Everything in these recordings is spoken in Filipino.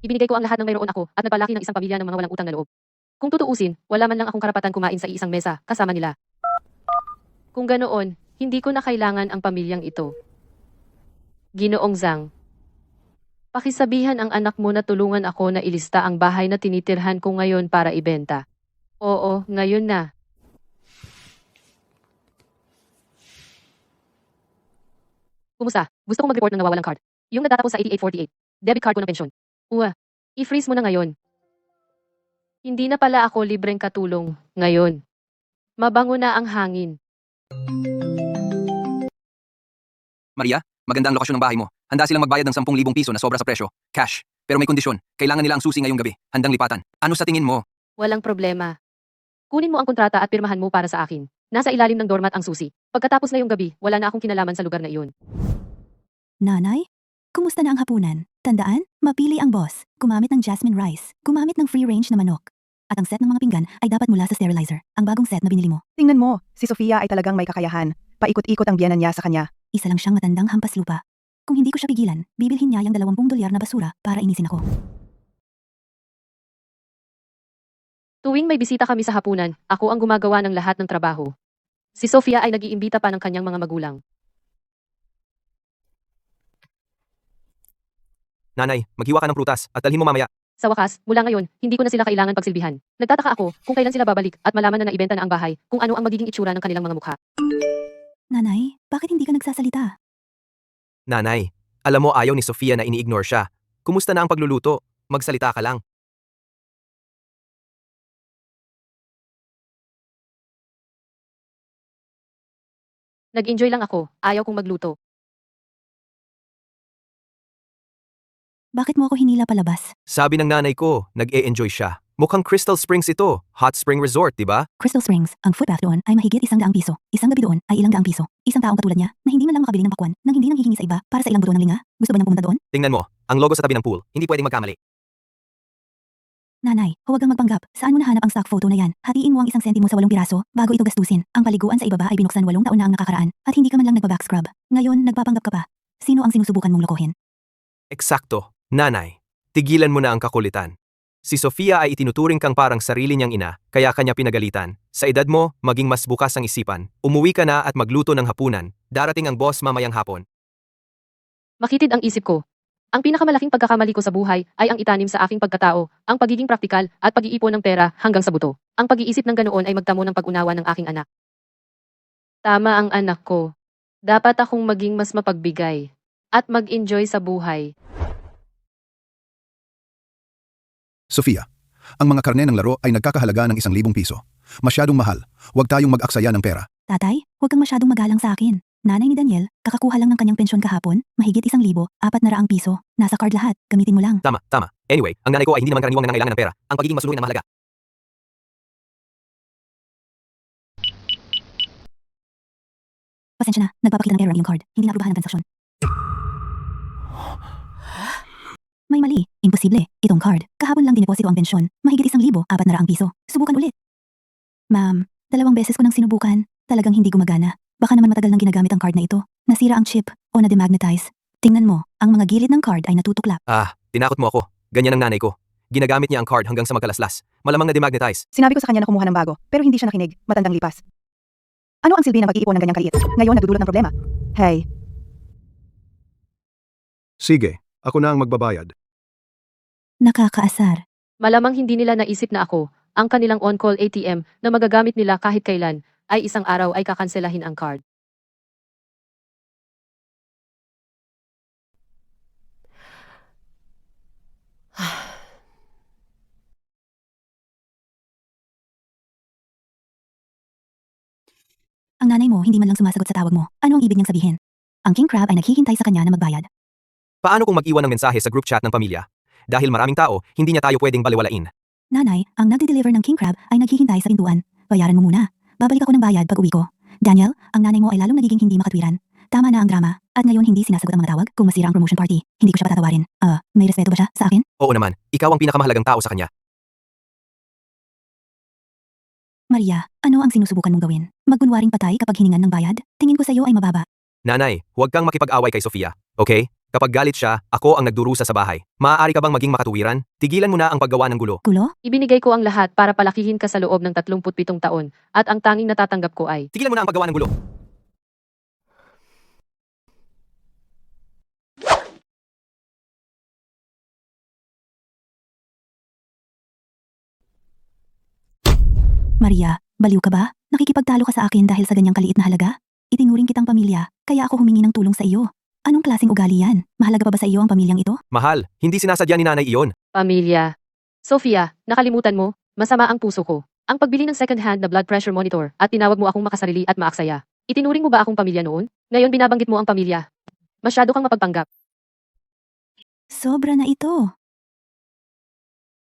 Ibinigay ko ang lahat ng mayroon ako at nagpalaki ng isang pamilya ng mga walang utang na loob. Kung tutuusin, wala man lang akong karapatan kumain sa iisang mesa kasama nila. Kung ganoon, hindi ko na kailangan ang pamilyang ito. Ginoong Zhang, pakisabihan ang anak mo na tulungan ako na ilista ang bahay na tinitirhan ko ngayon para ibenta. Oo, ngayon na. Kumusta? Gusto kong mag-report ng nawawalang card. Yung natatapos sa 8848. Debit card ko ng pensyon. Uwa, i-freeze mo na ngayon. Hindi na pala ako libreng katulong ngayon. Mabango na ang hangin. Maria, maganda ang lokasyon ng bahay mo. Handa silang magbayad ng 10,000 piso na sobra sa presyo. Cash. Pero may kondisyon. Kailangan nila ang susi ngayong gabi. Handang lipatan. Ano sa tingin mo? Walang problema. Kunin mo ang kontrata at pirmahan mo para sa akin. Nasa ilalim ng doormat ang susi. Pagkatapos na yung gabi, wala na akong kinalaman sa lugar na iyon. Nanay? Kumusta na ang hapunan? Tandaan, mapili ang boss. Gumamit ng jasmine rice. Gumamit ng free-range na manok. At ang set ng mga pinggan ay dapat mula sa sterilizer. Ang bagong set na binili mo. Tingnan mo, si Sofia ay talagang may kakayahan. Paikot-ikot ang biyanan niya sa kanya. Isa lang siyang matandang hampas lupa. Kung hindi ko siya pigilan, bibilhin niya yung $20 na basura para inisin ako. Tuwing may bisita kami sa hapunan, ako ang gumagawa ng lahat ng trabaho. Si Sofia ay nag-iimbita pa ng kanyang mga magulang. Nanay, maghiwa ka ng prutas at dalhin mo mamaya. Sa wakas, mula ngayon, hindi ko na sila kailangan pagsilbihan. Nagtataka ako kung kailan sila babalik at malaman na naibenta na ang bahay, kung ano ang magiging itsura ng kanilang mga mukha. Nanay, bakit hindi ka nagsasalita? Nanay, alam mo ayaw ni Sofia na ini-ignore siya. Kumusta na ang pagluluto? Magsalita ka lang. Nag-enjoy lang ako, ayaw kong magluto. Bakit mo ako hinila palabas? Sabi ng nanay ko, nag-e-enjoy siya. Mukhang Crystal Springs ito. Hot Spring Resort, di ba? Crystal Springs, ang footbath doon ay mahigit 100 piso. Isang gabi doon ay 100 piso. Isang taong katulad niya na hindi man lang makabili ng pakwan nang hindi nanghihingi sa iba para sa ilang buto ng linga. Gusto ba niyang pumunta doon? Tingnan mo, ang logo sa tabi ng pool. Hindi pwedeng magkamali. Nanay, huwag kang magpanggap. Saan mo nahanap ang stock photo na yan? Hatiin mo ang 1 sentimo sa 8 piraso bago ito gastusin. Ang paliguan sa ibaba ay binuksan 8 taon na ang nakakaraan at hindi ka man lang nagba-backscrub. Ngayon, nagpapanggap ka pa. Sino ang sinusubukan mong lokohin? Eksakto. Nanay, tigilan mo na ang kakulitan. Si Sofia ay itinuturing kang parang sarili niyang ina, kaya kanya pinagalitan. Sa edad mo, maging mas bukas ang isipan. Umuwi ka na at magluto ng hapunan. Darating ang boss mamayang hapon. Makitid ang isip ko. Ang pinakamalaking pagkakamali ko sa buhay ay ang itanim sa aking pagkatao, ang pagiging praktikal at pag-iipon ng pera hanggang sa buto. Ang pag-iisip ng ganoon ay magtamo ng pag-unawa ng aking anak. Tama ang anak ko. Dapat akong maging mas mapagbigay at mag-enjoy sa buhay. Sofia, ang mga karne ng laro ay nagkakahalaga ng 1,000 piso. Masyadong mahal. Huwag tayong mag-aksaya ng pera. Tatay, huwag kang masyadong magalang sa akin. Nanay ni Daniel, kakakuha lang ng kanyang pensyon kahapon, mahigit 1,400 piso. Nasa card lahat, gamitin mo lang. Tama, tama. Anyway, ang nanay ko ay hindi naman karaniwang nangangailangan ng pera. Ang pagiging masuluhin ang mahalaga. Pasensya na, nagpapakita ng error ang iyong card. Hindi naaprubahan ang transaksyon. May mali. Imposible. Itong card. Kahapon lang dineposito ang pensyon. Mahigit 1,400 piso. Subukan ulit. Ma'am, 2 beses ko nang sinubukan. Talagang hindi gumagana. Baka naman matagal nang ginagamit ang card na ito. Nasira ang chip o na-demagnetize. Tingnan mo, ang mga gilid ng card ay natutuklap. Tinakot mo ako. Ganyan ang nanay ko. Ginamit niya ang card hanggang sa magkalaslas. Malamang na demagnetize. Sinabi ko sa kanya na kumuha ng bago, pero hindi siya nakinig, matandang lipas. Ano ang silbi ng pag-iipon ng ganyang kaliit? Ngayon nagdudulot ng problema. Hey, Sige, ako na ang magbabayad. Nakakaasar. Malamang hindi nila naisip na ako, ang kanilang on-call ATM na magagamit nila kahit kailan, ay isang araw ay kakanselahin ang card. Ang nanay mo hindi man lang sumasagot sa tawag mo. Ano ang ibig niyang sabihin? Ang king crab ay naghihintay sa kanya na magbayad. Paano kung mag-iwan ng mensahe sa group chat ng pamilya? Dahil maraming tao, hindi niya tayo pwedeng baliwalain. Nanay, ang nagde-deliver ng king crab ay naghihintay sa pintuan. Bayaran mo muna. Babalik ako ng bayad pag uwi ko. Daniel, ang nanay mo ay lalong nagiging hindi makatwiran. Tama na ang drama. At ngayon hindi sinasagot ang mga tawag kung masira ang promotion party. Hindi ko siya patatawarin. May respeto ba siya sa akin? Oo naman, ikaw ang pinakamahalagang tao sa kanya. Maria, ano ang sinusubukan mong gawin? Magkunwaring patay kapag hiningan ng bayad? Tingin ko sa iyo ay mababa. Nanay, huwag kang makipag-away kay Sofia, okay? Kapag galit siya, ako ang nagdurusa sa bahay. Maaari ka bang maging makatuwiran? Tigilan mo na ang paggawa ng gulo. Gulo? Ibinigay ko ang lahat para palakihin ka sa loob ng 37 taon, at ang tanging natatanggap ko ay, Tigilan mo na ang paggawa ng gulo. Maria, baliw ka ba? Nakikipagtalo ka sa akin dahil sa ganyang kaliit na halaga? Itinuring kitang pamilya, kaya ako humingi ng tulong sa iyo. Anong klaseng ugali yan? Mahalaga pa ba sa iyo ang pamilyang ito? Mahal, hindi sinasadya ni nanay iyon. pamilya. Sofia, nakalimutan mo, masama ang puso ko. Ang pagbili ng second-hand na blood pressure monitor at tinawag mo akong makasarili at maaksaya. Itinuring mo ba akong pamilya noon? Ngayon binabanggit mo ang pamilya. Masyado kang mapagpanggap. Sobra na ito.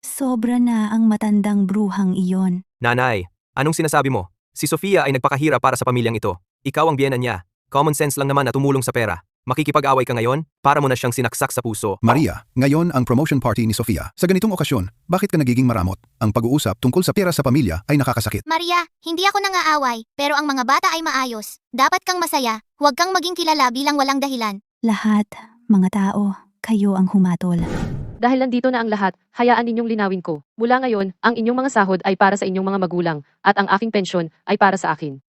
Sobra na ang matandang bruhang iyon. Nanay, anong sinasabi mo? Si Sofia ay nagpakahirap para sa pamilyang ito. Ikaw ang biyena niya. Common sense lang naman na tumulong sa pera. Makikipag-away ka ngayon? Para mo na siyang sinaksak sa puso. Maria, ngayon ang promotion party ni Sofia. Sa ganitong okasyon, bakit ka nagiging maramot? Ang pag-uusap tungkol sa pera sa pamilya ay nakakasakit. Maria, hindi ako nangaaway, pero ang mga bata ay maayos. Dapat kang masaya, huwag kang maging kilala bilang walang dahilan. Lahat, mga tao, kayo ang humatol. Dahil nandito na ang lahat, hayaan ninyong linawin ko. Mula ngayon, ang inyong mga sahod ay para sa inyong mga magulang, at ang aking pensyon ay para sa akin.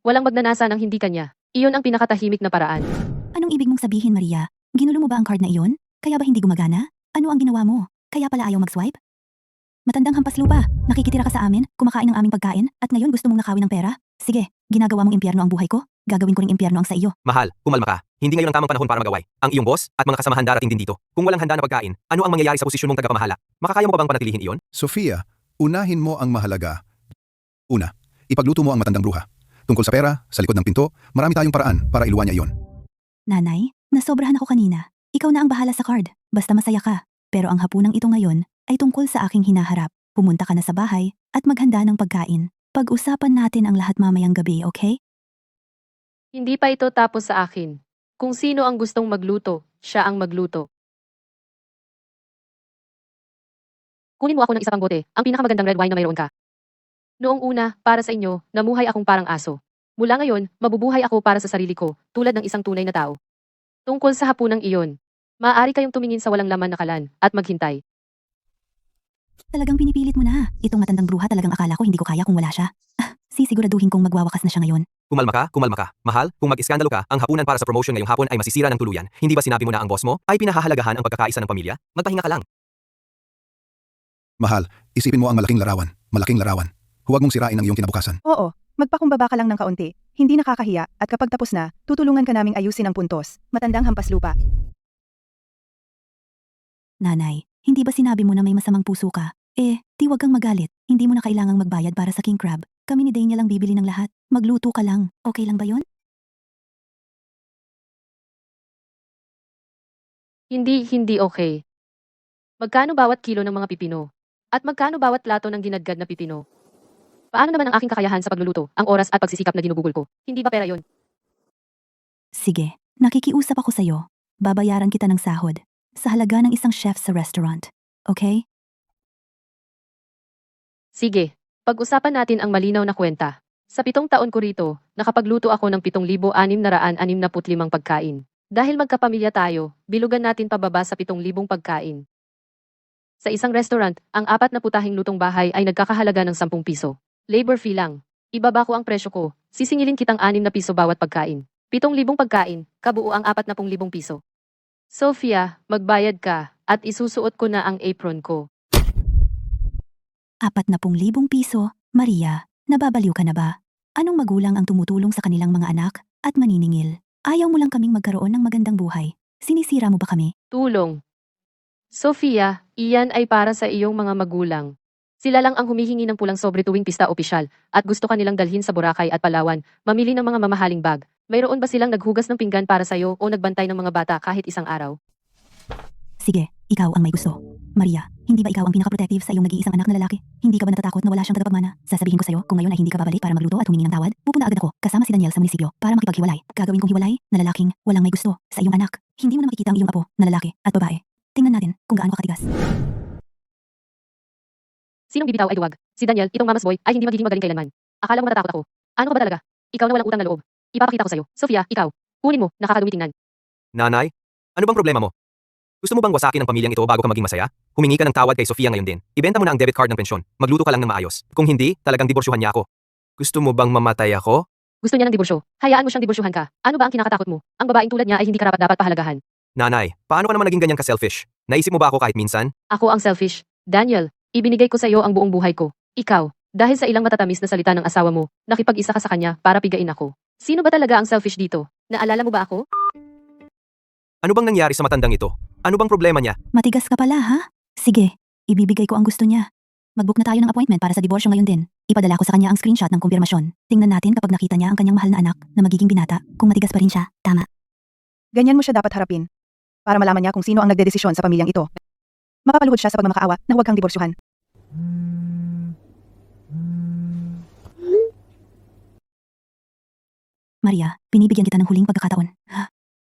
Walang magnanasa ng hindi kanya. Iyon ang pinakatahimik na paraan. Anong ibig mong sabihin, Maria? Ginulo mo ba ang card na iyon? Kaya ba hindi gumagana? Ano ang ginawa mo? Kaya pala ayaw mag-swipe? Matandang hampas lupa, nakikitira ka sa amin, kumakain ng aming pagkain, at ngayon gusto mong nakawin ng pera? Sige, ginagawa mong impyerno ang buhay ko, gagawin ko ring impyerno ang sa iyo. Mahal, kumalma ka. Hindi ngayon ang tamang panahon para mag-away. Ang iyong boss at mga kasamahan darating din dito. Kung walang handa na pagkain, ano ang mangyayari sa posisyon mong tagapamahala? Makakaya mo pa bang panatilihin iyon? Sofia, unahin mo ang mahalaga. Una, ipagluto mo ang matandang bruha. Tungkol sa pera, sa likod ng pinto, marami tayong paraan para iluwan niya iyon. Nanay, nasobrahan ako kanina. Ikaw na ang bahala sa card, basta masaya ka. Pero ang hapunang ito ngayon ay tungkol sa aking hinaharap. Pumunta ka na sa bahay at maghanda ng pagkain. Pag-usapan natin ang lahat mamayang gabi, okay? Hindi pa ito tapos sa akin. Kung sino ang gustong magluto, siya ang magluto. Kunin mo ako ng isa pang bote, ang pinakamagandang red wine na mayroon ka. Noong una, para sa inyo, namuhay akong parang aso. Mula ngayon, mabubuhay ako para sa sarili ko, tulad ng isang tunay na tao. Tungkol sa hapunang iyon, maaari kayong tumingin sa walang laman na kalan at maghintay. Talagang pinipilit mo na. Itong matandang bruha talagang akala ko hindi ko kaya kung wala siya. Sisiguraduhin kong magwawakas na siya ngayon. Kumalma ka. Mahal, kung mag-iskandalo ka, ang hapunan para sa promotion ngayong hapon ay masisira ng tuluyan. Hindi ba sinabi mo na ang boss mo ay pinahahalagahan ang pagkakaisa ng pamilya? Magpahinga ka lang. Mahal, isipin mo ang malaking larawan. Malaking larawan. Huwag mong sirain ang iyong kinabukasan. Oo, magpakumbaba ka lang ng kaunti. Hindi nakakahiya at kapag tapos na, tutulungan ka naming ayusin ang puntos. Matandang hampas lupa. Nanay, hindi ba sinabi mo na may masamang puso ka? Di wag kang magalit. Hindi mo na kailangang magbayad para sa king crab. Kami ni Dania lang bibili ng lahat. Magluto ka lang. Okay lang ba yon? Hindi okay. Magkano bawat kilo ng mga pipino? At magkano bawat plato ng ginadgad na pipino? Paano naman ang aking kakayahan sa pagluluto, ang oras at pagsisikap na ginugugol ko? Hindi ba pera yon? Sige, nakikiusap ako sa'yo. Babayaran kita ng sahod. Sa halaga ng isang chef sa restaurant. Okay? Sige, pag-usapan natin ang malinaw na kwenta. Sa 7 taon ko rito, nakapagluto ako ng 7,665 pagkain. Dahil magkapamilya tayo, bilugan natin pababa sa 7,000 pagkain. Sa isang restaurant, ang 4 na putahing lutong bahay ay nagkakahalaga ng 10 piso. Labor fee lang. Ibaba ko ang presyo ko, sisingilin kitang 6 na piso bawat pagkain. 7,000 pagkain, kabuo ang 40,000 piso. Sofia, magbayad ka, at isusuot ko na ang apron ko. 40,000 piso, Maria, nababaliw ka na ba? Anong magulang ang tumutulong sa kanilang mga anak at maniningil? Ayaw mo lang kaming magkaroon ng magandang buhay. Sinisira mo ba kami? Tulong. Sofia, iyan ay para sa iyong mga magulang. Sila lang ang humihingi ng pulang sobre tuwing pista opisyal at gusto kanilang dalhin sa Boracay at Palawan, mamili ng mga mamahaling bag. Mayroon ba silang naghugas ng pinggan para sa'yo o nagbantay ng mga bata kahit isang araw? Sige, ikaw ang may gusto. Maria, hindi ba ikaw ang pinaka-protective sa iyong nag-iisang anak na lalaki? Hindi ka ba natatakot na wala siyang tagapagmana? Sasabihin ko sa'yo, kung ngayon ay hindi ka babalik para magluto at humingi ng tawad, pupunta agad ako kasama si Daniel sa munisipyo para makipaghiwalay. Gagawin kong hiwalay na lalaking walang may gusto sa iyong anak. Hindi mo na makikita ang iyong apo na lalaki at babae. Tingnan natin kung gaano kakatigas. Sinong bibitaw ay duwag? Si Daniel, itong mamas boy, ay hindi magiging magaling kailanman. Akala mo matatakot ako. Ano ka ba talaga? Ikaw na walang utang na loob. Ipapakita ko sa'yo. Sofia, ikaw. Kunin mo, nakakadumi tingnan. Nanay, ano bang problema mo? Gusto mo bang wasakin ang pamilyang ito bago ka maging masaya? Humingi ka ng tawad kay Sofia ngayon din. Ibenta mo na ang debit card ng pensyon. Magluto ka lang ng maayos. Kung hindi, talagang diborsyuhan niya ako. Gusto mo bang mamatay ako? Gusto niya ng diborsyo. Hayaan mo siyang diborsyuhan ka. Ano ba ang kinakatakot mo? Ang babaeng tulad niya ay hindi karapat-dapat pahalagahan. Nanay, paano ka naman naging ganyan ka-selfish? Naisip mo ba ako kahit minsan? Ako ang selfish. Daniel, ibinigay ko sa iyo ang buong buhay ko. Ikaw, dahil sa ilang matatamis na salita ng asawa mo, nakipag-isa ka sa kanya para pigain ako. Sino ba talaga ang selfish dito? Naalala mo ba ako? Ano bang nangyari sa matandang ito? Ano bang problema niya? Matigas ka pala, ha? Sige, ibibigay ko ang gusto niya. Mag-book na tayo ng appointment para sa diborsyo ngayon din. Ipadala ko sa kanya ang screenshot ng kumpirmasyon. Tingnan natin kapag nakita niya ang kanyang mahal na anak na magiging binata, kung matigas pa rin siya. Tama. Ganyan mo siya dapat harapin. Para malaman niya kung sino ang nagdedesisyon sa pamilyang ito. Mapapaluhod siya sa pagmamakaawa na huwag kang diborsyuhan. Maria, binibigyan kita ng huling pagkakataon.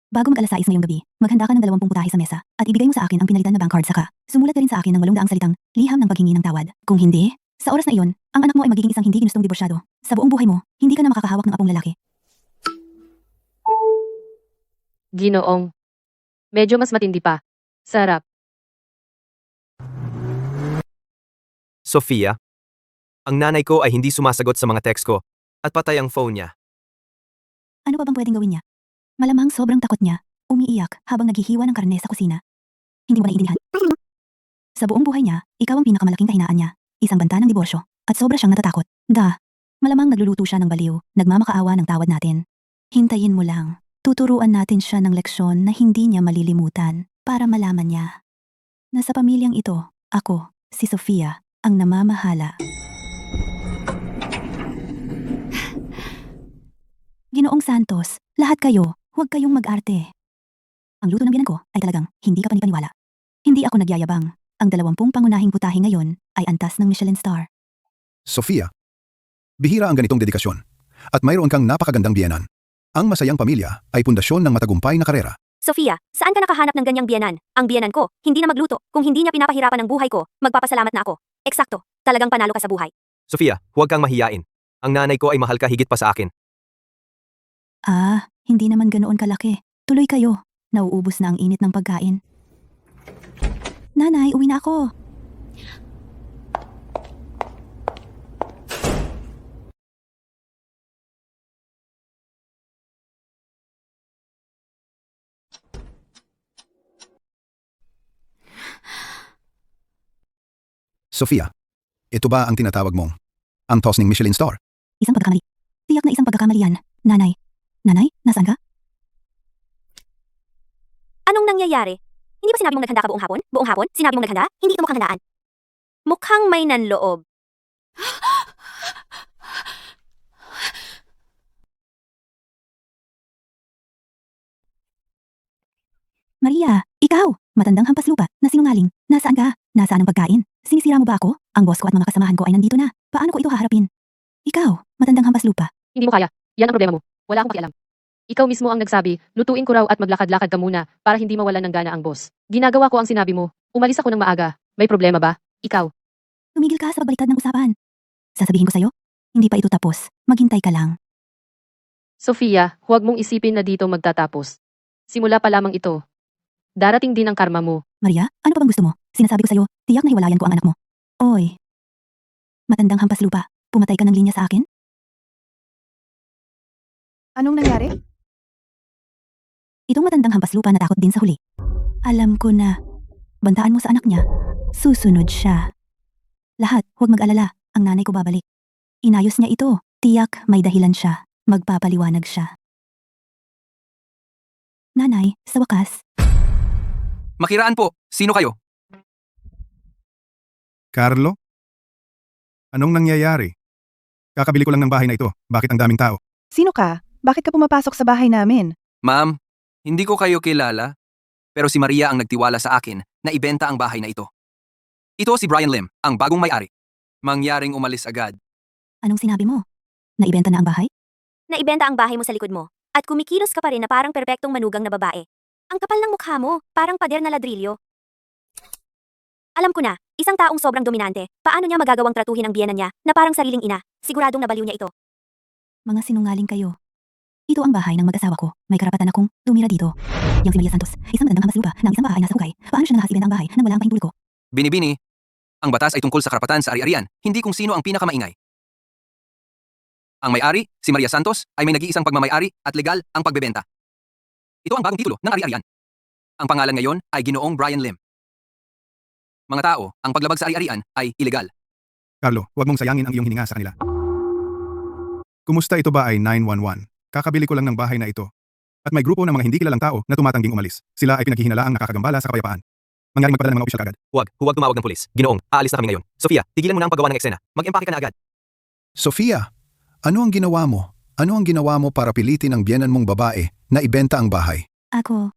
Bago mag-alas 6 ngayong gabi, maghanda ka ng 20 putahe sa mesa at ibigay mo sa akin ang pinalitan na bank card saka. Sumulat ka rin sa akin ng 800 salitang liham ng paghingi ng tawad. Kung hindi, sa oras na iyon, ang anak mo ay magiging isang hindi ginustong diborsyado. Sa buong buhay mo, hindi ka na makakahawak ng apong lalaki. Ginoong. Medyo mas matindi pa. Sarap. Sofia? Ang nanay ko ay hindi sumasagot sa mga text ko at patay ang phone niya. Ano pa bang pwedeng gawin niya? Malamang sobrang takot niya, umiiyak habang naghihiwa ng karne sa kusina. Hindi mo naiintindihan? Sa buong buhay niya, ikaw ang pinakamalaking kahinaan niya. Isang banta ng diborsyo, at sobra siyang natatakot. Malamang nagluluto siya ng baliw, nagmamakaawa ng tawad natin. Hintayin mo lang. Tuturuan natin siya ng leksyon na hindi niya malilimutan para malaman niya na sa pamilyang ito, ako, si Sofia, ang namamahala. Ginoong Santos, lahat kayo, huwag kayong mag-arte. Ang luto ng biyanan ko ay talagang hindi ka panipaniwala. Hindi ako nagyayabang. Ang 20 pangunahing putahe ngayon ay antas ng Michelin star. Sofia, bihira ang ganitong dedikasyon. At mayroon kang napakagandang biyenan. Ang masayang pamilya ay pundasyon ng matagumpay na karera. Sofia, saan ka nakahanap ng ganyang biyanan? Ang biyanan ko, hindi na magluto. Kung hindi niya pinapahirapan ng buhay ko, magpapasalamat na ako. Eksakto, talagang panalo ka sa buhay. Sofia, huwag kang mahiyain. Ang nanay ko ay mahal ka higit pa sa akin. Hindi naman ganoon kalaki. Tuloy kayo. Nauubos na ang init ng pagkain. Nanay, uwi na ako. Sofia, ito ba ang tinatawag mong ang toss ng Michelin star? Isang pagkakamali. Tiyak na isang pagkakamali yan. Nanay. Nanay, nasaan ka? Anong nangyayari? Hindi ba sinabi mong naghanda ka buong hapon? Buong hapon? Sinabi mong naghanda? Hindi ito mukhang handaan. Mukhang may nanloob. Maria, ikaw! Matandang hampas lupa na sinungaling. Nasaan ka? Nasaan ang pagkain? Sinisira mo ba ako? Ang boss ko at mga kasamahan ko ay nandito na. Paano ko ito haharapin? Ikaw, matandang hampas lupa. Hindi mo kaya. Yan ang problema mo. Wala akong pakialam. Ikaw mismo ang nagsabi, lutuin ko raw at maglakad-lakad ka muna para hindi mawalan ng gana ang boss. Ginagawa ko ang sinabi mo. Umalis ako ng maaga. May problema ba? Ikaw. Tumigil ka sa pagbaliktad ng usapan. Sasabihin ko sa'yo, hindi pa ito tapos. Maghintay ka lang. Sofia, huwag mong isipin na dito magtatapos. Simula pa lamang ito. Darating din ang karma mo. Maria, ano pa bang gusto mo? Sinasabi ko sa'yo, tiyak na hiwalayan ko ang anak mo. Oy. Matandang hampas lupa, pumatay ka ng linya sa akin? Anong nangyari? Itong matandang hampas lupa natakot din sa huli. Alam ko na. Bantaan mo sa anak niya. Susunod siya. Lahat, huwag mag-alala. Ang nanay ko babalik. Inayos niya ito. Tiyak, may dahilan siya. Magpapaliwanag siya. Nanay, sa wakas, Makiraan po, sino kayo? Carlo? Anong nangyayari? Kakabili ko lang ng bahay na ito. Bakit ang daming tao? Sino ka? Bakit ka pumapasok sa bahay namin? Ma'am, hindi ko kayo kilala, pero si Maria ang nagtiwala sa akin na ibenta ang bahay na ito. Ito si Brian Lim, ang bagong may-ari. Mangyaring umalis agad. anong sinabi mo? Naibenta na ang bahay? Naibenta ang bahay mo sa likod mo. At kumikilos ka pa rin na parang perpektong manugang na babae. Ang kapal ng mukha mo, parang pader na ladrilyo. Alam ko na, isang taong sobrang dominante, paano niya magagawang tratuhin ang biyenan niya na parang sariling ina? Siguradong nabaliw niya ito. Mga sinungaling kayo. Ito ang bahay ng mag-asawa ko. May karapatan akong tumira dito. Yang si Maria Santos, isang matandang hamaslupa ng isang bahay nasa hukay. Paano siya nangahas ibenta ang bahay nang wala ang pahintulot ko? Binibini, ang batas ay tungkol sa karapatan sa ari-arian, hindi kung sino ang pinakamaingay. Ang may-ari, si Maria Santos, ay may nag-iisang pagmamay-ari at legal ang pagbebenta. Ito ang bagong titulo ng ari-arian. Ang pangalan ngayon ay Ginoong Brian Lim. Mga tao, ang paglabag sa ari-arian ay ilegal. Carlo, huwag mong sayangin ang iyong hininga sa kanila. Kumusta ito ba ay 911? Kakabili ko lang ng bahay na ito. At may grupo ng mga hindi kilalang tao na tumatangging umalis. Sila ay pinaghihinalaang nakakagambala sa kapayapaan. Mangyaring magpadala ng mga opisyal kagad. Huwag tumawag ng pulis. Ginoong, aalis na kami ngayon. Sofia, tigilan mo na ang paggawa ng eksena. Mag-empake ka na agad. Sofia, ano ang ginawa mo? Ano ang ginawa mo para pilitin ang biyenan mong babae na ibenta ang bahay? Ako,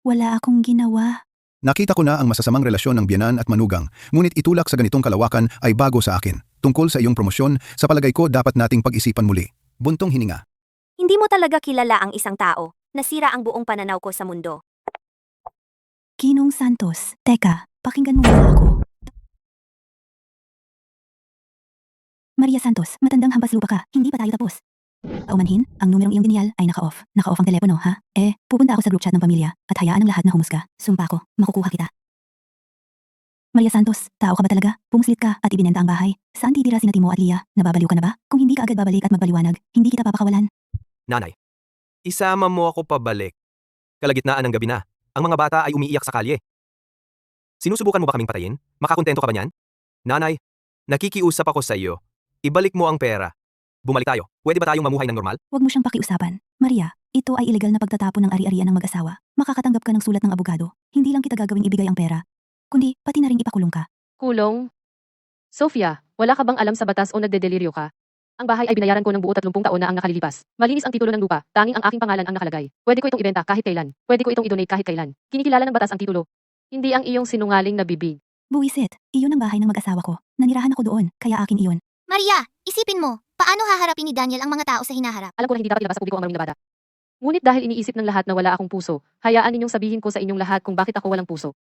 wala akong ginawa. Nakita ko na ang masasamang relasyon ng biyenan at manugang, ngunit itulak sa ganitong kalawakan ay bago sa akin. Tungkol sa iyong promosyon, sa palagay ko dapat nating pag-isipan muli. Buntong hininga. Hindi mo talaga kilala ang isang tao. Nasira ang buong pananaw ko sa mundo. Ginong Santos, teka, pakinggan mo muna ako. Maria Santos, matandang hampas lupa ka, hindi pa tayo tapos. Paumanhin, ang numerong iyong dinial ay naka-off. Naka-off ang telepono, ha? Pupunta ako sa group chat ng pamilya at hayaan ang lahat na humusga. Sumpa ko, makukuha kita. Maria Santos, tao ka ba talaga? Pumuslit ka at ibinenta ang bahay. Saan titira sina Timo at Lia? Nababaliw ka na ba? Kung hindi ka agad babalik at magpaliwanag, hindi kita papakawalan. Nanay, isama mo ako pabalik. Kalagitnaan ng gabi na. Ang mga bata ay umiiyak sa kalye. Sinusubukan mo ba kaming patayin? Makakontento ka ba niyan? Nanay, nakikiusap ako sa iyo. Ibalik mo ang pera. Bumalik tayo. Pwede ba tayong mamuhay ng normal? Huwag mo siyang pakiusapan. Maria, ito ay ilegal na pagtatapon ng ari-arian ng mag-asawa. Makakatanggap ka ng sulat ng abogado. Hindi lang kita gagawing ibigay ang pera, kundi pati na rin ipakulong ka. Kulong? Sofia, wala ka bang alam sa batas o nagdedeliryo ka? Ang bahay ay binayaran ko ng buo 30 taon na ang nakalilipas. Malinis ang titulo ng lupa, tanging ang aking pangalan ang nakalagay. Pwede ko itong ibenta kahit kailan. Pwede ko itong i-donate kahit kailan. Kinikilala ng batas ang titulo. Hindi ang iyong sinungaling na bibig. Buwisit, iyon ang bahay ng mag-asawa ko. Nanirahan ako doon, kaya akin iyon. Maria, isipin mo, paano haharapin ni Daniel ang mga tao sa hinaharap? Alam ko na hindi dapat ilabas sa publiko ang maruming na bata. Ngunit dahil iniisip ng lahat na wala akong puso, hayaan ninyong sabihin ko sa inyong lahat kung bakit ako walang puso.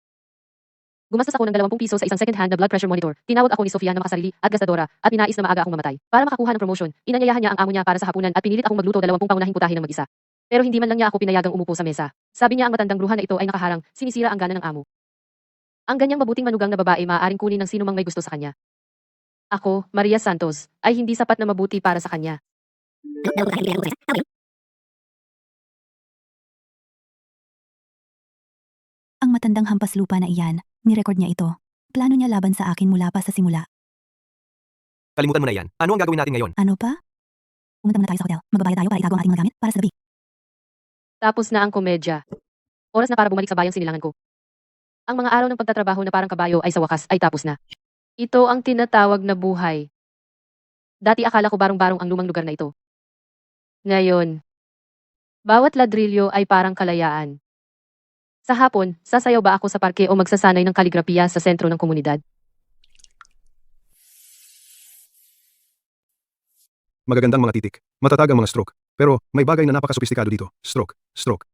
Gumastos ako ng 20 piso sa isang second-hand na blood pressure monitor. Tinawag ako ni Sofia na makasarili at gastadora at ninais na maaga akong mamatay. Para makakuha ng promotion, inanyayahan niya ang amo niya para sa hapunan at pinilit akong magluto 20 paunahing putahe ng mag-isa. Pero hindi man lang niya ako pinayagang umupo sa mesa. Sabi niya ang matandang bruha na ito ay nakaharang, sinisira ang gana ng amo. Ang ganyang mabuting manugang na babae maaaring kunin ng sino mang may gusto sa kanya. Ako, Maria Santos, ay hindi sapat na mabuti para sa kanya. Ang matandang hampas lupa na iyan, nirecord niya ito. Plano niya laban sa akin mula pa sa simula. Kalimutan mo na yan. Ano ang gagawin natin ngayon? Ano pa? Pumunta muna tayo sa hotel. Magbabayad tayo para itago ang ating mga gamit para sa gabi. Tapos na ang komedya. Oras na para bumalik sa bayang sinilangan ko. Ang mga araw ng pagtatrabaho na parang kabayo ay sa wakas ay tapos na. Ito ang tinatawag na buhay. Dati akala ko barong-barong ang lumang lugar na ito. Ngayon, bawat ladrilyo ay parang kalayaan. Sa hapon, sasayaw ba ako sa parke o magsasanay ng kaligrapiya sa sentro ng komunidad? Magagandang mga titik. Matatag ang mga stroke. Pero may bagay na napaka-sopistikado dito. Stroke. Stroke.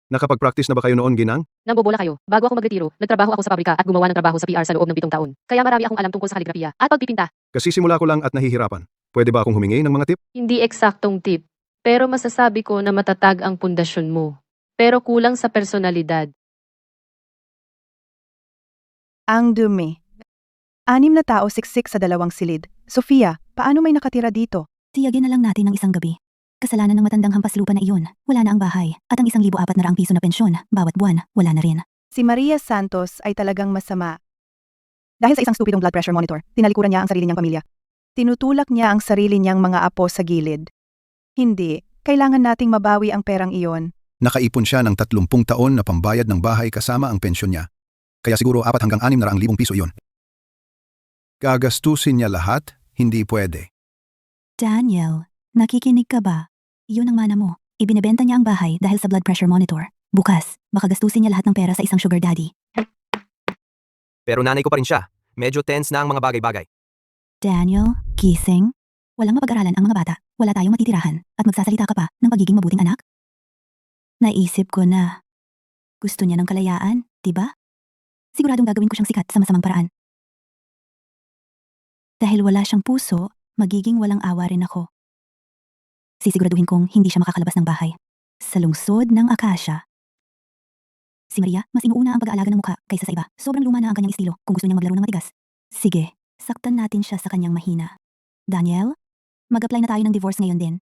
Nakapag-practice na ba kayo noon, Ginang? Nambobola kayo. Bago ako magretiro, nagtrabaho ako sa pabrika at gumawa ng trabaho sa PR sa loob ng 7 taon. Kaya marami akong alam tungkol sa kaligrapiya at pagpipinta. Kasi simula ko lang at nahihirapan. Pwede ba akong humingi ng mga tip? Hindi eksaktong tip, pero masasabi ko na matatag ang pundasyon mo. Pero kulang sa personalidad. Ang dumi. 6 na tao siksik sa 2 silid. Sofia, paano may nakatira dito? Tiyagin na lang natin ng isang gabi. Kasalanan ng matandang hampas lupa na iyon. Wala na ang bahay. At ang 1,400 piso na pensyon, bawat buwan, wala na rin. Si Maria Santos ay talagang masama. Dahil sa isang stupidong blood pressure monitor, tinalikuran niya ang sarili niyang pamilya. Tinutulak niya ang sarili niyang mga apo sa gilid. Hindi, kailangan nating mabawi ang perang iyon. Nakaipon siya ng 30 taon na pambayad ng bahay kasama ang pensyon niya. Kaya siguro 4 hanggang 600,000 piso iyon. Gagastusin niya lahat? Hindi pwede. Daniel, nakikinig ka ba? Iyon ang mana mo. Ibinebenta niya ang bahay dahil sa blood pressure monitor. Bukas, baka gastusin niya lahat ng pera sa isang sugar daddy. Pero nanay ko pa rin siya. Medyo tense na ang mga bagay-bagay. Daniel, gising. Walang mapag-aralan ang mga bata. Wala tayong matitirahan. At magsasalita ka pa ng pagiging mabuting anak? Naisip ko na. Gusto niya ng kalayaan, diba? Siguradong gagawin ko siyang sikat sa masamang paraan. Dahil wala siyang puso, magiging walang awa rin ako. sisiguraduhin kong hindi siya makakalabas ng bahay. Sa lungsod ng Akasha. Si Maria, mas inuuna ang pag-aalaga ng mukha kaysa sa iba. Sobrang luma na ang kanyang estilo kung gusto niyang maglaro ng matigas. Sige, saktan natin siya sa kanyang mahina. Daniel, mag-apply na tayo ng divorce ngayon din.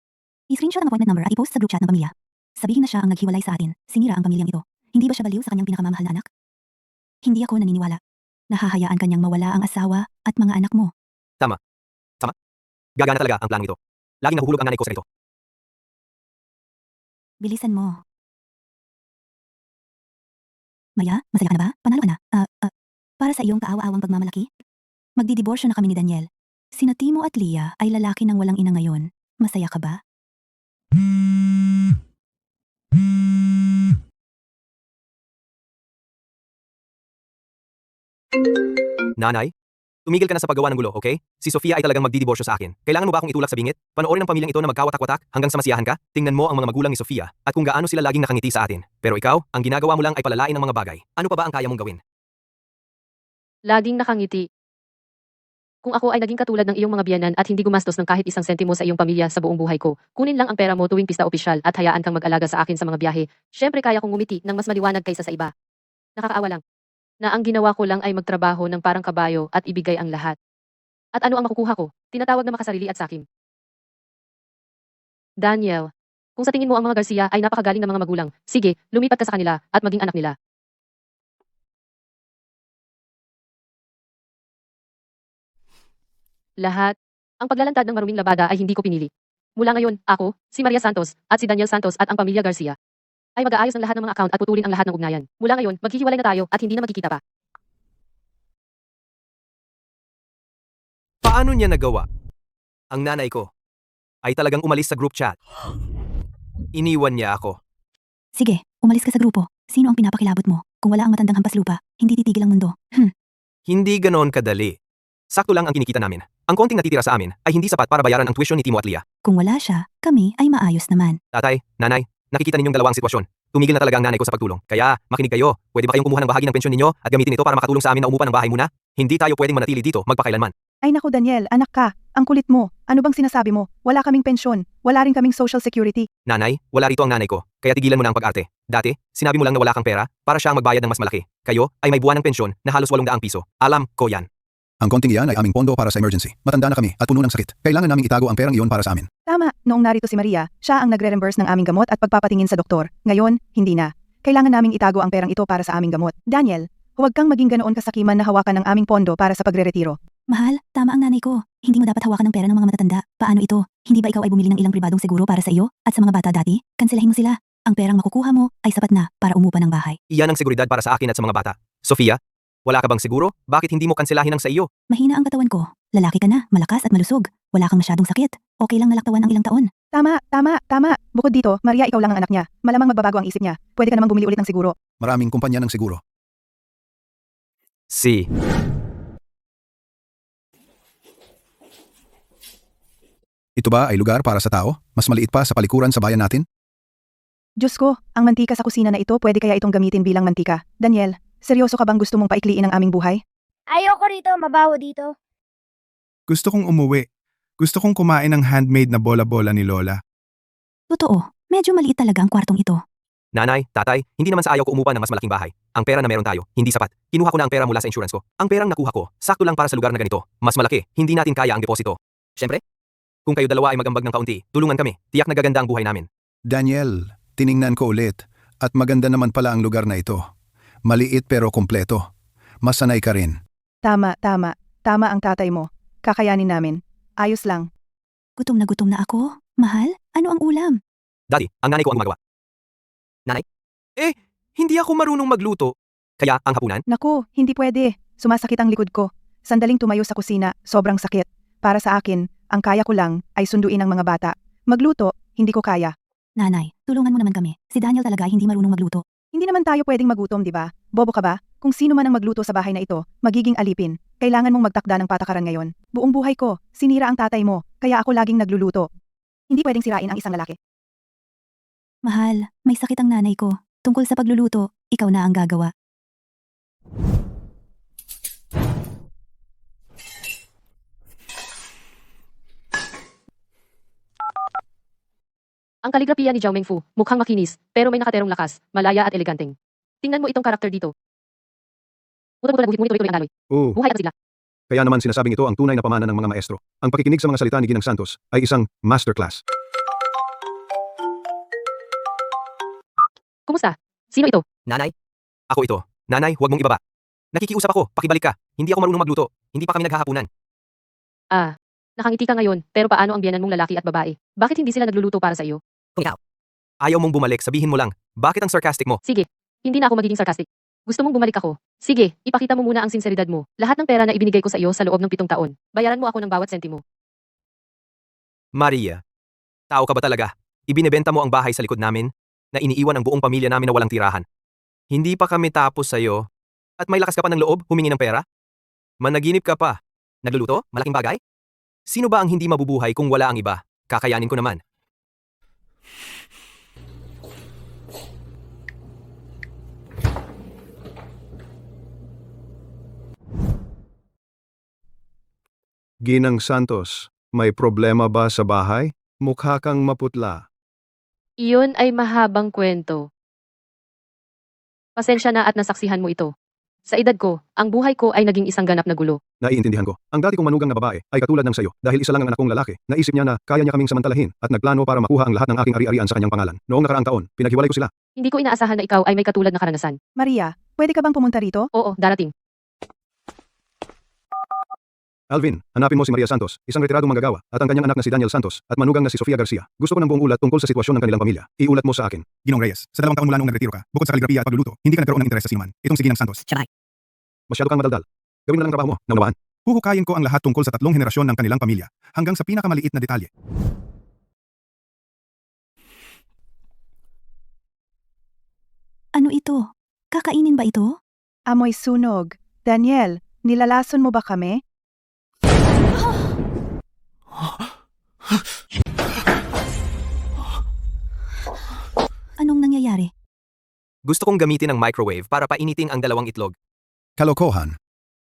I-screenshot ang appointment number at i-post sa group chat ng pamilya. Sabihin na siya ang naghiwalay sa atin, sinira ang pamilyang ito. Hindi ba siya baliw sa kanyang pinakamamahal na anak? Hindi ako naniniwala. Nahahayaan kanyang mawala ang asawa at mga anak mo. Gagana talaga ang planong ito. Laging nahuhulog ang nanay ko sa ito. Bilisan mo. Maya, masaya ka na ba? Panalo ka na. Para sa iyong kaawa-awang pagmamalaki? Magdidiborsyo na kami ni Daniel. Sina Timo at Leah ay lalaki ng walang ina ngayon. Masaya ka ba? Nanay, tumigil ka na sa paggawa ng gulo, okay? Si Sofia ay talagang magdidiborsyo sa akin. Kailangan mo ba akong itulak sa bingit? Panoorin ang pamilyang ito na magkawatak-watak hanggang sa masiyahan ka? Tingnan mo ang mga magulang ni Sofia at kung gaano sila laging nakangiti sa atin. Pero ikaw, ang ginagawa mo lang ay palalain ng mga bagay. Ano pa ba ang kaya mong gawin? Laging nakangiti. Kung ako ay naging katulad ng iyong mga biyanan at hindi gumastos ng kahit isang sentimo sa iyong pamilya sa buong buhay ko, kunin lang ang pera mo tuwing pista opisyal at hayaan kang mag-alaga sa akin sa mga biyahe, syempre kaya kong ngumiti ng mas maliwanag kaysa sa iba. Nakakaawa lang. Na ang ginawa ko lang ay magtrabaho ng parang kabayo at ibigay ang lahat. At ano ang makukuha ko? Tinatawag na makasarili at sakim. Daniel, kung sa tingin mo ang mga Garcia ay napakagaling na mga magulang, sige, lumipat ka sa kanila at maging anak nila. Lahat. Ang paglalantad ng maruming labada ay hindi ko pinili. Mula ngayon, ako, si Maria Santos, at si Daniel Santos at ang pamilya Garcia ay mag-aayos ng lahat ng mga account at putulin ang lahat ng ugnayan. Mula ngayon, maghihiwalay na tayo at hindi na magkikita pa. Paano niya nagawa? Ang nanay ko ay talagang umalis sa group chat. Iniwan niya ako. Sige, umalis ka sa grupo. Sino ang pinapakilabot mo? Kung wala ang matandang hampas lupa, hindi titigil ang mundo. Hindi ganon kadali. Sakto lang ang kinikita namin. Ang konting natitira sa amin ay hindi sapat para bayaran ang tuition ni Timo at Leah. Kung wala siya, kami ay maayos naman. Tatay, nanay, nakikita ninyong dalawang sitwasyon. Tumigil na talaga ang nanay ko sa pagtulong. Kaya, makinig kayo. Pwede ba kayong kumuha ng bahagi ng pensyon ninyo at gamitin ito para makatulong sa amin na umupa ng bahay muna? Hindi tayo pwedeng manatili dito magpakailanman. Ay naku Daniel, anak ka. Ang kulit mo. Ano bang sinasabi mo? Wala kaming pensyon. Wala rin kaming social security. Nanay, wala rito ang nanay ko. Kaya tigilan mo na ang pag-arte. Dati, sinabi mo lang na wala kang pera para siya ang magbayad ng mas malaki. Kayo ay may buwan ng pensyon na halos 800 piso. Alam ko yan. Ang konting iyan ay aming pondo para sa emergency. Matanda na kami at puno ng sakit. Kailangan naming itago ang perang iyon para sa amin. Tama, noong narito si Maria, siya ang nagre-reimburse ng aming gamot at pagpapatingin sa doktor. Ngayon, hindi na. Kailangan naming itago ang perang ito para sa aming gamot. Daniel, huwag kang maging ganoon kasakiman na hawakan ng aming pondo para sa pagre-retiro. Mahal, tama ang nanay ko. Hindi mo dapat hawakan ng pera ng mga matatanda. Paano ito? Hindi ba ikaw ay bumili ng ilang pribadong seguro para sa iyo at sa mga bata dati? Kanselahin mo sila. Ang perang makukuha mo ay sapat na para umupa ng bahay. Iyan ang seguridad para sa akin at sa mga bata. Sofia, wala ka bang siguro? Bakit hindi mo kanselahin ang sa iyo? Mahina ang katawan ko. Lalaki ka na, malakas at malusog. Wala kang masyadong sakit. Okay lang nalaktawan ang ilang taon. Tama. Bukod dito, Maria ikaw lang ang anak niya. Malamang magbabago ang isip niya. Pwede ka namang bumili ulit ng siguro. Maraming kumpanya ng siguro. Si. Ito ba ay lugar para sa tao? Mas maliit pa sa palikuran sa bayan natin? Diyos ko, ang mantika sa kusina na ito pwede kaya itong gamitin bilang mantika. Daniel, seryoso ka bang gusto mong paikliin ang aming buhay? Ayoko rito, mabaho dito. Gusto kong umuwi. Gusto kong kumain ng handmade na bola-bola ni Lola. Totoo, medyo maliit talaga ang kwartong ito. Nanay, tatay, hindi naman sa ayaw ko umupa ng mas malaking bahay. Ang pera na meron tayo, hindi sapat. Kinuha ko na ang pera mula sa insurance ko. Ang perang nakuha ko, sakto lang para sa lugar na ganito. Mas malaki, hindi natin kaya ang deposito. Siyempre, kung kayo dalawa ay magambag ng kaunti, tulungan kami. Tiyak na gaganda ang buhay namin. Daniel, tiningnan ko ulit. At maganda naman pala ang lugar na ito. Maliit pero kompleto. Masanay ka rin. Tama ang tatay mo. Kakayanin namin. Ayos lang. Gutom na ako. Mahal, ano ang ulam? Daddy, ang nanay ko ang gumagawa. Nanay? Hindi ako marunong magluto. Kaya, ang hapunan? Naku, hindi pwede. Sumasakit ang likod ko. Sandaling tumayo sa kusina, sobrang sakit. Para sa akin, ang kaya ko lang ay sunduin ang mga bata. Magluto, hindi ko kaya. Nanay, tulungan mo naman kami. Si Daniel talaga ay hindi marunong magluto. Hindi naman tayo pwedeng magutom, di ba? Bobo ka ba? Kung sino man ang magluto sa bahay na ito, magiging alipin. Kailangan mong magtakda ng patakaran ngayon. Buong buhay ko, sinira ang tatay mo, kaya ako laging nagluluto. Hindi pwedeng sirain ang isang lalaki. Mahal, may sakit ang nanay ko. Tungkol sa pagluluto, ikaw na ang gagawa. Ang kaligrafiya ni Zhao Mengfu, mukhang makinis, pero may nakaterong lakas, malaya at eleganteng. Tingnan mo itong karakter dito. Muta-muta nagbuhit ngunit tuloy-tuloy ang daloy. Oo, Buhay at sigla. kaya naman sinasabing ito ang tunay na pamana ng mga maestro. Ang pakikinig sa mga salita ni Ginang Santos ay isang masterclass. Kumusta? Sino ito? Nanay? Ako ito. Nanay, huwag mong ibaba. Nakikiusap ako, pakibalik ka. Hindi ako marunong magluto. Hindi pa kami naghahapunan. Ah, nakangiti ka ngayon, pero paano ang biyanan mong lalaki at babae? Bakit hindi sila nagluluto para sa iyo? Ayaw mong bumalik, sabihin mo lang. Bakit ang sarcastic mo? Sige, hindi na ako magiging sarcastic. Gusto mong bumalik ako? Sige, ipakita mo muna ang sinseridad mo. Lahat ng pera na ibinigay ko sa iyo sa loob ng 7 taon. Bayaran mo ako ng bawat sentimo. Maria, tao ka ba talaga? Ibinebenta mo ang bahay sa likod namin na iniiwan ang buong pamilya namin na walang tirahan. Hindi pa kami tapos sa'yo. At may lakas ka pa ng loob humingi ng pera? Managinip ka pa. Nagluluto? Malaking bagay? Sino ba ang hindi mabubuhay kung wala ang iba? Kakayanin ko naman. Ginang Santos, may problema ba sa bahay? Mukha kang maputla. Iyon ay mahabang kwento. Pasensya na at nasaksihan mo ito. Sa edad ko, ang buhay ko ay naging isang ganap na gulo. Naiintindihan ko. Ang dati kong manugang na babae ay katulad ng sayo dahil isa lang ang anak kong lalaki. Naisip niya na kaya niya kaming samantalahin at nagplano para makuha ang lahat ng aking ari-arian sa kanyang pangalan. Noong nakaraang taon, pinaghiwalay ko sila. Hindi ko inaasahan na ikaw ay may katulad na karanasan. Maria, pwede ka bang pumunta rito? Oo, darating. Alvin, hanapin mo si Maria Santos, isang retiradong manggagawa, at ang kanyang anak na si Daniel Santos, at manugang na si Sofia Garcia. Gusto ko ng buong ulat tungkol sa sitwasyon ng kanilang pamilya. Iulat mo sa akin. Ginong Reyes, sa 2 taon mula noong nagretiro ka, bukod sa kaligrafiya at pagluluto, hindi ka nagkaroon ng interes sa sinuman. Itong si Ginang Santos. Masyado kang madaldal. Gawin mo lang ang trabaho mo, naunawaan. Huhukayin ko ang lahat tungkol sa 3 henerasyon ng kanilang pamilya, hanggang sa pinakamaliit na detalye. Ano ito? Kakainin ba ito? Amoy sunog. Daniel, nilalason mo ba kami? Anong nangyayari? Gusto kong gamitin ang microwave para painitin ang 2 itlog. Kalokohan.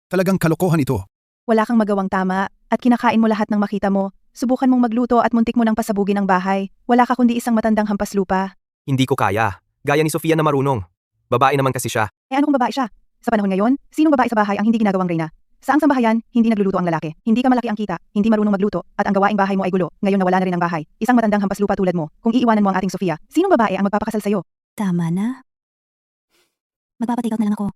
Talagang kalokohan ito. Wala kang magawang tama at kinakain mo lahat ng makita mo. Subukan mong magluto at muntik mo nang pasabugin ang bahay. Wala ka kundi isang matandang hampas lupa. Hindi ko kaya. Gaya ni Sofia na marunong. Babae naman kasi siya. Eh ano kung babae siya? Sa panahon ngayon, sinong babae sa bahay ang hindi ginagawang reyna? Sa ang sambahayan, hindi nagluluto ang lalaki. Hindi ka malaki ang kita, hindi marunong magluto, at ang gawaing bahay mo ay gulo. Ngayon nawala na rin ang bahay. Isang matandang hampas lupa tulad mo. Kung iiwanan mo ang ating Sofia, sinong babae ang magpapakasal sa'yo? Tama na. Magpapatake out na lang ako.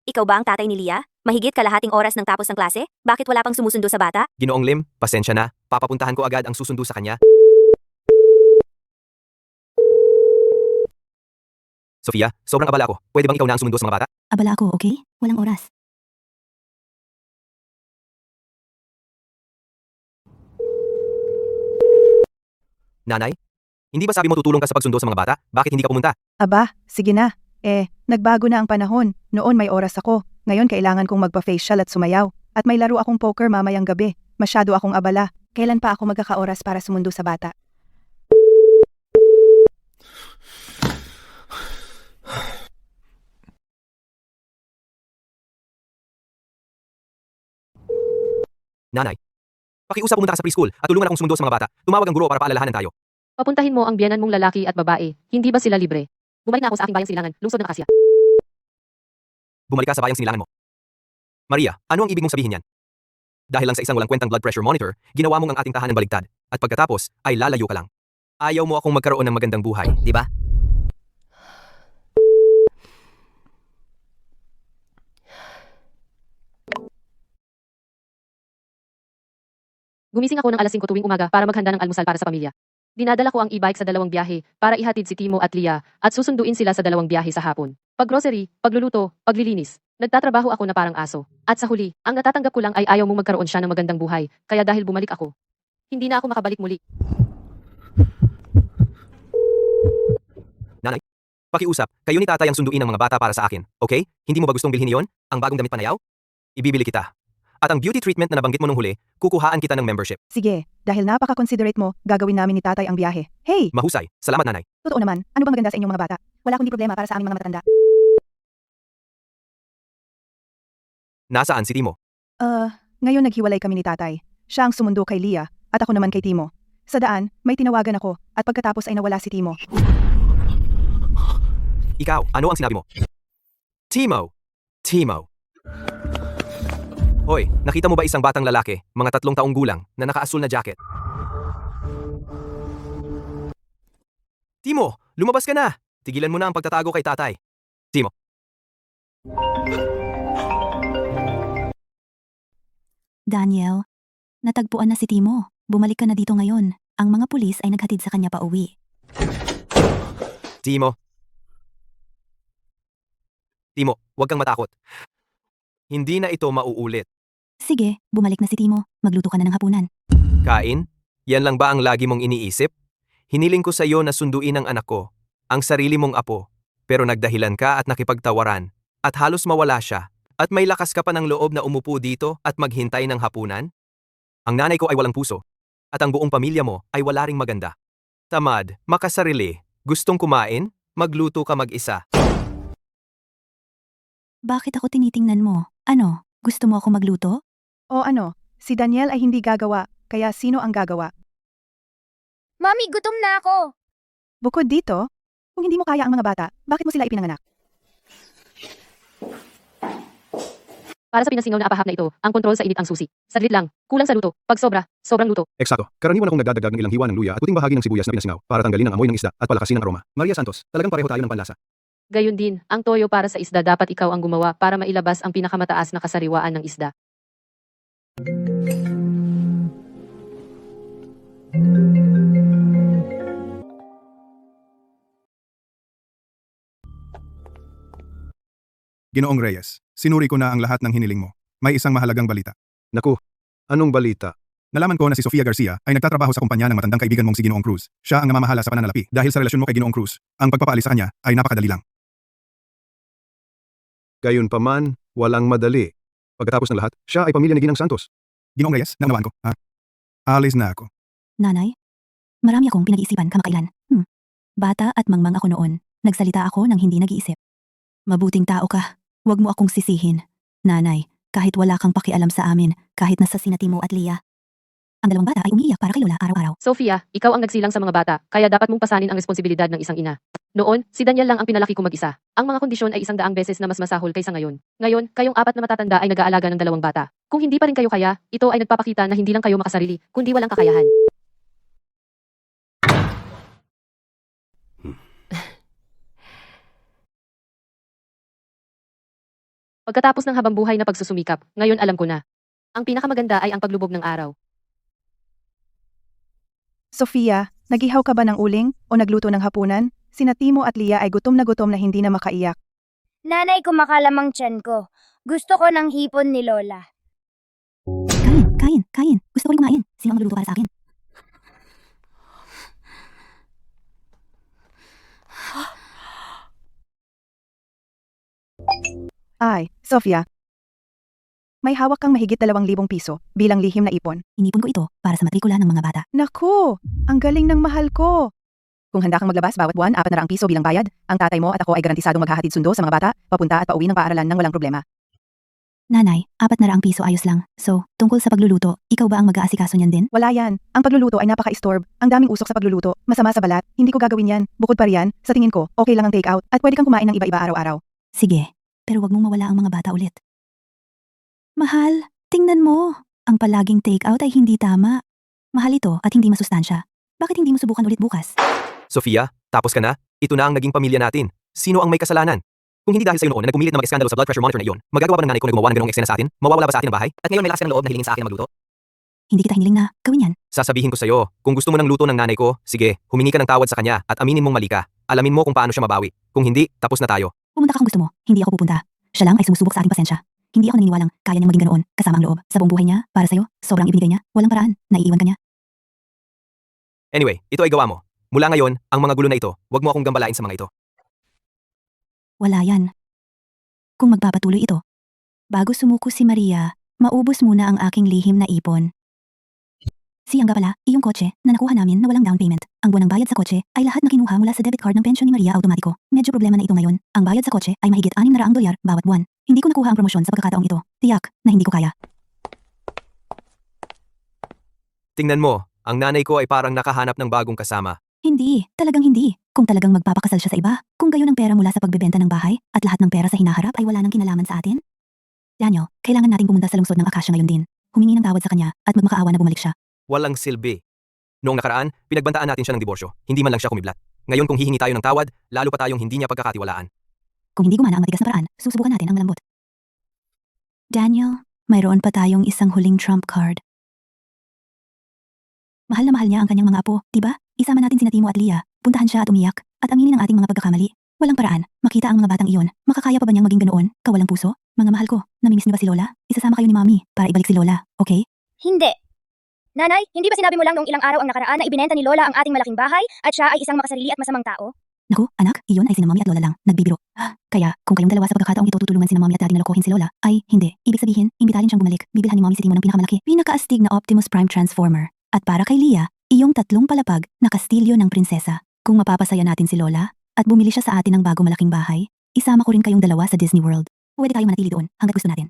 Ikaw ba ang tatay ni Lia? Mahigit kalahating oras ng tapos ng klase? Bakit wala pang sumusundo sa bata? Ginoong Lim, pasensya na. Papapuntahan ko agad ang susundo sa kanya. Sofia, sobrang abala ako. Pwede bang ikaw na ang sumundo sa mga bata? Abala ako, okay? Walang oras. Nanay? Hindi ba sabi mo tutulong ka sa pagsundo sa mga bata? Bakit hindi ka pumunta? Aba, sige na. Nagbago na ang panahon. Noon may oras ako. Ngayon kailangan kong magpa-facial at sumayaw. At may laro akong poker mamayang gabi. Masyado akong abala. Kailan pa ako magkakaoras para sumundo sa bata? Nanay? Pakiusap pumunta ka sa preschool at tulungan akong sumundo sa mga bata. Tumawag ang guro para paalalahanan tayo. Papuntahin mo ang biyanan mong lalaki at babae. Hindi ba sila libre? Bumalik na ako sa aking bayang silangan, lungsod ng Akasya. Bumalik ka sa bayang sinilangan mo. Maria, ano ang ibig mong sabihin yan? Dahil lang sa isang walang kwentang blood pressure monitor, ginawa mong ang ating tahanan baligtad. At pagkatapos, ay lalayo ka lang. Ayaw mo akong magkaroon ng magandang buhay, di ba? Gumising ako ng alas 5 tuwing umaga para maghanda ng almusal para sa pamilya. Dinadala ko ang e-bike sa 2 biyahe para ihatid si Timo at Lia at susunduin sila sa 2 biyahe sa hapon. Pag-grocery, pagluluto, paglilinis. Nagtatrabaho ako na parang aso. At sa huli, ang natatanggap ko lang ay ayaw mong magkaroon siya ng magandang buhay. Kaya dahil bumalik ako, hindi na ako makabalik muli. Nanay? Pakiusap, kayo ni tatay ang sunduin ng mga bata para sa akin, okay? Hindi mo ba gustong bilhin iyon? Ang bagong damit panayaw? Ibibili kita. At ang beauty treatment na nabanggit mo nung huli, kukuhaan kita ng membership. Sige, dahil napaka-considerate mo, gagawin namin ni tatay ang biyahe. Hey! Mahusay. Salamat, nanay. Totoo naman, ano bang maganda sa inyong mga bata? Wala kundi problema para sa aming mga matatanda. Nasaan si Timo? Ngayon naghiwalay kami ni tatay. Siya ang sumundo kay Leah at ako naman kay Timo. Sa daan, may tinawagan ako at pagkatapos ay nawala si Timo. Ikaw, ano ang sinabi mo? Timo! Timo! Hoy, nakita mo ba isang batang lalaki, mga 3 taong gulang, na nakaasul na jacket? Timo, lumabas ka na! Tigilan mo na ang pagtatago kay tatay. Timo. Daniel, natagpuan na si Timo. Bumalik ka na dito ngayon. Ang mga pulis ay naghatid sa kanya pa uwi. Timo. Timo, huwag kang matakot. Hindi na ito mauulit. Sige, bumalik na si Timo. Magluto ka na ng hapunan. Kain? Yan lang ba ang lagi mong iniisip? Hiniling ko sa iyo na sunduin ang anak ko, ang sarili mong apo, pero nagdahilan ka at nakipagtawaran, at halos mawala siya, at may lakas ka pa ng loob na umupo dito at maghintay ng hapunan? Ang nanay ko ay walang puso, at ang buong pamilya mo ay wala ring maganda. Tamad, makasarili, gustong kumain, magluto ka mag-isa. Bakit ako tinitingnan mo? Ano, gusto mo ako magluto? O ano, si Daniel ay hindi gagawa, kaya sino ang gagawa? Mami, gutom na ako. Bukod dito, kung hindi mo kaya ang mga bata, bakit mo sila ipinanganak? Para sa pinasingaw na apahap na ito, ang kontrol sa init ang susi. Saglit lang, kulang sa luto. Pag sobra, sobrang luto. Eksakto. Karaniwan akong nagdadagdag ng ilang hiwa ng luya at puting bahagi ng sibuyas na pinasingaw para tanggalin ang amoy ng isda at palakasin ang aroma. Maria Santos, talagang pareho tayo ng panlasa. Gayun din, ang toyo para sa isda dapat ikaw ang gumawa para mailabas ang pinakamataas na kasariwaan ng isda. Ginoong Reyes, sinuri ko na ang lahat ng hiniling mo. May isang mahalagang balita. Naku, anong balita? Nalaman ko na si Sofia Garcia ay nagtatrabaho sa kumpanya ng matandang kaibigan mong si Ginoong Cruz. Siya ang namamahala sa pananalapi dahil sa relasyon mo kay Ginoong Cruz. Ang pagpapaalis sa kanya ay napakadali lang. Gayunpaman, walang madali. Pagkatapos ng lahat, siya ay pamilya ni Ginang Santos. Ginoong Reyes, naunawaan ko. Alis na ako. Nanay, marami akong pinag-iisipan kamakailan. Bata at mangmang ako noon. Nagsalita ako nang hindi nag-iisip. Mabuting tao ka. Huwag mo akong sisihin. Nanay, kahit wala kang pakialam sa amin, kahit nasa sina Timo at Leah. Ang dalawang bata ay umiiyak para kay Lola araw-araw. Sophia, ikaw ang nagsilang sa mga bata, kaya dapat mong pasanin ang responsibilidad ng isang ina. Noon, si Daniel lang ang pinalaki ko mag-isa. Ang mga kondisyon ay 100 beses na mas masahol kaysa ngayon. Ngayon, kayong 4 na matatanda ay nag-aalaga ng 2 bata. Kung hindi pa rin kayo kaya, ito ay nagpapakita na hindi lang kayo makasarili, kundi walang kakayahan. Pagkatapos ng habang buhay na pagsusumikap, ngayon alam ko na. Ang pinakamaganda ay ang paglubog ng araw. Sofia, nagihaw ka ba ng uling o nagluto ng hapunan? Sina Timo at Leah ay gutom na hindi na makaiyak. Nanay, kumakalamang tiyan ko. Gusto ko ng hipon ni Lola. Kain. Gusto ko rin kumain. Sino ang magluluto para sa akin? Ay, Sofia. May hawak kang mahigit 2,000 piso bilang lihim na ipon. Inipon ko ito para sa matrikula ng mga bata. Naku, ang galing ng mahal ko. Kung handa kang maglabas bawat buwan 400 piso bilang bayad, ang tatay mo at ako ay garantisadong maghahatid sundo sa mga bata, papunta at pauwi ng paaralan nang walang problema. Nanay, 400 piso ayos lang. So, tungkol sa pagluluto, ikaw ba ang mag-aasikaso niyan din? Wala yan. Ang pagluluto ay napaka-istorb. Ang daming usok sa pagluluto, masama sa balat, hindi ko gagawin yan. Bukod pa riyan, sa tingin ko, okay lang ang take out at pwede kang kumain ng iba-iba araw-araw. Sige, pero wag mong mawala ang mga bata ulit. Mahal, tingnan mo. Ang palaging take out ay hindi tama. Mahal ito at hindi masustansya. Bakit hindi mo subukan ulit bukas? Sofia, tapos ka na? Ito na ang naging pamilya natin. Sino ang may kasalanan? Kung hindi dahil sa'yo noon na nagpumilit na mag-eskandalo sa blood pressure monitor na iyon, magagawa ba ng nanay ko na gumawa ng ganong eksena sa atin? Mawawala ba sa atin ang bahay? At ngayon may lakas ka ng loob na hilingin sa akin na magluto? Hindi kita hiniling na gawin yan. Sasabihin ko sa'yo, kung gusto mo ng luto ng nanay ko, sige, humingi ka ng tawad sa kanya at aminin mong mali ka. Alamin mo kung paano siya mabawi. Kung hindi, tapos na tayo. Pumunta ka kung gusto mo, hindi ako pupunta. Siya lang ay sumusubok sa aking pasensya. Hindi ako naniniwalang kaya niyang maging ganoon kasama ang loob. Sa buong buhay niya, para sa'yo, sobrang ibinigay niya, walang paraan, naiiwan ka niya. Anyway, ito ay gawa mo. Mula ngayon, ang mga gulo na ito, wag mo akong gambalain sa mga ito. Wala yan. Kung magpapatuloy ito, bago sumuko si Maria, maubos muna ang aking lihim na ipon. Siyang nga pala, iyong kotse na nakuha namin na walang down payment. Ang buwanang bayad sa kotse ay lahat na kinuha mula sa debit card ng pensyon ni Maria automatiko. Medyo problema na ito ngayon. Ang bayad sa kotse ay mahigit $600 bawat buwan. Hindi ko nakuha ang promosyon sa pagkakataong ito. Tiyak na hindi ko kaya. Tingnan mo, ang nanay ko ay parang nakahanap ng bagong kasama. Hindi, talagang hindi. Kung talagang magpapakasal siya sa iba, kung gayon ang pera mula sa pagbebenta ng bahay, at lahat ng pera sa hinaharap ay wala nang kinalaman sa atin? Daniel, kailangan nating pumunta sa lungsod ng Akasya ngayon din. Humingi ng tawad sa kanya at magmakaawa na bumalik siya. Walang silbi. Noong nakaraan, pinagbantaan natin siya ng diborsyo. Hindi man lang siya kumiblat. Ngayon kung hihingi tayo ng tawad, lalo pa tayong hindi niya pagkakatiwalaan. Kung hindi gumana ang matigas na paraan, susubukan natin ang malambot. Daniel, mayroon pa tayong isang huling trump card. Mahal na mahal niya ang kanyang mga apo, diba? Isama natin sina Timo at Leah, puntahan siya at umiyak, at aminin ang ating mga pagkakamali. Walang paraan, makita ang mga batang iyon, makakaya pa ba niyang maging ganoon, kawalang puso? Mga mahal ko, namimiss niyo ba si Lola? Isasama kayo ni Mami, para ibalik si Lola, okay? Hindi. Nanay, hindi ba sinabi mo lang noong ilang araw ang nakaraan na ibinenta ni Lola ang ating malaking bahay at siya ay isang makasarili at masamang tao? Naku, anak, iyon ay sina Mami at Lola lang, nagbibiro. Kaya, kung kayong dalawa sa pagkakataong ito tutulungan sina Mami at Daddy na lokohin si Lola, ay, hindi. Ibig sabihin, imbitahin siyang bumalik, bibilhan ni Mami si Timo ng pinakamalaki, pinakaastig na Optimus Prime Transformer. At para kay Leah, iyong 3 palapag na kastilyo ng prinsesa. Kung mapapasaya natin si Lola, at bumili siya sa atin ng bago malaking bahay, isama ko rin kayong dalawa sa Disney World. Pwede tayong manatili doon hanggat gusto natin.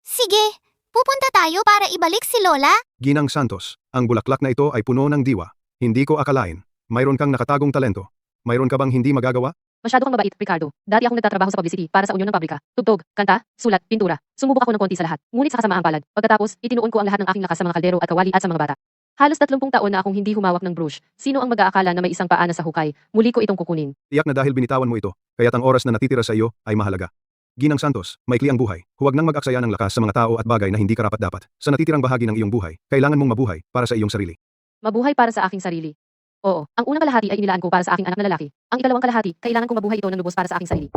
Sige, pupunta tayo para ibalik si Lola. Ginang Santos, ang bulaklak na ito ay puno ng diwa. Hindi ko akalain. Mayroon kang nakatagong talento. Mayroon ka bang hindi magagawa? Masyado kang mabait, Ricardo. Dati akong nagtatrabaho sa publicity para sa unyon ng pabrika. Tugtog, kanta, sulat, pintura. Sumubok ako ng konti sa lahat. Ngunit sa kasamaang palad. Pagkatapos, itinuon ko ang lahat ng aking lakas sa mga kaldero at kawali at sa mga bata. Halos 30 taon na akong hindi humawak ng brush. Sino ang mag-aakala na may isang paa na sa hukay? Muli ko itong kukunin. Tiyak na dahil binitawan mo ito, kaya't ang oras na natitira sa iyo ay mahalaga. Ginang Santos, maikli ang buhay. Huwag nang mag-aksaya ng lakas sa mga tao at bagay na hindi karapat-dapat. Sa natitirang bahagi ng iyong buhay, kailangan mong mabuhay para sa iyong sarili. Mabuhay para sa aking sarili. Oo, ang unang kalahati ay inilaan ko para sa aking anak na lalaki. Ang ikalawang kalahati, kailangan kong mabuhay ito ng lubos para sa aking sarili.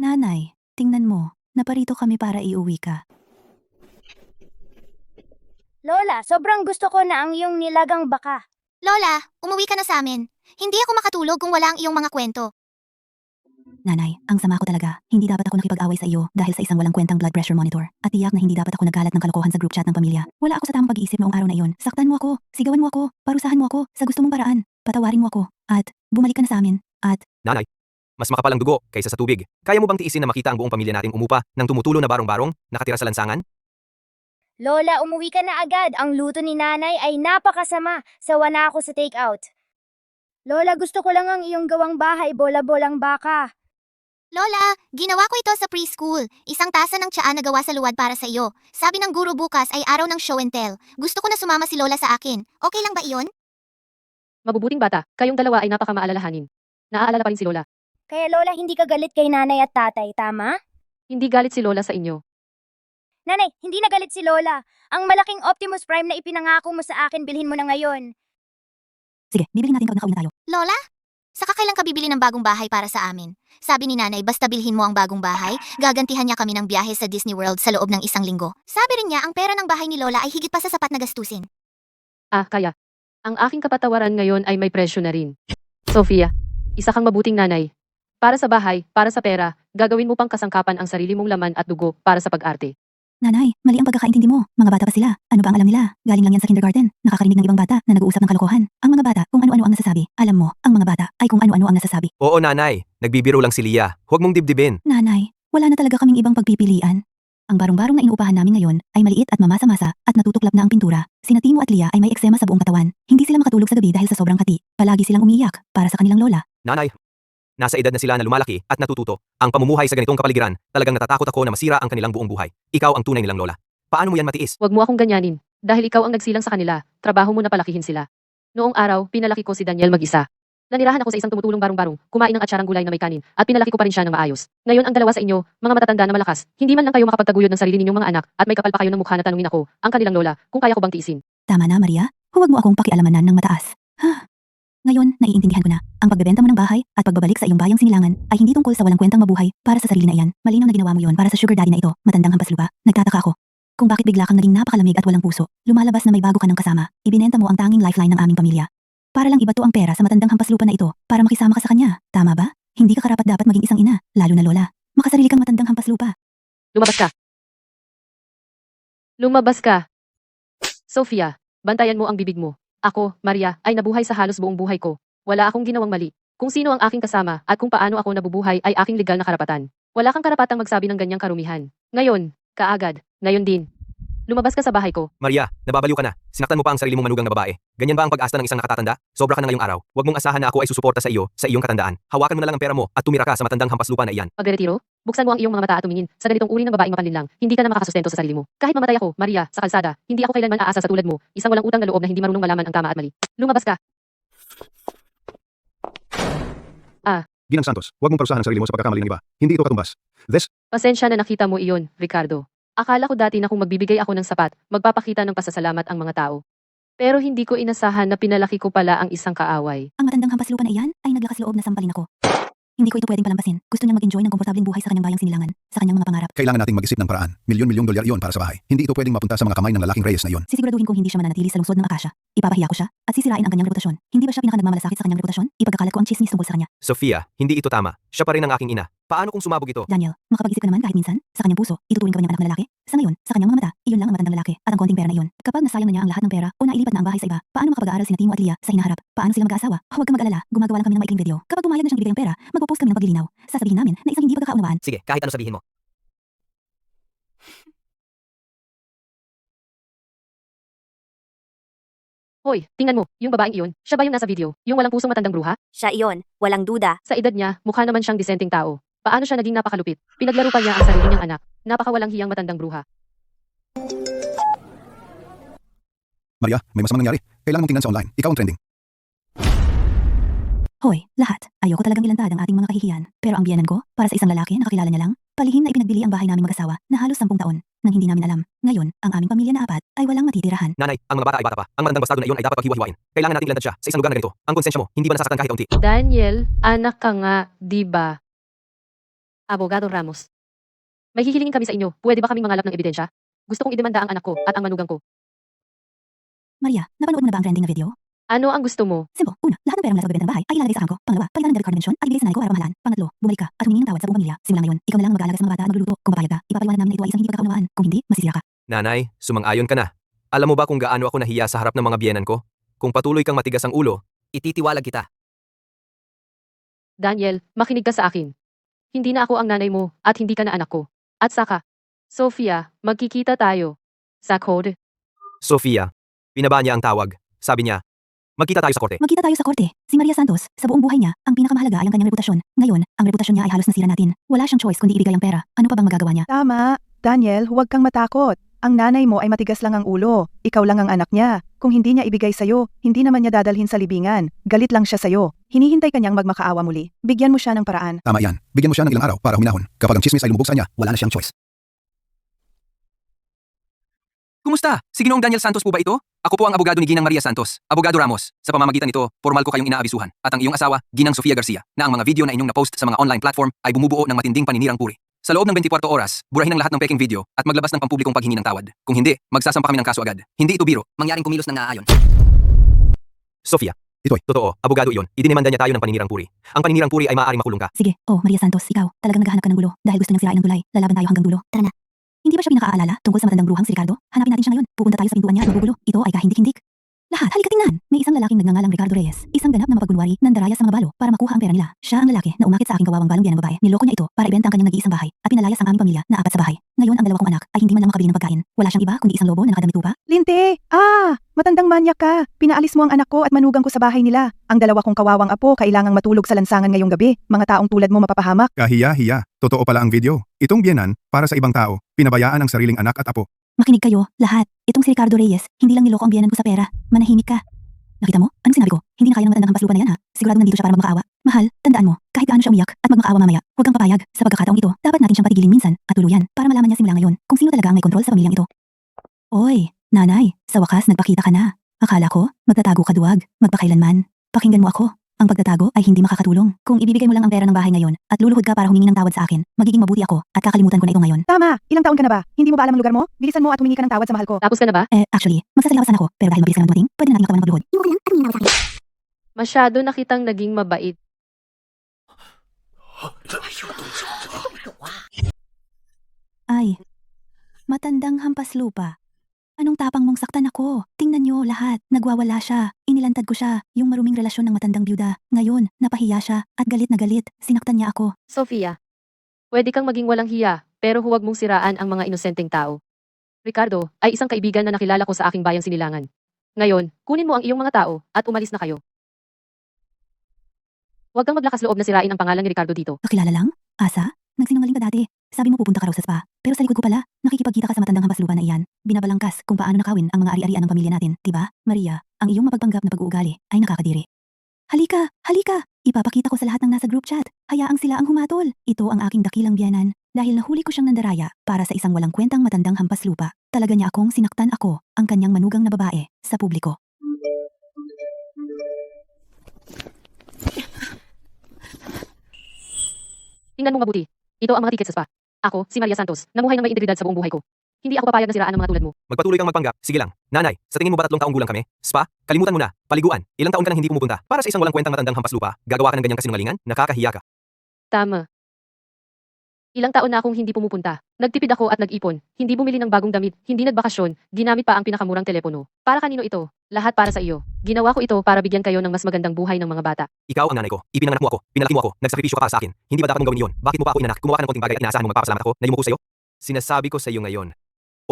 Nanay, tingnan mo, naparito kami para iuwi ka. Lola, sobrang gusto ko na ang iyong nilagang baka. Lola, umuwi ka na sa amin. Hindi ako makatulog kung wala ang iyong mga kwento. Nanay, ang sama ko talaga. Hindi dapat ako nakipag-away sa iyo dahil sa isang walang kwentang blood pressure monitor. At tiyak na hindi dapat ako nagkalat ng kalokohan sa group chat ng pamilya. Wala ako sa tamang pag-iisip noong araw na iyon. Saktan mo ako, sigawan mo ako, parusahan mo ako, sa gusto mong paraan. Patawarin mo ako. At, bumalik ka na sa amin. At, Nanay, mas makapal ang dugo kaysa sa tubig. Kaya mo bang tiisin na makita ang buong pamilya nating umupa ng tumutulo na barong-barong, nakatira sa lansangan? Lola, umuwi ka na agad. Ang luto ni nanay ay napakasama. Sawa na ako sa take-out. Lola, gusto ko lang ang iyong gawang bahay, bola-bolang baka. Lola, ginawa ko ito sa preschool. Isang tasa ng tsaa na gawa sa luwad para sa iyo. Sabi ng guro bukas ay araw ng show and tell. Gusto ko na sumama si Lola sa akin. Okay lang ba iyon? Mabubuting bata, kayong dalawa ay napakamaalalahanin. Naaalala pa rin si Lola. Kaya Lola, hindi ka galit kay nanay at tatay, tama? Hindi galit si Lola sa inyo. Nanay, hindi na galit si Lola. Ang malaking Optimus Prime na ipinangako mo sa akin, bilhin mo na ngayon. sige, bibili natin kapag nakauwi na tayo. Lola? Saka kailan ka bibili ng bagong bahay para sa amin? Sabi ni nanay, basta bilhin mo ang bagong bahay, gagantihan niya kami ng biyahe sa Disney World sa loob ng 1 linggo. Sabi rin niya, ang pera ng bahay ni Lola ay higit pa sa sapat na gastusin. Ah, kaya. Ang aking kapatawaran ngayon ay may presyo na rin. Sofia, isa kang mabuting nanay. Para sa bahay, para sa pera, gagawin mo pang kasangkapan ang sarili mong laman at dugo para sa pag-arte. Nanay, mali ang pagkakaintindi mo. Mga bata pa sila. Ano ba ang alam nila? Galing lang yan sa kindergarten. Nakakarinig ng ibang bata na nag-uusap ng kalokohan. Ang mga bata, kung ano-ano ang nasasabi. Alam mo, ang mga bata ay kung ano-ano ang nasasabi. Oo nanay, nagbibiro lang si Leah. Huwag mong dibdibin. Nanay, wala na talaga kaming ibang pagpipilian. Ang barong-barong na inuupahan namin ngayon ay maliit at mamasa-masa at natutuklap na ang pintura. Sina Timo at Leah ay may eksema sa buong katawan. Hindi sila makatulog sa gabi dahil sa sobrang kati. Palagi silang umiiyak para sa kanilang lola. Nanay, nasa edad na sila na lumalaki at natututo. Ang pamumuhay sa ganitong kapaligiran, talagang natatakot ako na masira ang kanilang buong buhay. Ikaw ang tunay nilang lola. Paano mo yan matiis? Huwag mo akong ganyanin. Dahil ikaw ang nagsilang sa kanila, trabaho mo na palakihin sila. Noong araw, pinalaki ko si Daniel mag-isa. Nanirahan ako sa isang tumutulong barong-barong, kumain ng atsarang gulay na may kanin, at pinalaki ko pa rin siya ng maayos. Ngayon ang dalawa sa inyo, mga matatanda na malakas, hindi man lang kayo makapagtaguyod ng sarili ninyong mga anak, at may kapal pa kayo ng mukha na tanungin ako, ang kanilang lola, kung kaya ko bang tiisin. Tama na, Maria. Huwag mo akong pakialamanan ng mataas. Ngayon, naiintindihan ko na. Ang pagbebenta mo ng bahay at pagbabalik sa iyong bayang sinilangan ay hindi tungkol sa walang kwentang mabuhay para sa sarili na iyan. Malinaw na ginawa mo yon para sa sugar daddy na ito, matandang hampas lupa. Nagtataka ako kung bakit bigla kang naging napakalamig at walang puso. Lumalabas na may bago ka ng kasama. Ibinenta mo ang tanging lifeline ng aming pamilya. Para lang ibato ang pera sa matandang hampas lupa na ito para makisama ka sa kanya. Tama ba? Hindi ka karapat dapat maging isang ina, lalo na lola. Makasarili kang matandang hampas lupa. Lumabas ka. Lumabas ka. Sofia, bantayan mo ang bibig mo. Ako, Maria, ay nabuhay sa halos buong buhay ko. Wala akong ginawang mali. Kung sino ang aking kasama at kung paano ako nabubuhay ay aking legal na karapatan. Wala kang karapatang magsabi ng ganyang karumihan. Ngayon, kaagad, ngayon din. Lumabas ka sa bahay ko. Maria, nababaliw ka na. Sinaktan mo pa ang sarili mong manugang na babae. Ganyan ba ang pag-asta ng isang nakatatanda? Sobra ka na ngayong araw. Huwag mong asahan na ako ay susuporta sa iyo, sa iyong katandaan. Hawakan mo na lang ang pera mo at tumira ka sa matandang hampaslupa na iyan. Pagre-retiro, buksan mo ang iyong mga mata at tumingin. Sa ganitong uri ng babaeng mapanlinlang, hindi ka na makakasustento sa sarili mo. Kahit mamatay ako, Maria, sa kalsada, hindi ako kailanman aasa sa tulad mo, isang walang utang na loob na hindi marunong malaman ang tama at mali. Lumabas ka. Ginang Santos, huwag mong parusahan ang sarili mo sa pagkakamali ng iba. Hindi ito katumbas. Pasensya na nakita mo iyon, Ricardo. Akala ko dati na kung magbibigay ako ng sapat, magpapakita ng pasasalamat ang mga tao. Pero hindi ko inasahan na pinalaki ko pala ang isang kaaway. Ang matandang hampaslupa na iyan ay naglakas loob na sampalin ako. Hindi ko ito pwedeng palampasin. Gusto niyang mag-enjoy ng komportableng buhay sa kanyang bayang sinilangan, sa kanyang mga pangarap. Kailangan nating mag-isip ng paraan. Milyon-milyong dolyar iyon para sa bahay. Hindi ito pwedeng mapunta sa mga kamay ng lalaking Reyes na iyon. Sisiguraduhin kong hindi siya mananatili sa lungsod ng Akasha. Ipapahiya ko siya at sisirain ang kanyang reputasyon. Hindi ba siya pinakanagmamalasakit sa kanyang reputasyon? Ipagkakalat ko ang chismis tungkol sa kanya. Sofia, hindi ito tama. Siya pa rin ang aking ina. Paano kung sumabog ito? Daniel, makapag-isip ka naman kahit minsan, sa kanyang puso, ituturing ka ba niyang anak na lalaki? Sa ngayon, sa kanyang mga mata, iyon lang ang matandang lalaki at ang konting pera na iyon. Kapag nasayang na niya ang lahat ng pera o nailipat na ang bahay sa iba, paano makapag-aaral sina Timo at Lia sa hinaharap? Paano sila mag-aasawa? Huwag kang mag-alala, gumagawa lang kami ng maikling video. Kapag pumayag na siyang ibigay ang pera, magpo-post kami ng paglilinaw. Sasabihin namin na isang hindi pagkakaunawaan. Sige, kahit ano sabihin mo. Hoy, tingnan mo, yung babaeng iyon, siya ba yung nasa video? Yung walang pusong matandang bruha? Siya iyon, walang duda. Sa edad niya, mukha naman siyang disenteng tao. Paano siya naging napakalupit? Pinaglaro pa niya ang sarili niyang anak. Napakawalang hiyang matandang bruha. Maria, may masamang nangyari. Kailangan mong tingnan sa online. Ikaw ang trending. Hoy, lahat. Ayoko talagang ilantad ang ating mga kahihiyan. Pero ang biyenan ko, para sa isang lalaki na kakilala niya lang, palihim na ipinagbili ang bahay namin mag-asawa na halos 10 taon, nang hindi namin alam. Ngayon, ang aming pamilya na 4 ay walang matitirahan. Nanay, ang mga bata ay bata pa. Ang matandang bastardo na iyon ay dapat paghiwa-hiwain. Kailangan nating ilantad siya sa isang lugar na ganito. Ang konsensya mo, hindi ba nasasaktan kahit kaunti? Daniel, anak ka nga, di ba? Abogado Ramos. May hihilingin kami sa inyo. Pwede ba kaming mangalap ng ebidensya? Gusto kong idemanda ang anak ko at ang manugang ko. Maria, napanood mo na ba ang trending na video? Ano ang gusto mo? Simple. Una, lahat ng pera mula sa pagbebenta ng bahay ay ilalagay sa angko. Pangalawa, palitan ng debit card mention at ibigay sa nanay ko para pamahalaan. Pangatlo, bumalik ka at humingi ng tawad sa buong pamilya. Simula ngayon, ikaw na lang ang mag-aalaga sa mga bata at magluluto. Kung papayag ka, ipapaliwanag namin na ito ay isang hindi pagkakaunawaan. Kung hindi, masisira ka. Nanay, sumang-ayon ka na. Alam mo ba kung gaano ako nahiya sa harap ng mga biyenan ko? Kung patuloy kang matigas ang ulo, Ititiwalag kita. Daniel, makinig ka sa akin. Hindi na ako ang nanay mo at hindi ka na anak ko. At saka, Sofia, magkikita tayo. Sa code. Sofia, binaba niya ang tawag. Sabi niya, magkita tayo sa korte. Magkita tayo sa korte. Si Maria Santos, sa buong buhay niya, ang pinakamahalaga ay ang kanyang reputasyon. Ngayon, ang reputasyon niya ay halos nasira natin. Wala siyang choice kundi ibigay ang pera. Ano pa bang magagawa niya? Tama. Daniel, huwag kang matakot. Ang nanay mo ay matigas lang ang ulo. Ikaw lang ang anak niya. Kung hindi niya ibigay sa'yo, hindi naman niya dadalhin sa libingan. Galit lang siya sa'yo. Hinihintay ka niyang magmakaawa muli. Bigyan mo siya ng paraan. Tama yan. Bigyan mo siya ng ilang araw para huminahon. Kapag ang chismis ay lumubog sa kanya, wala na siyang choice. Kumusta? Si Ginoong Daniel Santos po ba ito? Ako po ang abogado ni Ginang Maria Santos, Abogado Ramos. Sa pamamagitan nito, formal ko kayong inaabisuhan at ang iyong asawa, Ginang Sofia Garcia, na ang mga video na inyong na-post sa mga online platform ay bumubuo ng matinding paninirang puri. Sa loob ng 24 oras, burahin ang lahat ng peking video at maglabas ng pampublikong paghingi ng tawad. Kung hindi, magsasampa kami ng kaso agad. Hindi ito biro, mangyaring kumilos ng naaayon. Sofia, Ito'y totoo, abogado iyon. Idinimanda niya tayo ng paninirang puri. Ang paninirang puri ay maaaring makulong ka. Sige, Maria Santos, ikaw, talagang naghahanap ka ng gulo dahil gusto niyang sirain ang tulay. Lalaban tayo hanggang dulo. Tara na. Hindi ba siya pinakaalala tungkol sa matandang bruhang si Ricardo? Hanapin natin siya ngayon. Pupunta tayo sa pintuan niya at magugulo. Ito ay kahindik-hindik. Lahat, halika tingnan. May isang lalaking nagngangalang Ricardo Reyes. Isang ganap na mapagkunwari ng daraya sa mga balo para makuha ang pera nila. Siya ang lalaki na umakit sa aking kawawang balong biyan ng babae. Niloko niya ito para ibenta ang kanyang nag-iisang bahay at pinalayas ang aming pamilya na 4 sa bahay. Ngayon ang 2 kong anak ay hindi man lang makabili ng pagkain. Wala siyang iba kundi isang lobo na nakadamit upa. Linte! Matandang manyak ka. Pinaalis mo ang anak ko at manugang ko sa bahay nila. Ang 2 kong kawawang apo kailangang matulog sa lansangan ngayong gabi. Mga taong tulad mo mapapahamak. Kahiya-hiya. Totoo pala ang video. Itong biyenan, para sa ibang tao, pinabayaan ang sariling anak at apo. Makinig kayo, lahat. Itong si Ricardo Reyes, hindi lang niloko ang biyanan ko sa pera. Manahimik ka. Nakita mo? Anong sinabi ko? Hindi na kaya ng matandang hampaslupa na yan ha? Sigurado nandito siya para magmakaawa. Mahal, tandaan mo, kahit gaano siya umiyak at magmakaawa mamaya, huwag kang papayag. Sa pagkakataong ito, dapat natin siyang patigilin minsan at tuluyan para malaman niya simula ngayon kung sino talaga ang may kontrol sa pamilyang ito. Oy, nanay, sa wakas nagpakita ka na. Akala ko, magtatago ka duwag, magpakailanman. Pakinggan mo ako. Ang pagtatago ay hindi makakatulong. Kung ibibigay mo lang ang pera ng bahay ngayon at luluhod ka para humingi ng tawad sa akin, magiging mabuti ako at kakalimutan ko na ito ngayon. Tama! Ilang taon ka na ba? Hindi mo ba alam ang lugar mo? Bilisan mo at humingi ka ng tawad sa mahal ko. Tapos ka na ba? Actually, magsasalawasan ako pero dahil mabilis ka nang dumating, pwede na natin makawan ng pagluhod. Hindi mo kailangan at humingi ng tawad sa akin. Masyado na kitang naging mabait. Ay, matandang hampas lupa. Anong tapang mong saktan ako? Tingnan niyo lahat, nagwawala siya. Inilantad ko siya, yung maruming relasyon ng matandang byuda. Ngayon, napahiya siya at galit na galit. Sinaktan niya ako. Sofia, pwede kang maging walang hiya, pero huwag mong siraan ang mga inosenteng tao. Ricardo, ay isang kaibigan na nakilala ko sa aking bayang Sinilangan. Ngayon, kunin mo ang iyong mga tao at umalis na kayo. Huwag kang maglakas loob na sirain ang pangalan ni Ricardo dito. Kakilala lang? Asa? Nagsinungaling ka dati. Sabi mo pupunta ka raw sa spa. Pero sa likod ko pala, nakikipagkita ka sa matandang hampas lupa na iyan. Binabalangkas kung paano nakawin ang mga ari-arian ng pamilya natin, diba? Maria, ang iyong mapagpanggap na pag-uugali ay nakakadiri. Halika! Halika! Ipapakita ko sa lahat ng nasa group chat. Hayaang sila ang humatol. Ito ang aking dakilang biyanan. Dahil nahuli ko siyang nandaraya para sa isang walang kwentang matandang hampas lupa. Talaga niya akong sinaktan ako, ang kanyang manugang na babae, sa publiko. Tingnan mo mabuti. Ito ang mga tiket sa spa. Ako, si Maria Santos, namuhay ng may integridad sa buong buhay ko. Hindi ako papayag na siraan ng mga tulad mo. Magpatuloy kang magpanggap. Sige lang. Nanay, sa tingin mo ba 3 taong gulang kami? Spa? Kalimutan mo na. Paliguan. Ilang taon ka nang hindi pumupunta? Para sa isang walang kwentang matandang hampas lupa, gagawa ka ng ganyang kasinungalingan? Nakakahiya ka. Tama. Ilang taon na akong hindi pumupunta. Nagtipid ako at nag-ipon. Hindi bumili ng bagong damit, hindi nagbakasyon, ginamit pa ang pinakamurang telepono. Para kanino ito? Lahat para sa iyo. Ginawa ko ito para bigyan kayo ng mas magandang buhay ng mga bata. Ikaw ang nanay ko. Ipinanganak mo ako. Pinalaki mo ako. Nagsakripisyo ka para sa akin. Hindi ba dapat mong gawin yun? Bakit mo pa ako inanak? Gumawa ka ng konting bagay at inaasahan mo magpapasalamat ako na yumuko sa'yo? Sinasabi ko sa iyo ngayon.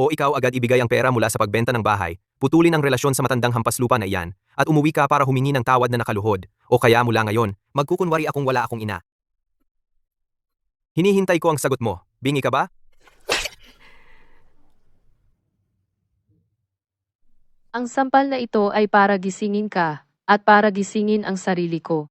O ikaw agad ibigay ang pera mula sa pagbenta ng bahay, putulin ang relasyon sa matandang hampas lupa na iyan, at umuwi ka para humingi ng tawad na nakaluhod. O kaya mula ngayon, magkukunwari akong wala akong ina. Hinihintay ko ang sagot mo. Bingi ka ba? Ang sampal na ito ay para gisingin ka at para gisingin ang sarili ko.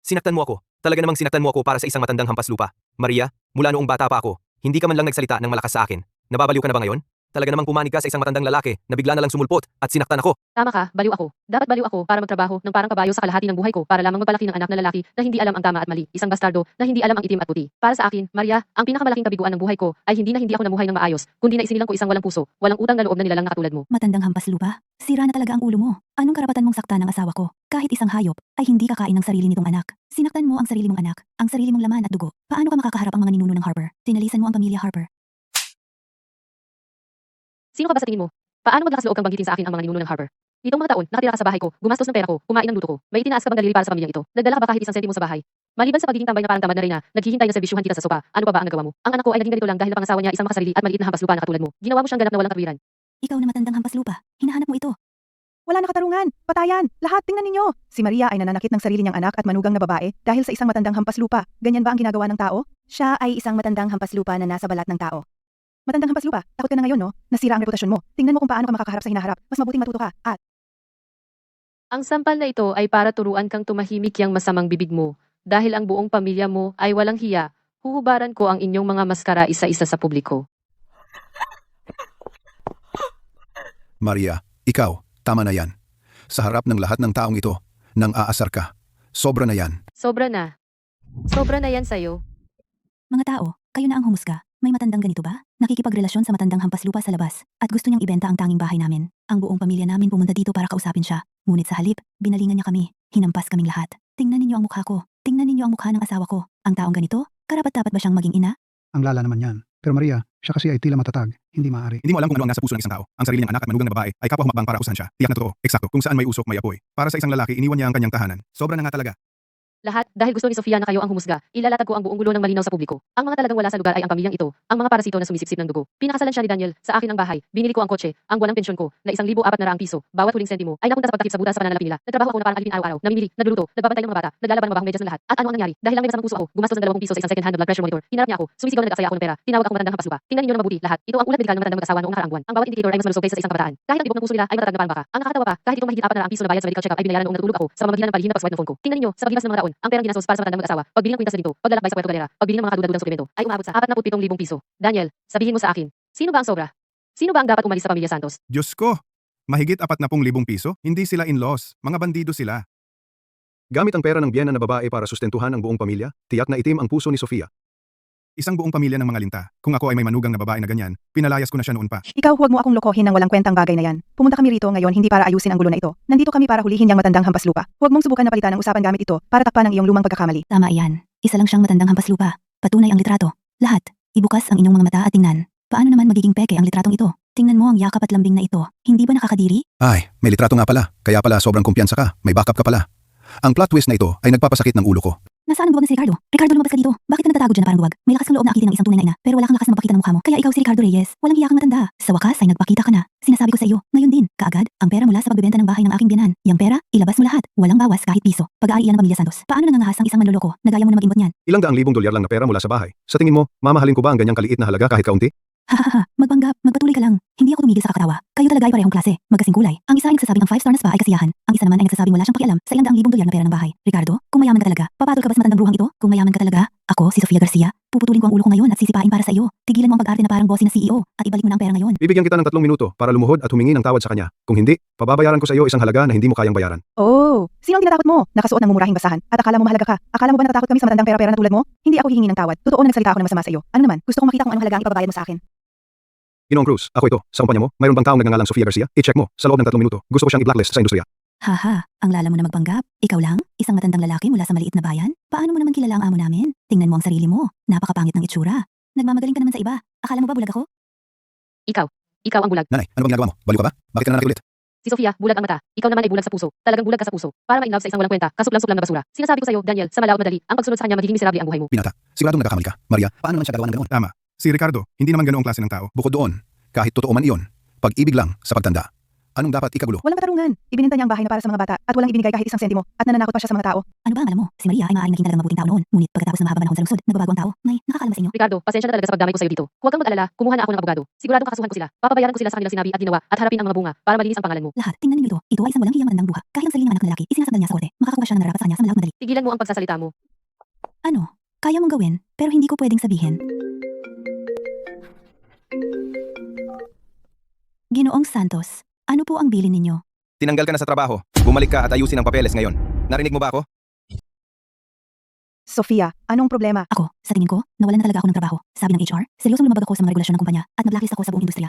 Sinaktan mo ako. Talaga namang sinaktan mo ako para sa isang matandang hampas lupa. Maria, mula noong bata pa ako, hindi ka man lang nagsalita ng malakas sa akin. Nababaliw ka na ba ngayon? Talaga namang pumanig ka sa isang matandang lalaki na bigla na lang sumulpot at sinaktan ako. Tama ka, baliw ako. Dapat baliw ako para magtrabaho ng parang kabayo sa kalahati ng buhay ko para lamang magpalaki ng anak na lalaki na hindi alam ang tama at mali. Isang bastardo na hindi alam ang itim at puti. Para sa akin, Maria, ang pinakamalaking kabiguan ng buhay ko ay hindi na hindi ako namuhay ng maayos, kundi na isinilang ko isang walang puso, walang utang na loob na nilalang na katulad mo. Matandang hampas lupa? Sira na talaga ang ulo mo. Anong karapatan mong saktan ng asawa ko? Kahit isang hayop, ay hindi kakain ng sarili nitong anak. Sinaktan mo ang sarili mong anak, ang sarili mong laman at dugo. Paano ka makakaharap ang mga ninuno ng Harper? Tinalisan mo ang pamilya Harper. Sino ka ba sa tingin mo? Paano maglakas loob kang banggitin sa akin ang mga ninuno ng Harper? Nitong mga taon, nakatira ka sa bahay ko, gumastos ng pera ko, kumain ng luto ko, may itinaas ka bang daliri para sa pamilyang ito? Nagdala ka ba kahit isang sentimo sa bahay? Maliban sa pagiging tambay na parang tamad na Reyna, naghihintay na serbisyuhan kita sa sopa, ano pa ba ang nagawa mo? Ang anak ko ay naging ganito lang dahil pangasawa niya isang makasarili at maliit na hampas lupa na katulad mo. Ginawa mo siyang ganap na walang katwiran. Ikaw na matandang hampas lupa, hinahanap mo ito. Wala na katarungan. Patayan. Lahat tingnan ninyo. Si Maria ay nananakit ng sarili niyang anak at manugang na babae dahil sa isang matandang hampas lupa. Ganyan ba ang ginagawa ng tao? Siya ay isang matandang hampas lupa na nasa balat ng tao. Matandang hampas lupa, takot ka na ngayon, no? Nasira ang reputasyon mo. Tingnan mo kung paano ka makakaharap sa hinaharap. Mas mabuting matuto ka. At Ang sampal na ito ay para turuan kang tumahimik yang masamang bibig mo. Dahil ang buong pamilya mo ay walang hiya, huhubaran ko ang inyong mga maskara isa-isa sa publiko. Maria, ikaw, tama na yan. Sa harap ng lahat ng taong ito, nang aasar ka. Sobra na yan. Sobra na. Sobra na yan sa'yo. Mga tao, kayo na ang humusga. May matandang ganito ba? Nakikipagrelasyon sa matandang hampas lupa sa labas at gusto niyang ibenta ang tanging bahay namin. Ang buong pamilya namin pumunta dito para kausapin siya. Ngunit sa halip, binalingan niya kami. Hinampas kaming lahat. Tingnan ninyo ang mukha ko. Tingnan ninyo ang mukha ng asawa ko. Ang taong ganito, karapat-dapat ba siyang maging ina? Ang lala naman yan. Pero Maria, siya kasi ay tila matatag. Hindi maaari. Hindi mo alam kung ano ang nasa puso ng isang tao. Ang sarili niyang anak at manugang na babae ay kapwa humabang para akusahan siya. Tiyak na totoo. Eksakto. Kung saan may usok, may apoy. Para sa isang lalaki, iniwan niya ang kanyang tahanan. Sobra na nga talaga. Lahat, dahil gusto ni Sofia na kayo ang humusga, ilalatag ko ang buong gulo ng malinaw sa publiko. Ang mga talagang wala sa lugar ay ang pamilyang ito, ang mga parasito na sumisipsip ng dugo. Pinakasalan siya ni Daniel, sa akin ang bahay, binili ko ang kotse, ang buwan ng pensyon ko, na 1,400 piso, bawat huling sentimo, ay napunta sa pagtakip sa butas sa pananalapi nila. Nagtrabaho ako na parang alipin araw-araw, namimili, nagluluto, nagbabantay ng mga bata, naglalaban ng mabahong medyas ng lahat. At ano ang nangyari? Dahil lang may masamang puso ako, gumastos ng 2 piso sa isang second hand blood pressure monitor. Hinarap niya ako, sumisigaw na nag-aksaya ako ng pera, tinawag akong matandang hampas lupa. Tingnan niyo na mabuti, lahat. Ito ang ulat medikal ng matandang mag-asawa noong nakaraang buwan. Ang bawat indikator ay mas malusog kaysa sa isang kabataan. Kahit ang tibok ng puso nila ay matatag na parang baka. Ang nakakatawa pa, kahit itong mahigit 400 piso na bayad sa medical check-up ay binayaran noong natutulog ako sa pamamagitan ng palihim na pag-swipe ng phone ko. Tingnan niyo, sa paglipas ng mga taon, ang perang ginastos para sa matandang mag-asawa, pagbili ng kwintas na dito, paglalakbay sa Puerto Galera, pagbili ng mga kadudang suplemento, ay umabot sa 47,000 piso. Daniel, sabihin mo sa akin, sino ba ang sobra? Sino ba ang dapat umalis sa pamilya Santos? Diyos ko! Mahigit 40,000 piso? Hindi sila in-laws. Mga bandido sila. Gamit ang pera ng biyena na babae para sustentuhan ang buong pamilya, tiyak na itim ang puso ni Sofia. Isang buong pamilya ng mga linta. Kung ako ay may manugang na babae na ganyan, pinalayas ko na siya noon pa. ikaw huwag mo akong lokohin ng walang kwentang bagay na yan. Pumunta kami rito ngayon hindi para ayusin ang gulo na ito. Nandito kami para hulihin yang matandang hampas lupa. Huwag mong subukan na palitan ang usapan gamit ito para takpan ang iyong lumang pagkakamali. Tama iyan. Isa lang siyang matandang hampas lupa. Patunay ang litrato. Lahat. Ibukas ang inyong mga mata at tingnan. Paano naman magiging peke ang litratong ito? Tingnan mo ang yakap at lambing na ito. Hindi ba nakakadiri? Ay, may litrato nga pala. Kaya pala sobrang kumpiyansa ka. May backup ka pala. Ang plot twist na ito ay nagpapasakit ng ulo ko. Nasaan ang duwag na si Ricardo? Ricardo, lumabas ka dito. Bakit ka nagtatago dyan na parang duwag? May lakas kang loob na akitin ng isang tunay na ina, pero wala kang lakas na mapakita ng mukha mo. Kaya ikaw si Ricardo Reyes. Walang hiya kang matanda. Sa wakas ay nagpakita ka na. Sinasabi ko sa iyo, ngayon din, kaagad, ang pera mula sa pagbebenta ng bahay ng aking biyanan. Yang pera, ilabas mo lahat. Walang bawas kahit piso. Pag-aari yan ng pamilya Santos. Paano nangangahas ang isang manloloko? Nagaya mo na mag-imbot niyan. Ilang daang libong dolyar lang na pera mula sa bahay. Sa tingin mo, mamahalin ko ba ang ganyang kaliit na halaga kahit kaunti? Hahaha, magpanggap, magpatuloy ka lang. Hindi ako tumigil sa kakatawa. Kayo talaga ay parehong klase, magkasing kulay. Ang isa ay nagsasabing ang 5-star na spa ay kasiyahan. Ang isa naman ay nagsasabing wala siyang pakialam sa 200,000 na pera ng bahay. Ricardo, kung mayaman ka talaga, papatol ka ba sa matandang bruhang ito? Kung mayaman ka talaga, ako, si Sofia Garcia, puputulin ko ang ulo ko ngayon at sisipain para sa iyo. Tigilan mo ang pag-arte na parang bossy na CEO at ibalik mo na ang pera ngayon. Bibigyan kita ng 3 minuto para lumuhod at humingi ng tawad sa kanya. Kung hindi, pababayaran ko sa iyo isang halaga na hindi mo kayang bayaran. Oh, sino ang tinatakot mo? Nakasuot ng mumurahing basahan at akala mo mahalaga ka. Akala mo ba natatakot kami sa matandang pera-pera na tulad mo? Hindi ako hihingi ng tawad. Totoo na nagsalita ako ng masama sa iyo. Ano naman? Gusto kong makita kung anong halaga ang ipababayad mo sa akin. Ginoong Cruz, ako ito. Sa kumpanya mo, mayroon bang taong nagngangalang Sofia Garcia? I-check mo. Sa loob ng 3 minuto, gusto ko siyang i-blacklist sa industriya. Haha, ang lala mo na magpanggap. Ikaw lang? Isang matandang lalaki mula sa maliit na bayan? Paano mo naman kilala ang amo namin? Tingnan mo ang sarili mo. Napakapangit ng itsura. Nagmamagaling ka naman sa iba. Akala mo ba bulag ako? Ikaw ang bulag. Nanay, ano bang ginagawa mo? Baliw ka ba? Bakit ka nananakit ulit? Si Sofia, bulag ang mata. Ikaw naman ay bulag sa puso. Talagang bulag ka sa puso. Para ma-inlove sa isang walang kwenta, kasuklang-suklang na basura. Sinasabi ko sa iyo, Daniel, sa malaot madali, ang pagsunod sa kanya magiging miserable ang buhay mo. Binata, siguradong nagkakamali ka. Maria, paano naman siya gagawa ng ganoon? Tama. Si Ricardo, hindi naman ganoong klase ng tao. Bukod doon, kahit totoo man iyon, pag-ibig lang sa pagtanda. Anong dapat ikagulo? Walang katarungan. Ibininta niya ang bahay na para sa mga bata at walang ibinigay kahit isang sentimo at nananakot pa siya sa mga tao. Ano ba ang alam mo? Si Maria ay maaaring naging talagang mabuting tao noon. Ngunit pagkatapos ng mahabang panahon sa lungsod, nagbabago ang tao. Nay, nakakaalam ba sa inyo? Ricardo, pasensya na talaga sa pagdamay ko sa iyo dito. Huwag kang mag-alala, kumuha na ako ng abogado. Siguradong kakasuhan ko sila. Papabayaran ko sila sa kanilang sinabi at ginawa at harapin ang mga bunga para malinis ang pangalan mo. Lahat, tingnan ninyo ito. Ito ay isang walang hiyang matandang bruha. Kahit ang sarili ng anak na lalaki, isinasagdal niya sa korte. Makakakuha siya ng nararapat sa kanya sa malaot madali. Tigilan mo ang pagsasalita mo. Ano? Kaya mong gawin, pero hindi ko pwedeng sabihin. Ginoong Santos, ano po ang bilin ninyo? Tinanggal ka na sa trabaho. Bumalik ka at ayusin ang papeles ngayon. Narinig mo ba ako? Sofia, anong problema? Ako, sa tingin ko, nawalan na talaga ako ng trabaho. Sabi ng HR, seryosong lumabag ako sa mga regulasyon ng kumpanya at na-blacklist ako sa buong industriya.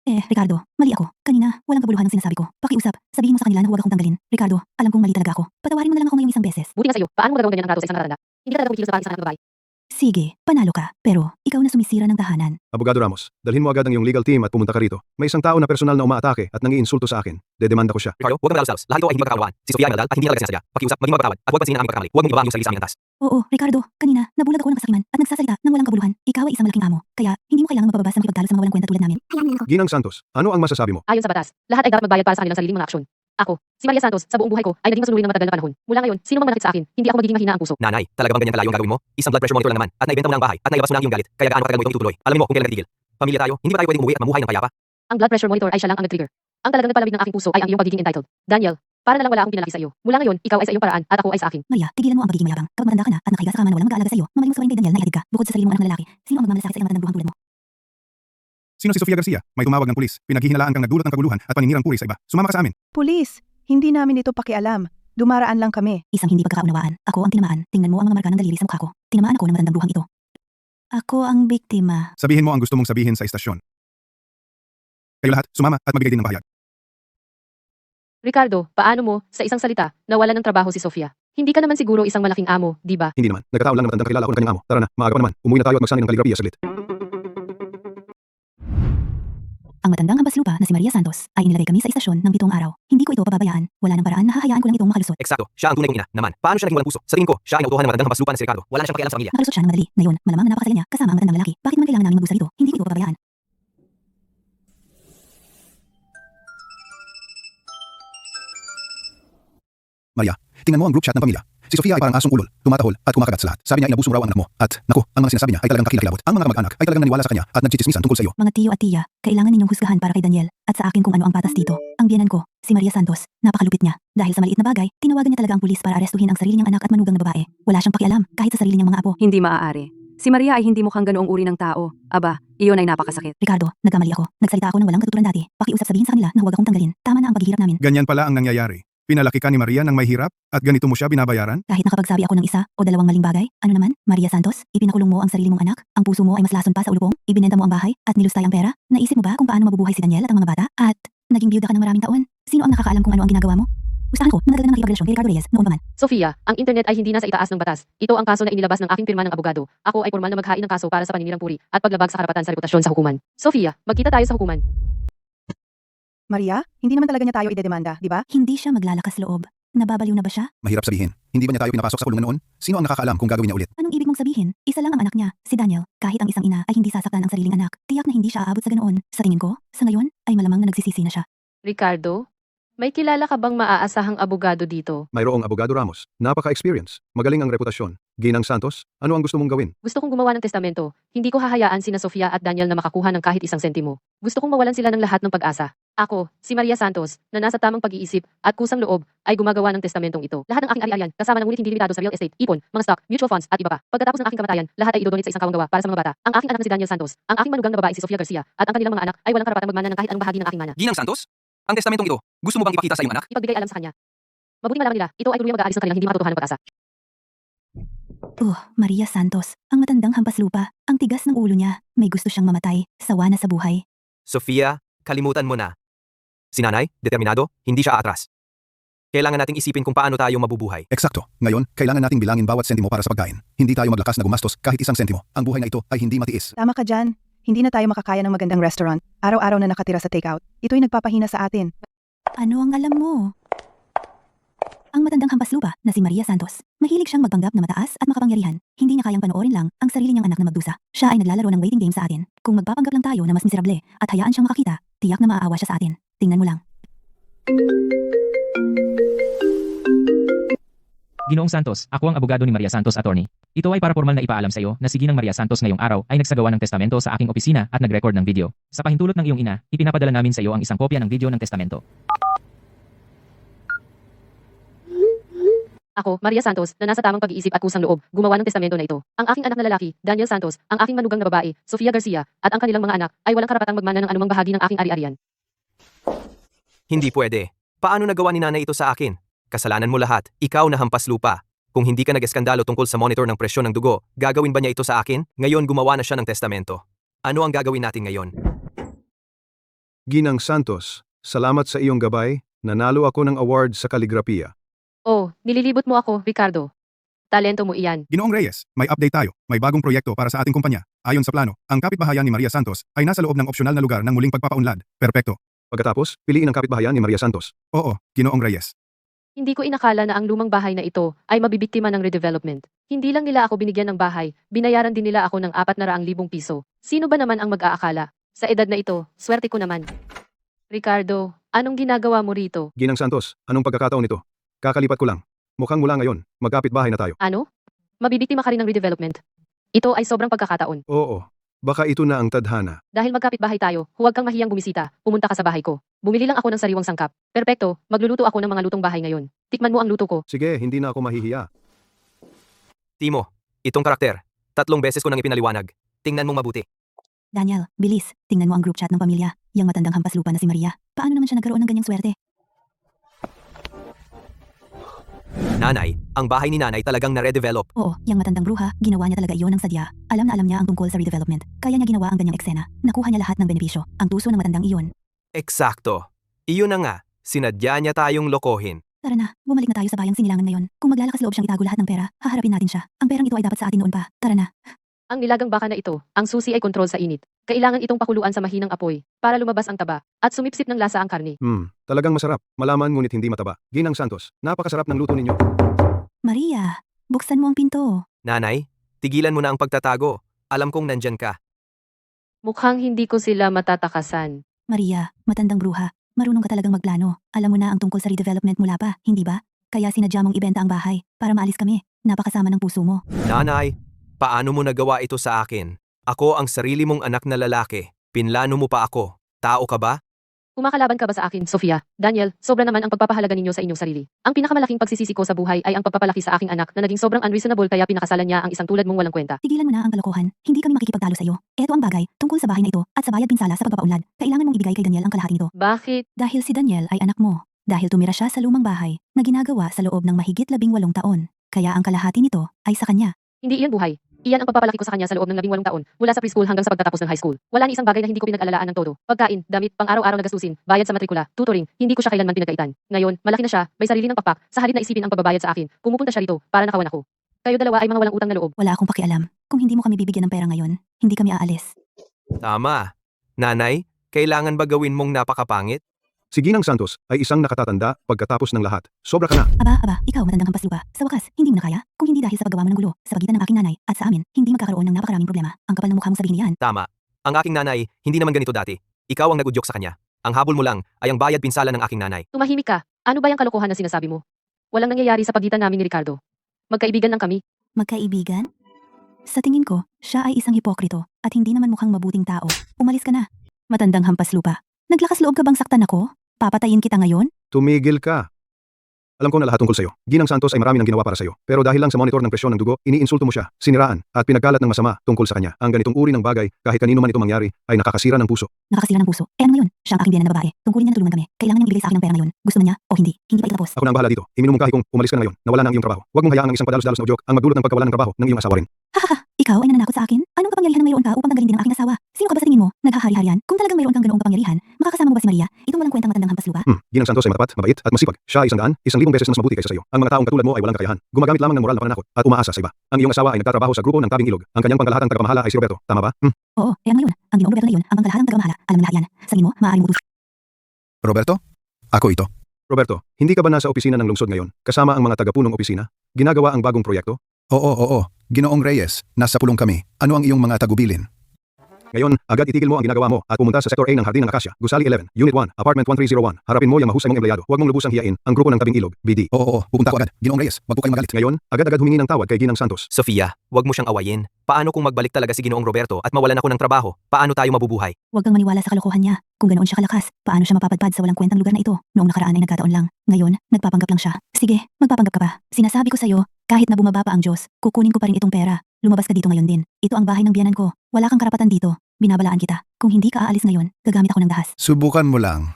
Ricardo, mali ako. Kanina, walang kabuluhan ng sinasabi ko. Pakiusap, sabihin mo sa kanila na huwag akong tanggalin. Ricardo, alam kong mali talaga ako. Patawarin mo na lang ako ngayong isang beses. Buti nga sa iyo, paano mo gagawin ganyan ang trato sa isang nakatanda? Hindi ka talaga kumikilos sa bagay sa anak na babae. Sige, panalo ka. Pero, ikaw na sumisira ng tahanan. Abogado Ramos, dalhin mo agad ang iyong legal team at pumunta ka rito. May isang tao na personal na umaatake at nangiinsulto sa akin. Dedemanda ko siya. Ricardo, huwag kang malalos-lalos. Lahat ito ay hindi magkakawaan. Si Sofia ay nadal at hindi talaga sinasadya. Pakiusap, maging mapatawad at huwag pansinin ang aming pagkakamali. Huwag mong ibaba ang iyong sarili sa aming antas. Oo, Ricardo, kanina, nabulag ako ng kasakiman at nagsasalita ng walang kabuluhan. Ikaw ay isang malaking amo. Kaya, hindi mo kailangan mapababa sa makipagtalo sa mga walang kwenta tulad namin. Ginang Santos, ano ang masasabi mo? Ayon sa batas, lahat ay dapat magbayad para sa kanilang sariling mga aksyon. Ako, si Maria Santos, sa buong buhay ko ay naging masunurin ng matagal na panahon. Mula ngayon, sino mang manakit sa akin, hindi ako magiging mahina ang puso. Nanay, talaga bang ganyan kalayo ang gagawin mo? Isang blood pressure monitor lang naman at naibenta mo na ang bahay at nailabas mo na ang iyong galit. Kaya gaano katagal mo itong itutuloy? Alam mo kung kailan natigil. Pamilya tayo, hindi ba tayo pwedeng umuwi at mamuhay ng payapa? Ang blood pressure monitor ay siya lang ang nag-trigger. Ang talagang nagpalamig ng aking puso ay ang iyong pagiging entitled. Daniel, para na lang wala akong pinalaki sa iyo. Mula ngayon, ikaw ay sa iyong paraan at ako ay sa akin. Maria, tigilan mo ang pagiging mayabang. Kapag matanda ka na at nakahiga sa kama na walang mag-aalaga sa iyo, mamaling mo sa kay Daniel na ihatid ka. Bukod sa sarili mong anak na lalaki, sino ang magmamalasakit sa iyong matandang bruhang tulad mo? Sino si Sofia Garcia? May tumawag ng pulis. Pinaghihinalaan kang nagdulot ng kaguluhan at paninirang puri sa iba. Sumama ka sa amin. Pulis, hindi namin ito pakialam. Dumaraan lang kami. Isang hindi pagkakaunawaan. Ako ang tinamaan. Tingnan mo ang mga marka ng daliri sa mukha ko. Tinamaan ako ng matandang bruhang ito. Ako ang biktima. Sabihin mo ang gusto mong sabihin sa istasyon. Kayo lahat, sumama at magbigay din ng pahayag. Ricardo, paano mo, sa isang salita, nawalan ng trabaho si Sofia? Hindi ka naman siguro isang malaking amo, di ba? Hindi naman. Nagkataon lang na matandang kakilala ako ng kanyang amo. Tara na, maaga pa naman. Umuwi na tayo at magsanay ng kaligrafiya saglit. Ang matandang ambaslupa na si Maria Santos ay inilagay kami sa istasyon ng 7 araw. Hindi ko ito pababayaan. Wala nang paraan na hahayaan ko lang itong makalusot. Eksakto, siya ang tunay kong ina. Naman, paano siya naging walang puso? Sa tingin ko, siya ay nautuhan ng matandang habaslupan na si Ricardo. Wala na siyang pakialam sa pamilya. Nakalusot siya ng madali. Ngayon, malamang na napakasaya niya kasama ang matandang lalaki. Bakit man kailangan namin mabusa dito? Hindi ko ito pababayaan. Maria, tingnan mo ang group chat ng pamilya. Si Sofia ay parang asong ulol, tumatahol at kumakagat sa lahat. Sabi niya inabuso mo raw ang anak mo. At, naku, ang mga sinasabi niya ay talagang kakilakilabot. Ang mga kamag-anak ay talagang naniwala sa kanya at nagchichismisan tungkol sa iyo. Mga tiyo at tiya, kailangan ninyong husgahan para kay Daniel at sa akin kung ano ang patas dito. Ang biyanan ko, si Maria Santos, napakalupit niya. Dahil sa maliit na bagay, tinawagan niya talaga ang pulis para arestuhin ang sarili niyang anak at manugang na babae. Wala siyang pakialam kahit sa sarili niyang mga apo. Hindi maaari. Si Maria ay hindi mukhang ganoong uri ng tao. Aba, iyon ay napakasakit. Ricardo, nagkamali ako. Nagsalita ako ng walang katuturan dati. Pakiusap sabihin sa kanila na huwag akong tanggalin. Tama na ang paghihirap namin. Ganyan pala ang nangyayari. Pinalaki ka ni Maria ng may hirap at ganito mo siya binabayaran? Kahit nakapagsabi ako ng isa o dalawang maling bagay, ano naman, Maria Santos, ipinakulong mo ang sarili mong anak, ang puso mo ay mas lason pa sa ulupong, ibinenta mo ang bahay, at nilustay ang pera. Naisip mo ba kung paano mabubuhay si Daniel at ang mga bata? At, naging biyuda ka ng maraming taon. Sino ang nakakaalam kung ano ang ginagawa mo? Gustahan ko, na nadala ng nakipagrelasyon kay Ricardo Reyes, noon pa man. Sofia, ang internet ay hindi nasa itaas ng batas. Ito ang kaso na inilabas ng aking pirma ng abogado. Ako ay formal na maghain ng kaso para sa paninirang puri at paglabag sa karapatan sa reputasyon sa hukuman. Sofia, magkita tayo sa hukuman. Maria, hindi naman talaga niya tayo idedemanda, di ba? Hindi siya maglalakas loob. Nababaliw na ba siya? Mahirap sabihin. Hindi ba niya tayo pinapasok sa kulungan noon? Sino ang nakakaalam kung gagawin niya ulit? Anong ibig mong sabihin? Isa lang ang anak niya, si Daniel. Kahit ang isang ina ay hindi sasaktan ang sariling anak, tiyak na hindi siya aabot sa ganoon. Sa tingin ko, sa ngayon, ay malamang na nagsisisi na siya. Ricardo, may kilala ka bang maaasahang abogado dito? Mayroong abogado Ramos. Napaka-experience. Magaling ang reputasyon. Ginang Santos, ano ang gusto mong gawin? Gusto kong gumawa ng testamento. Hindi ko hahayaan sina Sofia at Daniel na makakuha ng kahit isang sentimo. Gusto kong mawalan sila ng lahat ng pag-asa. Ako, si Maria Santos, na nasa tamang pag-iisip at kusang loob, ay gumagawa ng testamentong ito. Lahat ng aking ari-arian, kasama ng ngunit hindi limitado sa real estate, ipon, mga stock, mutual funds, at iba pa. Pagkatapos ng aking kamatayan, lahat ay idodonate sa isang kawanggawa para sa mga bata. Ang aking anak na si Daniel Santos, ang aking manugang na babae si Sofia Garcia, at ang kanilang mga anak ay walang karapatang magmana ng kahit anong bahagi ng aking mana. Ginang Santos? Ang testamentong ito, gusto mo bang ipakita sa iyong anak? Ipagbigay alam sa kanya. Mabuti malaman nila, ito ay tuluyang mag-aalis ng kanilang hindi makatotohanan ng pag-asa. Maria Santos, ang matandang hampas lupa, ang tigas ng ulo niya, may gusto siyang mamatay, sawa na sa buhay. Sofia, kalimutan mo na. Si nanay, determinado, hindi siya atras. Kailangan nating isipin kung paano tayo mabubuhay. Eksakto. Ngayon, kailangan nating bilangin bawat sentimo para sa pagkain. Hindi tayo maglakas na gumastos kahit isang sentimo. Ang buhay na ito ay hindi matiis. Tama ka dyan. Hindi na tayo makakaya ng magandang restaurant. Araw-araw na nakatira sa takeout. Ito'y nagpapahina sa atin. Ano ang alam mo? Ang matandang hampas lupa na si Maria Santos, mahilig siyang magpanggap na mataas at makapangyarihan. Hindi niya kayang panoorin lang ang sarili niyang anak na magdusa. Siya ay naglalaro ng waiting game sa atin. Kung magpapanggap lang tayo na mas miserable at hayaan siyang makakita, tiyak na maaawa siya sa atin. Tingnan mo lang. Ginoong Santos, ako ang abogado ni Maria Santos Attorney. Ito ay para formal na ipaalam sa iyo na si Ginang Maria Santos ngayong araw ay nagsagawa ng testamento sa aking opisina at nag-record ng video. Sa pahintulot ng iyong ina, ipinapadala namin sa iyo ang isang kopya ng video ng testamento. Ako, Maria Santos, na nasa tamang pag-iisip at kusang loob, gumawa ng testamento na ito. Ang aking anak na lalaki, Daniel Santos, ang aking manugang na babae, Sofia Garcia, at ang kanilang mga anak ay walang karapatang magmana ng anumang bahagi ng aking ari-arian. Hindi pwede. Paano nagawa ni nanay ito sa akin? Kasalanan mo lahat. Ikaw na hampas lupa. Kung hindi ka nag-eskandalo tungkol sa monitor ng presyon ng dugo, gagawin ba niya ito sa akin? Ngayon gumawa na siya ng testamento. Ano ang gagawin natin ngayon? Ginang Santos, salamat sa iyong gabay. Nanalo ako ng award sa kaligrapiya. Oh, nililibot mo ako, Ricardo. Talento mo iyan. Ginoong Reyes, may update tayo. May bagong proyekto para sa ating kumpanya. Ayon sa plano, ang kapitbahayan ni Maria Santos ay nasa loob ng opsyonal na lugar ng muling pagpapaunlad. Perpekto. Pagkatapos, piliin ang kapitbahayan ni Maria Santos. Oo, Ginoong Reyes. Hindi ko inakala na ang lumang bahay na ito ay mabibiktima ng redevelopment. Hindi lang nila ako binigyan ng bahay, binayaran din nila ako ng 400,000 piso. Sino ba naman ang mag-aakala? Sa edad na ito, swerte ko naman. Ricardo, anong ginagawa mo rito? Ginang Santos, anong pagkakataon ito? Kakalipat ko lang. Mukhang mula ngayon, magkapitbahay na tayo. Ano? Mabibiktima ka rin ng redevelopment. Ito ay sobrang pagkakataon. Oo, baka ito na ang tadhana. Dahil magkapitbahay tayo, huwag kang mahiyang bumisita, pumunta ka sa bahay ko. Bumili lang ako ng sariwang sangkap. Perpekto, magluluto ako ng mga lutong bahay ngayon. Tikman mo ang luto ko. Sige, hindi na ako mahihiya. Timo, itong karakter. 3 beses ko nang ipinaliwanag. Tingnan mong mabuti. Daniel, bilis, tingnan mo ang group chat ng pamilya. Yang matandang hampas lupa na si Maria. Paano naman siya nagkaroon ng ganyang swerte? Nanay, ang bahay ni nanay talagang na-redevelop. Oo, yang matandang bruha, ginawa niya talaga iyon ng sadya. Alam na alam niya ang tungkol sa redevelopment. Kaya niya ginawa ang ganyang eksena. Nakuha niya lahat ng benepisyo. Ang tuso ng matandang iyon. Eksakto. Iyon na nga, sinadya niya tayong lokohin. Tara na, bumalik na tayo sa bayang sinilangan ngayon. Kung maglalakas loob siyang itago lahat ng pera, haharapin natin siya. Ang perang ito ay dapat sa atin noon pa. Tara na. Ang nilagang baka na ito, ang susi ay kontrol sa init. Kailangan itong pakuluan sa mahinang apoy para lumabas ang taba at sumipsip ng lasa ang karne. Talagang masarap. Malaman ngunit hindi mataba. Ginang Santos, napakasarap ng luto ninyo. Maria, buksan mo ang pinto. Nanay, tigilan mo na ang pagtatago. Alam kong nandyan ka. Mukhang hindi ko sila matatakasan. Maria, matandang bruha, marunong ka talagang magplano. Alam mo na ang tungkol sa redevelopment mula pa, hindi ba? Kaya sinadya mong ibenta ang bahay para maalis kami. Napakasama ng puso mo. Nanay, paano mo nagawa ito sa akin? Ako ang sarili mong anak na lalaki. Pinlano mo pa ako. Tao ka ba? Kumakalaban ka ba sa akin, Sofia? Daniel, sobra naman ang pagpapahalaga ninyo sa inyong sarili. Ang pinakamalaking pagsisisi ko sa buhay ay ang pagpapalaki sa aking anak na naging sobrang unreasonable kaya pinakasalan niya ang isang tulad mong walang kwenta. Tigilan mo na ang kalokohan. Hindi kami makikipagtalo sa iyo. Ito ang bagay tungkol sa bahay na ito at sa bayad pinsala sa pagpapaunlad. Kailangan mong ibigay kay Daniel ang kalahati nito. Bakit? Dahil si Daniel ay anak mo. Dahil tumira siya sa lumang bahay na ginagawa sa loob ng mahigit 18 taon. Kaya ang kalahati nito ay sa kanya. Hindi iyan buhay. Iyan ang pagpapalaki ko sa kanya sa loob ng 18 taon, mula sa preschool hanggang sa pagtatapos ng high school. Wala ni isang bagay na hindi ko pinag-alalaan ng todo. Pagkain, damit, pang-araw-araw na gastusin, bayad sa matrikula, tutoring, hindi ko siya kailanman pinagkaitan. Ngayon, malaki na siya, may sarili ng pakpak, sa halip na isipin ang pagbabayad sa akin, pumupunta siya rito para nakawan ako. Kayo dalawa ay mga walang utang na loob. Wala akong pakialam. Kung hindi mo kami bibigyan ng pera ngayon, hindi kami aalis. Tama. Nanay, kailangan ba gawin mong napakapangit? Si Ginang Santos ay isang nakatatanda pagkatapos ng lahat. Sobra ka na. Aba, ikaw matandang hampas lupa. Sa wakas, hindi mo na kaya? Kung hindi dahil sa paggawa mo ng gulo, sa pagitan ng aking nanay at sa amin, hindi magkakaroon ng napakaraming problema. Ang kapal ng mukha mo sabihin niyan. Tama. Ang aking nanay, hindi naman ganito dati. Ikaw ang nagudyok sa kanya. Ang habol mo lang ay ang bayad pinsala ng aking nanay. Tumahimik ka. Ano ba yung kalokohan na sinasabi mo? Walang nangyayari sa pagitan namin ni Ricardo. Magkaibigan lang kami. Magkaibigan? Sa tingin ko, siya ay isang hipokrito at hindi naman mukhang mabuting tao. Umalis ka na. Matandang hampas lupa. Naglakas loob ka bang saktan ako? Papatayin kita ngayon? Tumigil ka. Alam ko na lahat tungkol sa'yo. Ginang Santos ay marami nang ginawa para sa'yo. Pero dahil lang sa monitor ng presyon ng dugo, iniinsulto mo siya, siniraan, at pinagkalat ng masama tungkol sa kanya. Ang ganitong uri ng bagay, kahit kanino man ito mangyari, ay nakakasira ng puso. Nakakasira ng puso. Eh ano ngayon? Siya ang aking biyanan na babae. Tungkulin niya na tulungan kami. Kailangan niyang ibigay sa akin ng pera ngayon. Gusto man niya o hindi. Hindi pa ito tapos. Ako na ang bahala dito. Iminumungkahi kong umalis ka na ngayon, nawala na ang iyong trabaho. Huwag mong hayaang ang isang padalos-dalos na udyok ang magdulot ng pagkawalan ng trabaho ng iyong asawa rin. Hahaha, ikaw ay nananakot sa akin? Anong kapangyarihan mayroon ka upang tanggalin din ang aking asawa? Sino ka ba sa tingin mo? Naghahari-harian? Kung talagang mayroon kang ganoong kapangyarihan, makakasama mo ba si Maria? Itong walang kwentang matandang hampas lupa? Ginang Santos ay matapat, mabait, at masipag. Siya ay 100, 1,000 beses mas mabuti kaysa sa'yo. Ang mga taong katulad mo ay walang kakayahan. Gumagamit lamang ng moral na pananakot at umaasa sa iba. Ang iyong asawa ay nagtatrabaho sa grupo ng Tabing Ilog. Ang kanyang pangkalahatang tagapamahala ay si Roberto. Tama ba? Oo, eh ano ngayon? Ang ginoong Roberto na iyon, ang pangkalahatang tagamahala. Alam mo lahat yan. Sa tingin mo, maaaring mo Roberto? Ako ito. Roberto, hindi ka ba nasa opisina ng lungsod ngayon, kasama ang mga tagapunong opisina? Ginagawa ang bagong proyekto? Oo. Ginoong Reyes, nasa pulong kami. Ano ang iyong mga tagubilin? Ngayon, agad itigil mo ang ginagawa mo at pumunta sa Sector A ng Hardin ng Acacia, Gusali 11, Unit 1, Apartment 1301. Harapin mo yung mahusay mong empleyado. Huwag mong lubusang hiyain ang grupo ng Tabing Ilog, BD. Oo, pupunta ako agad. Ginoong Reyes, wag po kayong magalit. Ngayon, agad-agad humingi ng tawad kay Ginang Santos. Sofia, wag mo siyang awayin. Paano kung magbalik talaga si Ginoong Roberto at mawalan ako ng trabaho? Paano tayo mabubuhay? Huwag kang maniwala sa kalokohan niya. Kung ganoon siya kalakas, paano siya mapapadpad sa walang kwentang lugar na ito? Noong nakaraan ay nagkataon lang. Ngayon, nagpapanggap lang siya. Sige, magpapanggap ka pa. Sinasabi ko sa'yo, kahit na bumaba pa ang Diyos, kukunin ko pa rin itong pera. Lumabas ka dito ngayon din. Ito ang bahay ng biyanan ko. Wala kang karapatan dito. Binabalaan kita. Kung hindi ka aalis ngayon, gagamit ako ng dahas. Subukan mo lang.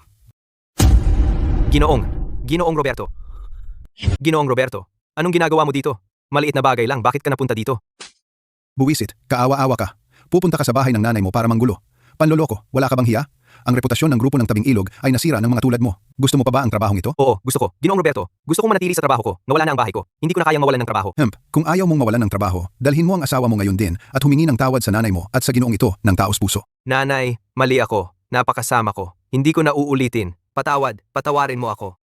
Ginoong Roberto. Ginoong Roberto, anong ginagawa mo dito? Maliit na bagay lang, bakit ka napunta dito? Buwisit, kaawa-awa ka. Pupunta ka sa bahay ng nanay mo para manggulo. Panloloko, wala ka bang hiya? Ang reputasyon ng grupo ng Tabing Ilog ay nasira ng mga tulad mo. Gusto mo pa ba ang trabahong ito? Oo, gusto ko. Ginoong Roberto, gusto kong manatili sa trabaho ko. Nawala na ang bahay ko. Hindi ko na kayang mawalan ng trabaho. Kung ayaw mong mawalan ng trabaho, dalhin mo ang asawa mo ngayon din at humingi ng tawad sa nanay mo at sa ginoong ito ng taos puso. Nanay, mali ako. Napakasama ko. Hindi ko na uulitin. Patawarin mo ako.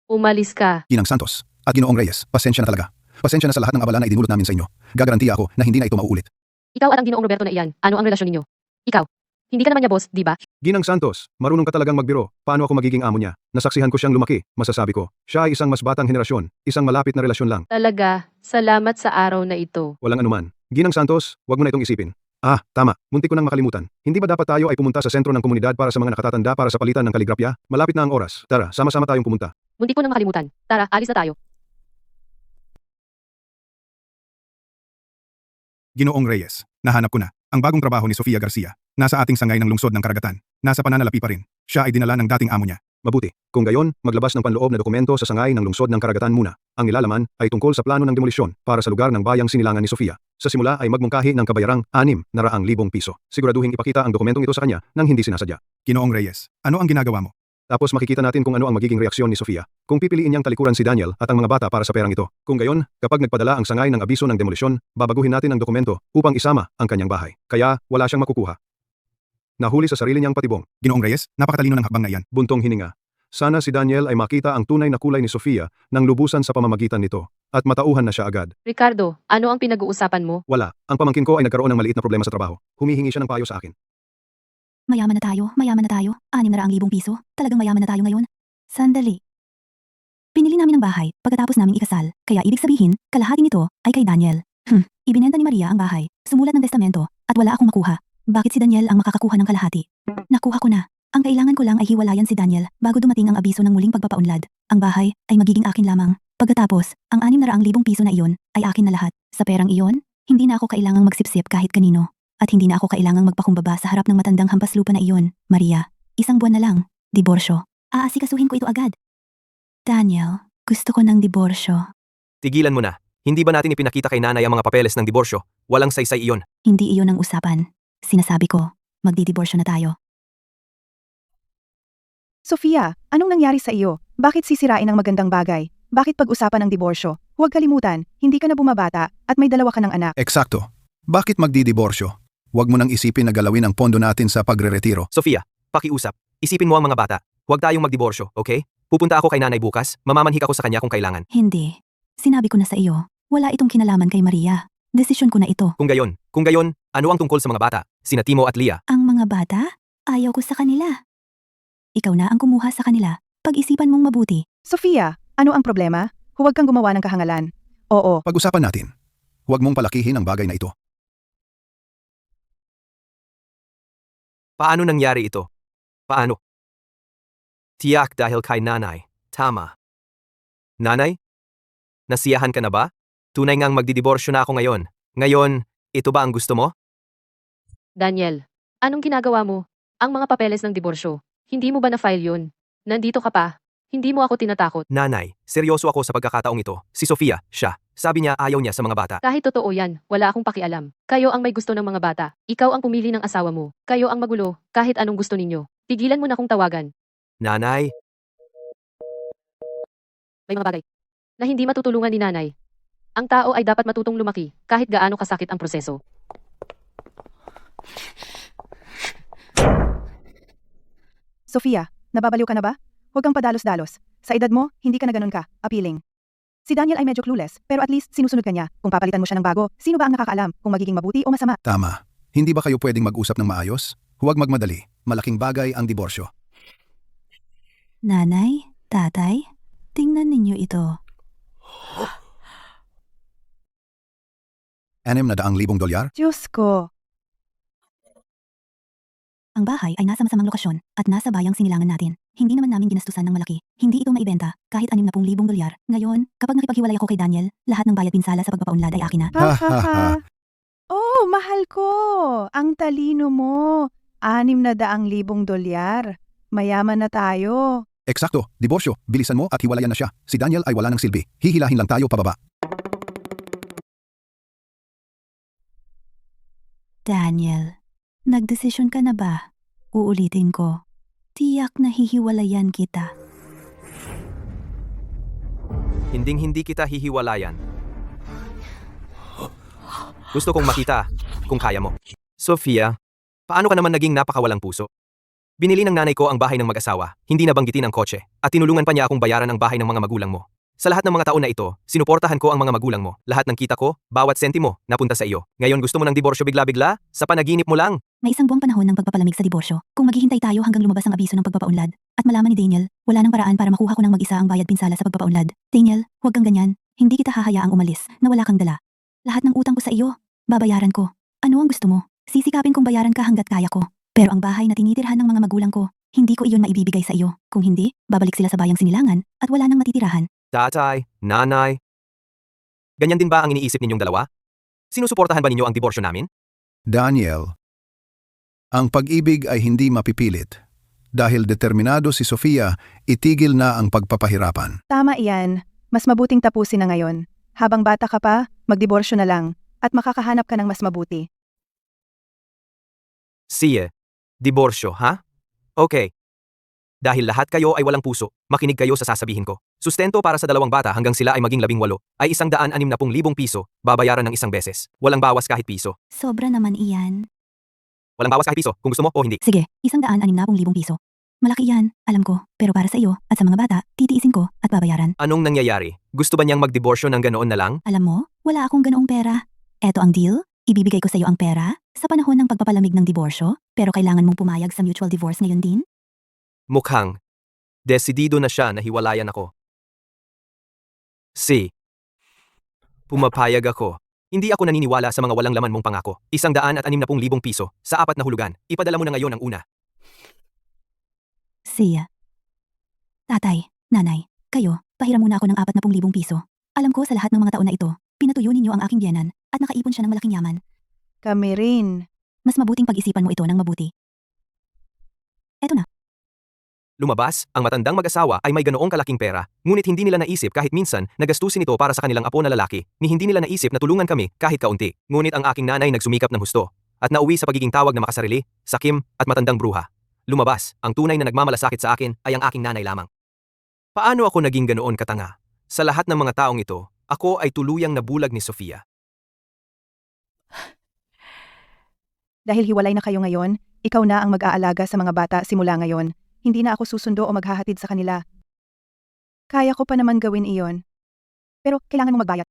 Umalis ka. Ginang Santos at Ginoong Reyes, pasensya na talaga. Pasensya na sa lahat ng abala na idinulot namin sa inyo. Gagarantiya ako na hindi na ito mauulit. Ikaw at ang Ginoong Roberto na iyan. Ano ang relasyon ninyo? Ikaw. Hindi ka naman niya boss, di ba? Ginang Santos, marunong ka talagang magbiro. Paano ako magiging amo niya? Nasaksihan ko siyang lumaki. Masasabi ko, siya ay isang mas batang henerasyon. Isang malapit na relasyon lang. Talaga, salamat sa araw na ito. Walang anuman. Ginang Santos, wag mo na itong isipin. Tama. Muntik ko nang makalimutan. Hindi ba dapat tayo ay pumunta sa sentro ng komunidad para sa mga nakatatanda para sa palitan ng kaligrafya? Malapit na ang oras. Tara, sama-sama tayong pumunta. Muntik ko nang makalimutan. Tara, alis na tayo. Ginoong Reyes, nahanap ko na. Ang bagong trabaho ni Sofia Garcia. Nasa ating sangay ng lungsod ng Karagatan. Nasa pananalapi pa rin. Siya ay dinala ng dating amo niya. Mabuti. Kung gayon, maglabas ng panloob na dokumento sa sangay ng lungsod ng Karagatan muna. Ang nilalaman ay tungkol sa plano ng demolisyon para sa lugar ng bayang sinilangan ni Sofia. Sa simula ay magmungkahi ng kabayarang 600,000 piso. Siguraduhin ipakita ang dokumentong ito sa kanya nang hindi sinasadya. Ginoong Reyes, ano ang ginagawa mo? Tapos makikita natin kung ano ang magiging reaksyon ni Sofia. Kung pipiliin niyang talikuran si Daniel at ang mga bata para sa perang ito. Kung gayon, kapag nagpadala ang sangay ng abiso ng demolisyon, babaguhin natin ang dokumento upang isama ang kanyang bahay. Kaya, wala siyang makukuha. Nahuli sa sarili niyang patibong. Ginoong Reyes, napakatalino ng hakbang na iyan. Buntong hininga. Sana si Daniel ay makita ang tunay na kulay ni Sofia nang lubusan sa pamamagitan nito. At matauhan na siya agad. Ricardo, ano ang pinag-uusapan mo? Wala. Ang pamangkin ko ay nagkaroon ng maliit na problema sa trabaho. Humihingi siya ng payo sa akin. Mayaman na tayo. 600,000 piso. Talagang mayaman na tayo ngayon. Sandali. Pinili namin ang bahay pagkatapos naming ikasal, kaya ibig sabihin, kalahati nito ay kay Daniel. Ibinenta ni Maria ang bahay, sumulat ng testamento, at wala akong makuha. Bakit si Daniel ang makakakuha ng kalahati? Nakuha ko na. Ang kailangan ko lang ay hiwalayan si Daniel bago dumating ang abiso ng muling pagpapaunlad. Ang bahay ay magiging akin lamang. Pagkatapos, ang 600,000 piso na iyon ay akin na lahat. Sa perang iyon, hindi na ako kailangang magsipsip kahit kanino. At hindi na ako kailangang magpakumbaba sa harap ng matandang hampas lupa na iyon. Maria, 1 buwan na lang. Diborsyo. Aasikasuhin ko ito agad. Daniel, gusto ko ng diborsyo. Tigilan mo na. Hindi ba natin ipinakita kay nanay ang mga papeles ng diborsyo? Walang saysay iyon. Hindi iyon ang usapan. Sinasabi ko, magdidiborsyo na tayo. Sofia, anong nangyari sa iyo? Bakit sisirain ang magandang bagay? Bakit pag-usapan ang diborsyo? Huwag kalimutan, hindi ka na bumabata at may 2 ka ng anak. Eksakto. Bakit magdidiborsyo? Huwag mo nang isipin na galawin ang pondo natin sa pagre-retiro. Sofia, pakiusap. Isipin mo ang mga bata. huwag tayong magdiborsyo, okay? Pupunta ako kay nanay bukas, mamamanhik ako sa kanya kung kailangan. Hindi. Sinabi ko na sa iyo, wala itong kinalaman kay Maria. Desisyon ko na ito. Kung gayon, ano ang tungkol sa mga bata? Sina Timo at Leah. Ang mga bata? Ayaw ko sa kanila. Ikaw na ang kumuha sa kanila. Pag-isipan mong mabuti. Sofia, ano ang problema? Huwag kang gumawa ng kahangalan. Oo, Pag-usapan natin. Huwag mong palakihin ang bagay na ito. Paano nangyari ito? Paano? Tiyak dahil kay nanay. Tama. Nanay? Nasiyahan ka na ba? Tunay ngang magdidiborsyo na ako ngayon. Ngayon, ito ba ang gusto mo? Daniel, anong ginagawa mo? Ang mga papeles ng diborsyo. Hindi mo ba na-file yun? Nandito ka pa. Hindi mo ako tinatakot. Nanay, seryoso ako sa pagkakataong ito. Si Sofia, siya. Sabi niya ayaw niya sa mga bata. Kahit totoo yan, wala akong pakialam. Kayo ang may gusto ng mga bata. Ikaw ang pumili ng asawa mo. Kayo ang magulo, kahit anong gusto ninyo. Tigilan mo na kung tawagan. Nanay, May mga bagay na hindi matutulungan ni nanay. Ang tao ay dapat matutong lumaki, kahit gaano kasakit ang proseso. Sofia, nababaliw ka na ba? Huwag kang padalos-dalos. Sa edad mo, hindi ka na ganun ka. Appealing. Si Daniel ay medyo clueless, pero at least sinusunod ka niya. Kung papalitan mo siya ng bago, sino ba ang nakakaalam kung magiging mabuti o masama? Tama. Hindi ba kayo pwedeng mag-usap ng maayos? Huwag magmadali. Malaking bagay ang diborsyo. Nanay, tatay, tingnan ninyo ito. $600,000? Diyos ko. Ang bahay ay nasa masamang lokasyon at nasa bayang sinilangan natin. Hindi naman namin ginastusan ng malaki. Hindi ito maibenta kahit $60,000. Ngayon, kapag nakipaghiwalay ako kay Daniel, lahat ng bayad pinsala sa pagpapaunlad ay akin na. Ha ha ha. Oh, mahal ko. Ang talino mo. $600,000. Mayaman na tayo. Eksakto. Diborsyo. Bilisan mo at hiwalayan na siya. Si Daniel ay wala ng silbi. Hihilahin lang tayo pababa. Daniel, nagdesisyon ka na ba? Uulitin ko. Tiyak na hihiwalayan kita. hinding-hindi kita hihiwalayan. Gusto kong makita kung kaya mo. Sofia, paano ka naman naging napakawalang puso? Binili ng nanay ko ang bahay ng mag-asawa, hindi nabanggitin ang kotse, at tinulungan pa niya akong bayaran ang bahay ng mga magulang mo. Sa lahat ng mga taon na ito, sinuportahan ko ang mga magulang mo. Lahat ng kita ko, bawat sentimo, napunta sa iyo. Ngayon gusto mo ng diborsyo bigla-bigla? Sa panaginip mo lang. May isang buwang panahon ng pagpapalamig sa diborsyo. Kung maghihintay tayo hanggang lumabas ang abiso ng pagpapaunlad, at malaman ni Daniel, wala nang paraan para makuha ko ng mag-isa ang bayad pinsala sa pagpapaunlad. Daniel, huwag kang ganyan. Hindi kita hahayaang umalis, na wala kang dala. Lahat ng utang ko sa iyo, babayaran ko. Ano ang gusto mo? Sisikapin kong bayaran ka hanggat kaya ko. Pero ang bahay na tinitirhan ng mga magulang ko, hindi ko iyon maibibigay sa iyo. Kung hindi, babalik sila sa bayang sinilangan, at wala nang matitirahan. Tatay, nanay. Ganyan din ba ang iniisip ninyong dalawa? Sinusuportahan ba ninyo ang diborsyo namin? Daniel, ang pag-ibig ay hindi mapipilit. Dahil determinado si Sofia, itigil na ang pagpapahirapan. Tama iyan. Mas mabuting tapusin na ngayon. Habang bata ka pa, magdiborsyo na lang. At makakahanap ka ng mas mabuti. Siye, diborsyo, ha? Okay. Dahil lahat kayo ay walang puso, makinig kayo sa sasabihin ko. Sustento para sa 2 bata hanggang sila ay maging 18 ay ₱160,000 babayaran ng isang beses. Walang bawas kahit piso. Sobra naman iyan. Walang bawas kahit piso, kung gusto mo o hindi. Sige, ₱160,000. Malaki yan, alam ko. Pero para sa iyo, at sa mga bata, titiisin ko, at babayaran. Anong nangyayari? Gusto ba niyang magdiborsyo ng ganoon na lang? Alam mo, wala akong ganoong pera. Eto ang deal, ibibigay ko sa iyo ang pera, sa panahon ng pagpapalamig ng diborsyo, pero kailangan mong pumayag sa mutual divorce ngayon din. Mukhang, desidido na siya na hiwalayan ako. Pumapayag ako. Hindi ako naniniwala sa mga walang laman mong pangako. ₱160,000 sa 4 na hulugan. Ipadala mo na ngayon ang una. Siya. Tatay, nanay, kayo, pahiram muna ako ng ₱40,000. Alam ko sa lahat ng mga taon na ito, pinatuyo ninyo ang aking biyenan, at nakaipon siya ng malaking yaman. Kami rin. Mas mabuting pag-isipan mo ito ng mabuti. Eto na. Lumabas, ang matandang mag-asawa ay may ganoong kalaking pera, ngunit hindi nila naisip kahit minsan na gastusin ito para sa kanilang apo na lalaki, ni hindi nila naisip na tulungan kami kahit kaunti. Ngunit ang aking nanay nagsumikap ng husto, at nauwi sa pagiging tawag na makasarili, sakim, at matandang bruha. Lumabas, ang tunay na nagmamalasakit sa akin ay ang aking nanay lamang. Paano ako naging ganoon katanga? Sa lahat ng mga taong ito, ako ay tuluyang nabulag ni Sofia. Dahil hiwalay na kayo ngayon, ikaw na ang mag-aalaga sa mga bata simula ngayon. hindi na ako susundo o maghahatid sa kanila. Kaya ko pa naman gawin iyon. Pero kailangan mong magbayad.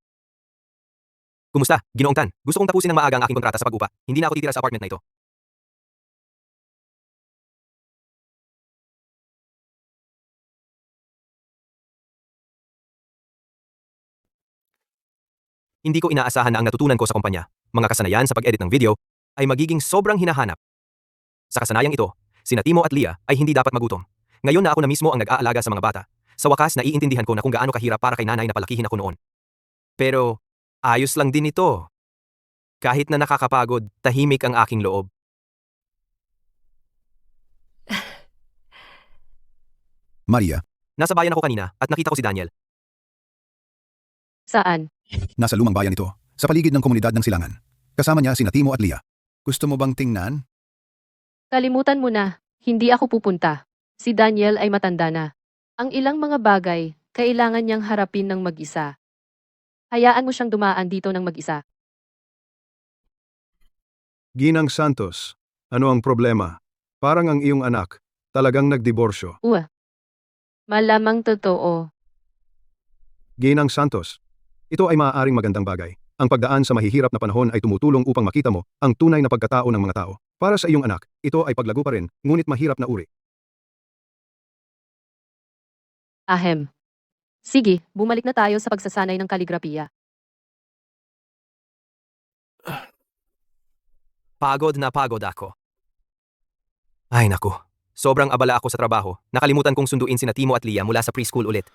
Kumusta, Ginoong Tan? Gusto kong tapusin ng maaga ang aking kontrata sa pag-upa. Hindi na ako titira sa apartment na ito. Hindi ko inaasahan na ang natutunan ko sa kumpanya, mga kasanayan sa pag-edit ng video, ay magiging sobrang hinahanap. Sa kasanayang ito, sina Timo at Leah ay hindi dapat magutom. Ngayon na ako na mismo ang nag-aalaga sa mga bata, sa wakas naiintindihan ko na kung gaano kahirap para kay nanay na palakihin ako noon. Pero, ayos lang din ito. Kahit na nakakapagod, tahimik ang aking loob. Maria, Nasa bayan ako kanina at nakita ko si Daniel. Saan? nasa lumang bayan ito, sa paligid ng komunidad ng Silangan. Kasama niya sina Timo at Leah. Gusto mo bang tingnan? Kalimutan mo na, hindi ako pupunta. Si Daniel ay matanda na. Ang ilang mga bagay, kailangan niyang harapin ng mag-isa. Hayaan mo siyang dumaan dito ng mag-isa. Ginang Santos, ano ang problema? Parang ang iyong anak, talagang nagdiborsyo. Malamang totoo. Ginang Santos, ito ay maaaring magandang bagay. Ang pagdaan sa mahihirap na panahon ay tumutulong upang makita mo ang tunay na pagkatao ng mga tao. Para sa iyong anak, ito ay paglago pa rin, ngunit mahirap na uri. Ahem. Sige, bumalik na tayo sa pagsasanay ng kaligrapiya. Pagod na pagod ako. Ay naku, sobrang abala ako sa trabaho. Nakalimutan kong sunduin sina Timo at Leah mula sa preschool ulit.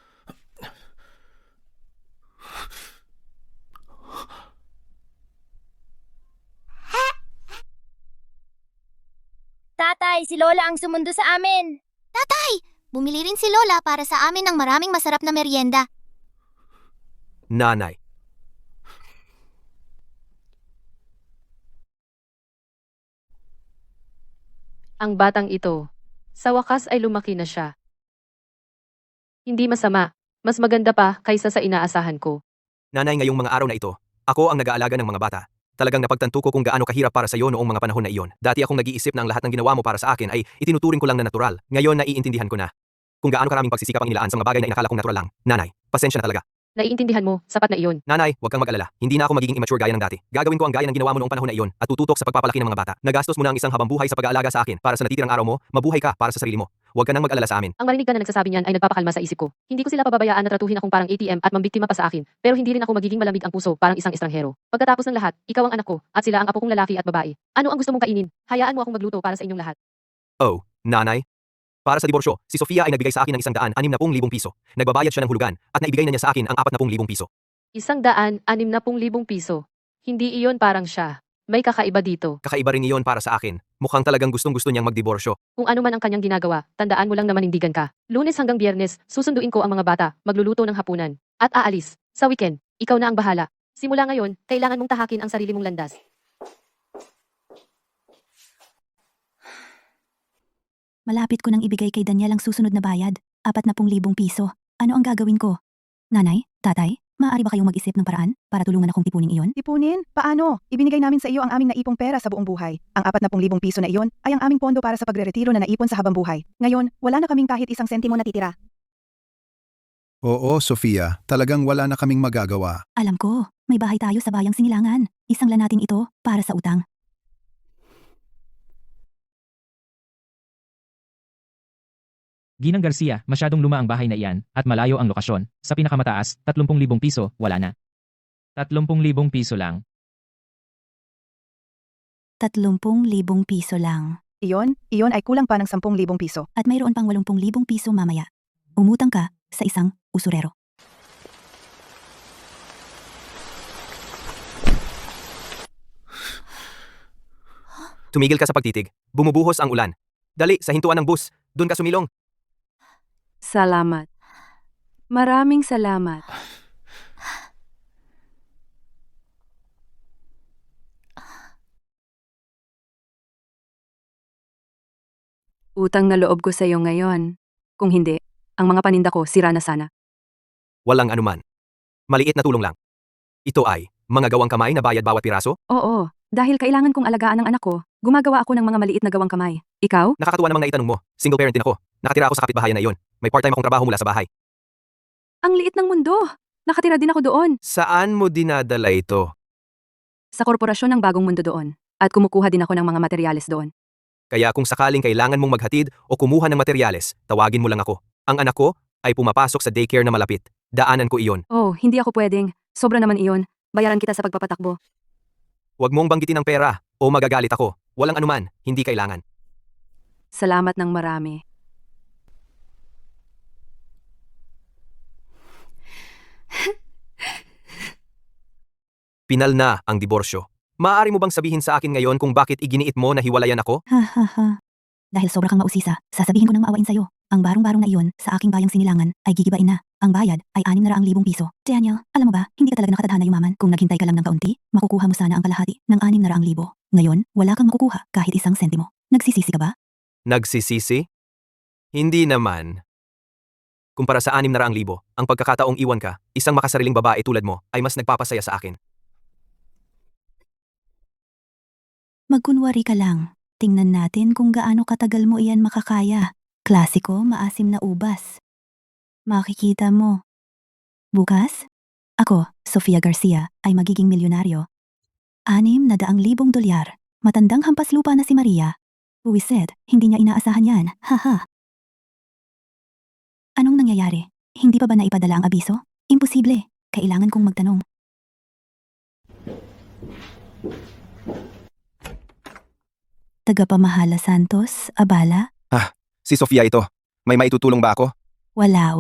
Tatay, si Lola ang sumundo sa amin. Tatay, bumili rin si Lola para sa amin ng maraming masarap na merienda. Nanay. Ang batang ito, sa wakas ay lumaki na siya. Hindi masama, mas maganda pa kaysa sa inaasahan ko. Nanay, ngayong mga araw na ito, ako ang nag-aalaga ng mga bata. Talagang napagtanto ko kung gaano kahirap para sa iyo noong mga panahon na iyon. Dati akong nag-iisip na ang lahat ng ginawa mo para sa akin ay itinuturing ko lang na natural. Ngayon naiintindihan ko na kung gaano karaming pagsisikap ang inilaan sa mga bagay na inakala kong natural lang. Nanay, pasensya na talaga. Naiintindihan mo, sapat na iyon. Nanay, huwag kang mag-alala. Hindi na ako magiging immature gaya ng dati. Gagawin ko ang gaya ng ginawa mo noong panahon na iyon at tututok sa pagpapalaki ng mga bata. Nagastos mo na ang isang habang buhay sa pag-aalaga sa akin. Para sa natitirang araw mo, mabuhay ka para sa sarili mo. Huwag ka nang mag-alala sa amin. Ang marinig ka na nagsasabi niyan ay nagpapakalma sa isip ko. Hindi ko sila pababayaan na tratuhin akong parang ATM at mambiktima pa sa akin. Pero hindi rin ako magiging malamig ang puso parang isang estranghero. Pagkatapos ng lahat, ikaw ang anak ko at sila ang apo kong lalaki at babae. Ano ang gusto mong kainin? Hayaan mo akong magluto para sa inyong lahat. Oh, nanay. Para sa diborsyo, si Sofia ay nagbigay sa akin ng 160,000 piso. Nagbabayad siya ng hulugan at naibigay na niya sa akin ang 40,000 piso. 160,000 piso. Hindi iyon parang siya. May kakaiba dito. Kakaiba rin iyon para sa akin. Mukhang talagang gustong-gusto niyang magdiborsyo. Kung ano man ang kanyang ginagawa, tandaan mo lang na manindigan ka. Lunes hanggang Biyernes, susunduin ko ang mga bata, magluluto ng hapunan. At aalis. Sa weekend, ikaw na ang bahala. Simula ngayon, kailangan mong tahakin ang sarili mong landas. Malapit ko nang ibigay kay Daniel ang susunod na bayad, 40,000 piso. Ano ang gagawin ko? Nanay, tatay, maaari ba kayong mag-isip ng paraan para tulungan akong tipunin iyon? Tipunin? Paano? Ibinigay namin sa iyo ang aming naipong pera sa buong buhay. Ang 40,000 piso na iyon ay ang aming pondo para sa pagre-retiro na naipon sa habang buhay. Ngayon, wala na kaming kahit isang sentimo natitira. Oo, Sofia, talagang wala na kaming magagawa. Alam ko, may bahay tayo sa bayang Sinilangan. Isang lan natin ito para sa utang. Ginang Garcia, masyadong luma ang bahay na iyan at malayo ang lokasyon. Sa pinakamataas, 30,000 piso, wala na. 30,000 piso lang. 30,000 piso lang. Iyon ay kulang pa ng 10,000 piso. At mayroon pang 80,000 piso mamaya. Umutang ka sa isang usurero. Tumigil ka sa pagtitig. Bumubuhos ang ulan. Dali, sa hintuan ng bus. Doon ka sumilong. Salamat. Maraming salamat. Utang na loob ko sa iyo ngayon. Kung hindi, ang mga paninda ko sira na sana. Walang anuman. Maliit na tulong lang. Ito ay mga gawang kamay na bayad bawat piraso? Oo, Dahil kailangan kong alagaan ang anak ko, gumagawa ako ng mga maliit na gawang kamay. Ikaw? Nakakatuwa namang naitanong mo. Single parent din ako. Nakatira ako sa kapitbahayan na iyon. May part-time akong trabaho mula sa bahay. Ang liit ng mundo. Nakatira din ako doon. Saan mo dinadala ito? Sa korporasyon ng Bagong Mundo doon. At kumukuha din ako ng mga materyales doon. Kaya kung sakaling kailangan mong maghatid o kumuha ng materyales, tawagin mo lang ako. Ang anak ko ay pumapasok sa daycare na malapit. Daanan ko iyon. Oh, hindi ako pwedeng. Sobra naman iyon. Bayaran kita sa pagpapatakbo. Huwag mong banggitin ang pera o magagalit ako. Walang anuman, hindi kailangan. Salamat ng marami. Pinal na ang diborsyo. Maaari mo bang sabihin sa akin ngayon kung bakit iginiit mo na hiwalayan ako? Ha ha ha. Dahil sobra kang mausisa, sasabihin ko nang maawain sa'yo. Ang barong-barong na iyon sa aking bayang sinilangan ay gigibain na. Ang bayad ay 600,000 piso. Daniel, alam mo ba, hindi ka talaga nakatadhana yumaman. Kung naghintay ka lang ng kaunti, makukuha mo sana ang kalahati ng 600,000. Ngayon, wala kang makukuha kahit isang sentimo. Nagsisisi ka ba? Nagsisisi? Hindi naman. Kumpara sa 600,000, ang pagkakataong iwan ka, isang makasariling babae tulad mo, ay mas nagpapasaya sa akin. Magkunwari ka lang. Tingnan natin kung gaano katagal mo iyan makakaya. Klasiko, maasim na ubas. Makikita mo. Bukas, ako, Sofia Garcia, ay magiging milyonaryo. $600,000. Matandang hampas lupa na si Maria. Buwiset, hindi niya inaasahan yan. Haha. Anong nangyayari? Hindi pa ba naipadala ang abiso? Imposible. Kailangan kong magtanong. Tagapamahala Santos, Abala? Si Sofia ito. May maitutulong ba ako? Wala.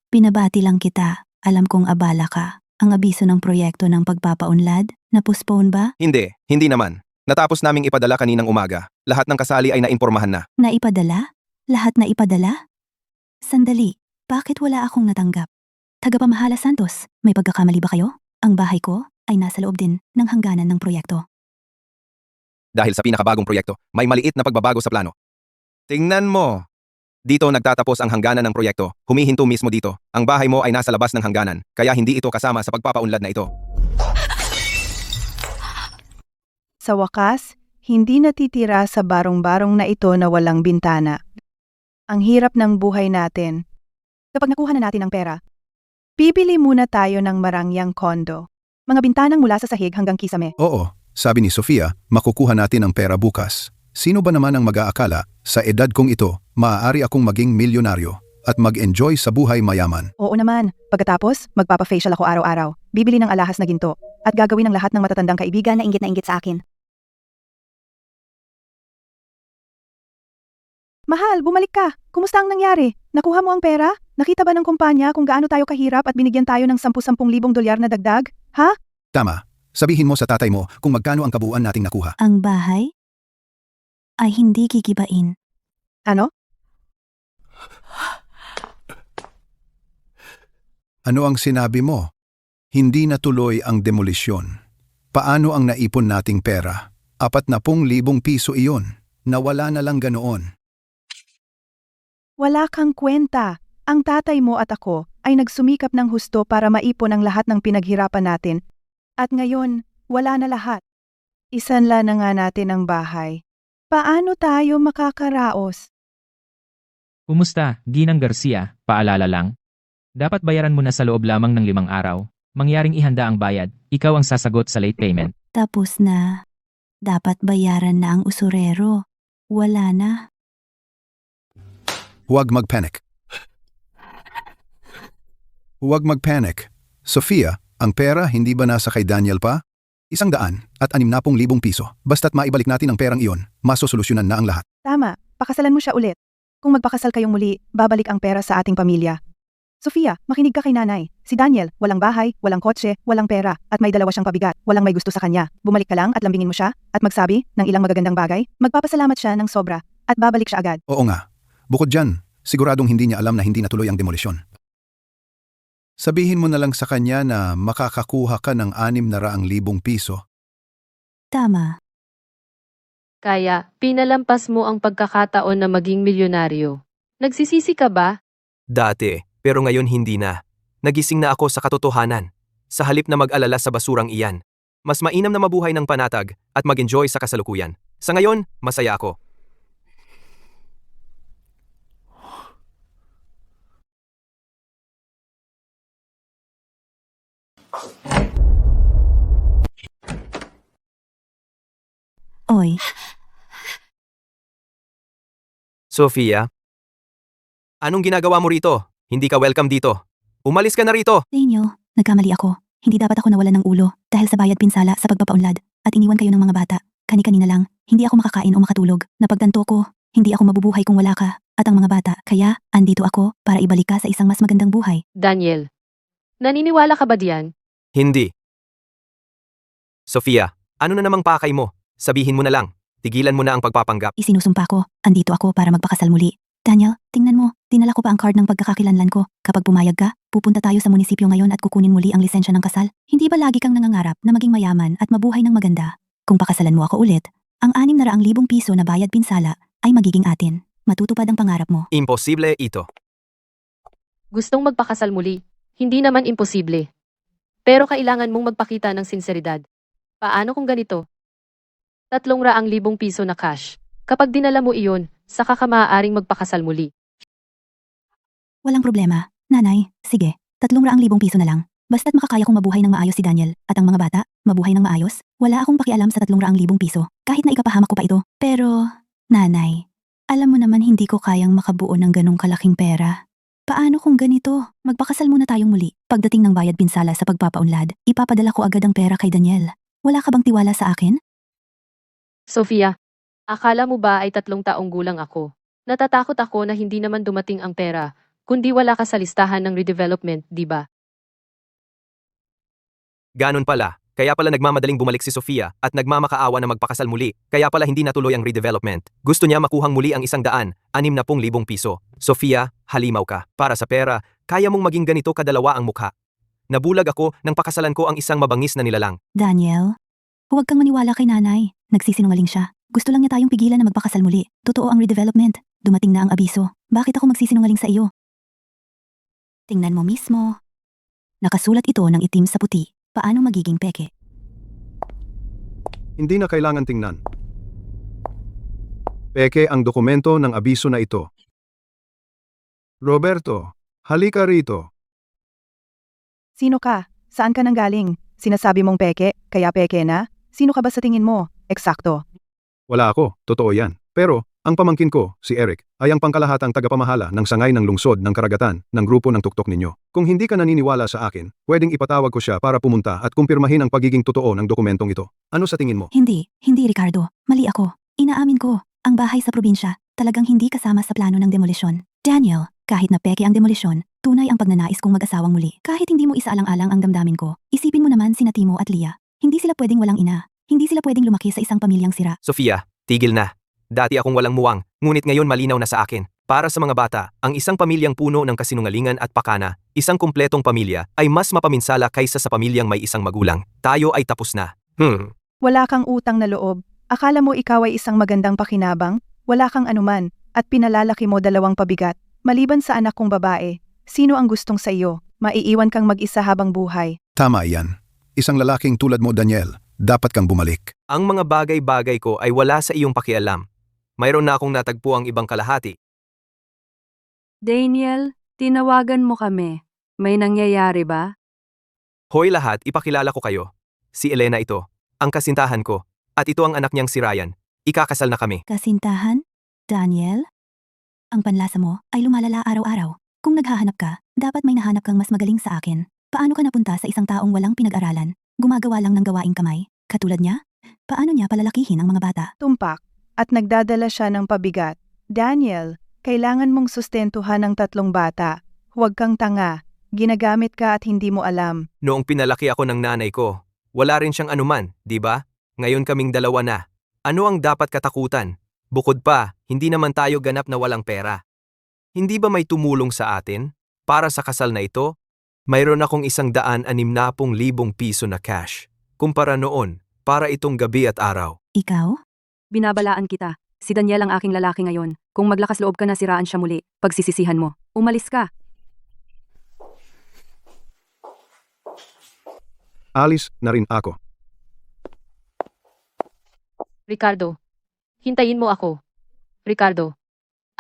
Pinabati lang kita. Alam kong abala ka. Ang abiso ng proyekto ng pagpapaunlad, na-postpone ba? Hindi naman. Natapos naming ipadala kaninang umaga. Lahat ng kasali ay naimpormahan na. Naipadala? Lahat na ipadala? Sandali, bakit wala akong natanggap? Tagapamahala Santos, may pagkakamali ba kayo? Ang bahay ko ay nasa loob din ng hangganan ng proyekto. Dahil sa pinakabagong proyekto, may maliit na pagbabago sa plano. Tingnan mo. Dito nagtatapos ang hangganan ng proyekto. Humihinto mismo dito. Ang bahay mo ay nasa labas ng hangganan, kaya hindi ito kasama sa pagpapaunlad na ito. Sa wakas, hindi natitira sa barong-barong na ito na walang bintana. Ang hirap ng buhay natin. Kapag nakuha na natin ang pera, bibili muna tayo ng marangyang kondo. Mga bintanang mula sa sahig hanggang kisame. Oo, sabi ni Sofia, makukuha natin ang pera bukas. Sino ba naman ang mag-aakala, sa edad kong ito, maaari akong maging milyonaryo at mag-enjoy sa buhay mayaman? Oo naman. Pagkatapos, magpapafacial ako araw-araw. Bibili ng alahas na ginto. At gagawin ng lahat ng matatandang kaibigan na inggit sa akin. Mahal, bumalik ka. Kumusta ang nangyari? Nakuha mo ang pera? Nakita ba ng kumpanya kung gaano tayo kahirap at binigyan tayo ng $10,000 na dagdag? Ha? Tama. Sabihin mo sa tatay mo kung magkano ang kabuuan nating nakuha. Ang bahay ay hindi gigibain. Ano? Ano ang sinabi mo? Hindi natuloy ang demolisyon. Paano ang naipon nating pera? 40,000 piso iyon. Nawala na lang ganoon. Wala kang kwenta. Ang tatay mo at ako ay nagsumikap ng husto para maipon ang lahat ng pinaghirapan natin. At ngayon, wala na lahat. Isanla na nga natin ang bahay. Paano tayo makakaraos? Kumusta, Ginang Garcia? Paalala lang. Dapat bayaran mo na sa loob lamang ng 5 araw. Mangyaring ihanda ang bayad, ikaw ang sasagot sa late payment. Tapos na. Dapat bayaran na ang usurero. Wala na. Huwag mag-panic. Huwag mag-panic. Sofia, ang pera hindi ba nasa kay Daniel pa? 100,000 at 60,000 piso. Basta't maibalik natin ang perang iyon, masosolusyonan na ang lahat. Tama, pakasalan mo siya ulit. Kung magpakasal kayong muli, babalik ang pera sa ating pamilya. Sofia, makinig ka kay nanay. Si Daniel, walang bahay, walang kotse, walang pera, at may 2 siyang pabigat. Walang may gusto sa kanya. Bumalik ka lang at lambingin mo siya, at magsabi ng ilang magagandang bagay. Magpapasalamat siya ng sobra, at babalik siya agad. Oo nga. Bukod dyan, siguradong hindi niya alam na hindi natuloy ang demolisyon. Sabihin mo na lang sa kanya na makakakuha ka ng 600,000 piso. Tama. Kaya, pinalampas mo ang pagkakataon na maging milyonaryo. Nagsisisi ka ba? Dati, pero ngayon hindi na. Nagising na ako sa katotohanan. Sa halip na mag-alala sa basurang iyan, Mas mainam na mabuhay ng panatag at mag-enjoy sa kasalukuyan. Sa ngayon, masaya ako. Oy, Sofia? Anong ginagawa mo rito? Hindi ka welcome dito. Umalis ka na rito! Daniel, nagkamali ako. Hindi dapat ako nawalan ng ulo dahil sa bayad pinsala sa pagpapaunlad at iniwan kayo ng mga bata. Kani-kanina lang, hindi ako makakain o makatulog. Napagtanto ko, hindi ako mabubuhay kung wala ka at ang mga bata. Kaya, andito ako para ibalik ka sa isang mas magandang buhay. Daniel, naniniwala ka ba diyan? Hindi. Sofia, ano na namang pakay mo? Sabihin mo na lang. Tigilan mo na ang pagpapanggap. Isinusumpa ko, andito ako para magpakasal muli. Daniel, tingnan mo, dinala ko pa ang card ng pagkakakilanlan ko. Kapag pumayag ka, pupunta tayo sa munisipyo ngayon at kukunin muli ang lisensya ng kasal. Hindi ba lagi kang nangangarap na maging mayaman at mabuhay ng maganda? Kung pakasalan mo ako ulit, ang 600,000 piso na bayad pinsala ay magiging atin. Matutupad ang pangarap mo. Imposible ito. Gustong magpakasal muli? Hindi naman imposible. Pero kailangan mong magpakita ng sinseridad. Paano kung ganito? 300,000 piso na cash. Kapag dinala mo iyon, saka ka maaaring magpakasal muli. Walang problema. Nanay, sige, 300,000 piso na lang. Basta't makakaya kong mabuhay ng maayos si Daniel at ang mga bata, mabuhay ng maayos, wala akong pakialam sa 300,000 piso. Kahit na ikapahamak ko pa ito. Pero, nanay, alam mo naman hindi ko kayang makabuo ng ganong kalaking pera. Paano kung ganito? Magpakasal muna tayong muli. Pagdating ng bayad pinsala sa pagpapaunlad, ipapadala ko agad ang pera kay Daniel. Wala ka bang tiwala sa akin? Sofia, akala mo ba ay 3 taong gulang ako? Natatakot ako na hindi naman dumating ang pera, kundi wala ka sa listahan ng redevelopment, di ba? Ganon pala. Kaya pala nagmamadaling bumalik si Sofia at nagmamakaawa na magpakasal muli. Kaya pala hindi natuloy ang redevelopment. Gusto niya makuhang muli ang 160,000 piso. Sofia, halimaw ka. Para sa pera, kaya mong maging ganito kadalawa ang mukha. Nabulag ako nang pakasalan ko ang isang mabangis na nilalang. Daniel, huwag kang maniwala kay nanay. Nagsisinungaling siya. Gusto lang niya tayong pigilan na magpakasal muli. Totoo ang redevelopment. Dumating na ang abiso. Bakit ako magsisinungaling sa iyo? Tingnan mo mismo. Nakasulat ito ng itim sa puti. Paano magiging peke? Hindi na kailangan tingnan. Peke ang dokumento ng abiso na ito. Roberto, halika rito. Sino ka? Saan ka nanggaling? Sinasabi mong peke, kaya peke na? Sino ka ba sa tingin mo? Eksakto. Wala ako, totoo yan. Pero, ang pamangkin ko, si Eric, ay ang pangkalahatang tagapamahala ng sangay ng lungsod ng karagatan ng grupo ng tuktok ninyo. Kung hindi ka naniniwala sa akin, pwedeng ipatawag ko siya para pumunta at kumpirmahin ang pagiging totoo ng dokumentong ito. Ano sa tingin mo? Hindi Ricardo. Mali ako. Inaamin ko. Ang bahay sa probinsya, talagang hindi kasama sa plano ng demolisyon. Daniel, kahit na peke ang demolisyon, tunay ang pagnanais kong mag-asawang muli. Kahit hindi mo isaalang-alang ang damdamin ko, isipin mo naman sina Timo at Leah. Hindi sila pwedeng walang ina. Hindi sila pwedeng lumaki sa isang pamilyang sira. Sofia, tigil na. Dati akong walang muwang, ngunit ngayon malinaw na sa akin. Para sa mga bata, ang isang pamilyang puno ng kasinungalingan at pakana, isang kumpletong pamilya, ay mas mapaminsala kaysa sa pamilyang may isang magulang. Tayo ay tapos na. Wala kang utang na loob. Akala mo ikaw ay isang magandang pakinabang? Wala kang anuman, at pinalalaki mo 2 pabigat. Maliban sa anak kong babae, sino ang gustong sa iyo? Maiiwan kang mag-isa habang buhay. Tama yan. Isang lalaking tulad mo, Daniel, dapat kang bumalik. Ang mga bagay-bagay ko ay wala sa iyong pakialam. Mayroon na akong natagpo ang ibang kalahati. Daniel, tinawagan mo kami. May nangyayari ba? Hoy lahat, ipakilala ko kayo. Si Elena ito, ang kasintahan ko, at ito ang anak niyang si Ryan. Ikakasal na kami. Kasintahan? Daniel? Ang panlasa mo ay lumalala araw-araw. Kung naghahanap ka, dapat may nahanap kang mas magaling sa akin. Paano ka napunta sa isang taong walang pinag-aralan? Gumagawa lang ng gawaing kamay? Katulad niya? Paano niya palalakihin ang mga bata? Tumpak, at nagdadala siya ng pabigat. Daniel, kailangan mong sustentuhan ng 3 bata. Huwag kang tanga. Ginagamit ka at hindi mo alam. Noong pinalaki ako ng nanay ko, wala rin siyang anuman, di ba? Ngayon kaming 2 na. Ano ang dapat katakutan? Bukod pa, hindi naman tayo ganap na walang pera. Hindi ba may tumulong sa atin? Para sa kasal na ito, mayroon akong 160,000 piso na cash. Kumpara noon, para itong gabi at araw. Ikaw? Binabalaan kita. Si Daniel ang aking lalaki ngayon. Kung maglakas loob ka na siraan siya muli, pagsisisihan mo. Umalis ka. Alis na rin ako. Ricardo, hintayin mo ako. Ricardo,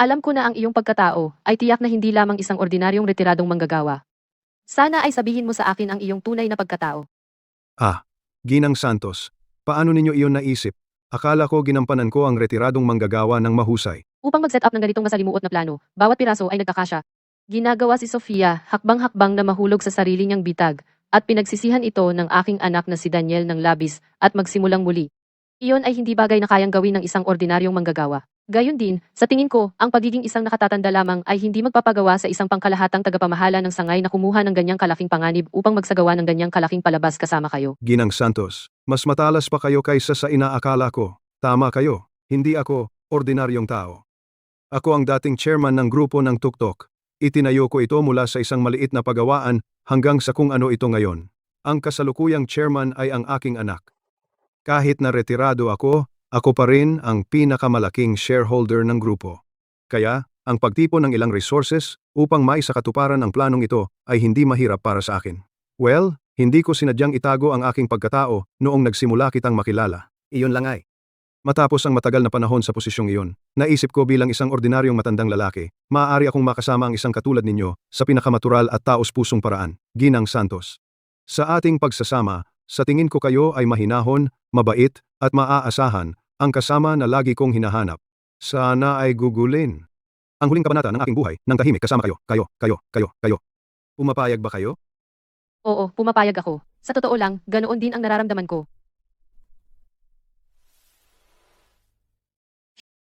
alam ko na ang iyong pagkatao ay tiyak na hindi lamang isang ordinaryong retiradong manggagawa. Sana ay sabihin mo sa akin ang iyong tunay na pagkatao. Ginang Santos, paano ninyo iyon naisip? Akala ko ginampanan ko ang retiradong manggagawa ng mahusay. Upang mag-set up ng ganitong masalimuot na plano, bawat piraso ay nagkakasya. Ginagawa si Sofia hakbang-hakbang na mahulog sa sarili niyang bitag at pinagsisihan ito ng aking anak na si Daniel ng labis at magsimulang muli. Iyon ay hindi bagay na kayang gawin ng isang ordinaryong manggagawa. Gayon din, sa tingin ko, ang pagiging isang nakatatanda lamang ay hindi magpapagawa sa isang pangkalahatang tagapamahala ng sangay na kumuha ng ganyang kalaking panganib upang magsagawa ng ganyang kalaking palabas kasama kayo. Ginang Santos, mas matalas pa kayo kaysa sa inaakala ko. Tama kayo, hindi ako ordinaryong tao. Ako ang dating chairman ng grupo ng Tuktok. Itinayo ko ito mula sa isang maliit na pagawaan hanggang sa kung ano ito ngayon. Ang kasalukuyang chairman ay ang aking anak. Kahit na retirado ako pa rin ang pinakamalaking shareholder ng grupo. Kaya, ang pagtipon ng ilang resources upang maisakatuparan ang planong ito ay hindi mahirap para sa akin. Well, hindi ko sinadyang itago ang aking pagkatao noong nagsimula kitang makilala. Iyon lang ay. Matapos ang matagal na panahon sa posisyong iyon, naisip ko bilang isang ordinaryong matandang lalaki, maaari akong makasama ang isang katulad ninyo sa pinakamatural at taos-pusong paraan, Ginang Santos. Sa ating pagsasama, sa tingin ko kayo ay mahinahon, mabait, at maaasahan, ang kasama na lagi kong hinahanap. Sana ay gugulin. Ang huling kabanata ng aking buhay, nang tahimik kasama kayo. Pumapayag ba kayo? Oo, pumapayag ako. Sa totoo lang, ganoon din ang nararamdaman ko.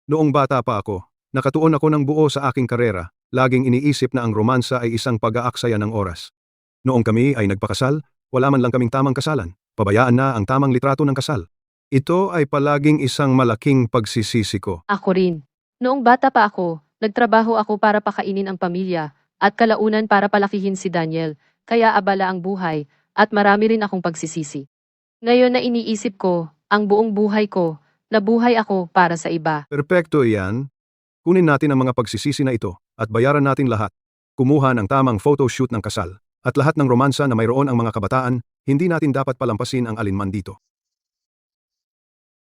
Noong bata pa ako, nakatuon ako ng buo sa aking karera, laging iniisip na ang romansa ay isang pag-aaksaya ng oras. Noong kami ay nagpakasal, wala man lang kaming tamang kasalan, pabayaan na ang tamang litrato ng kasal. Ito ay palaging isang malaking pagsisisi ko. Ako rin. Noong bata pa ako, nagtrabaho ako para pakainin ang pamilya at kalaunan para palakihin si Daniel, kaya abala ang buhay at marami rin akong pagsisisi. Ngayon na iniisip ko, ang buong buhay ko, nabuhay ako para sa iba. Perpekto iyan. Kunin natin ang mga pagsisisi na ito at bayaran natin lahat. Kumuha ng tamang photoshoot ng kasal at lahat ng romansa na mayroon ang mga kabataan, hindi natin dapat palampasin ang alinman dito.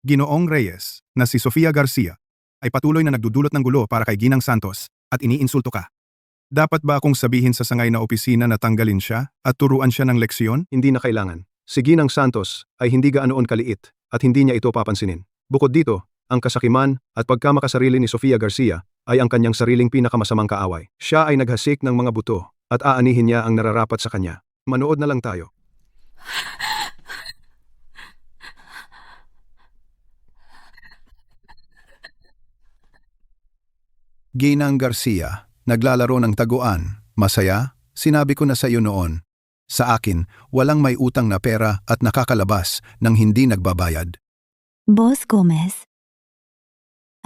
Ginoong Reyes, na si Sofia Garcia, ay patuloy na nagdudulot ng gulo para kay Ginang Santos at iniinsulto ka. Dapat ba akong sabihin sa sangay na opisina na tanggalin siya at turuan siya ng leksyon? Hindi na kailangan. Si Ginang Santos ay hindi gaanoon kaliit at hindi niya ito papansinin. Bukod dito, ang kasakiman at pagkamakasarili ni Sofia Garcia ay ang kanyang sariling pinakamasamang kaaway. Siya ay naghasik ng mga buto at aanihin niya ang nararapat sa kanya. Manood na lang tayo. Ginang Garcia, naglalaro ng taguan, masaya? Sinabi ko na sa iyo noon. Sa akin, walang may utang na pera at nakakalabas nang hindi nagbabayad. Boss Gomez.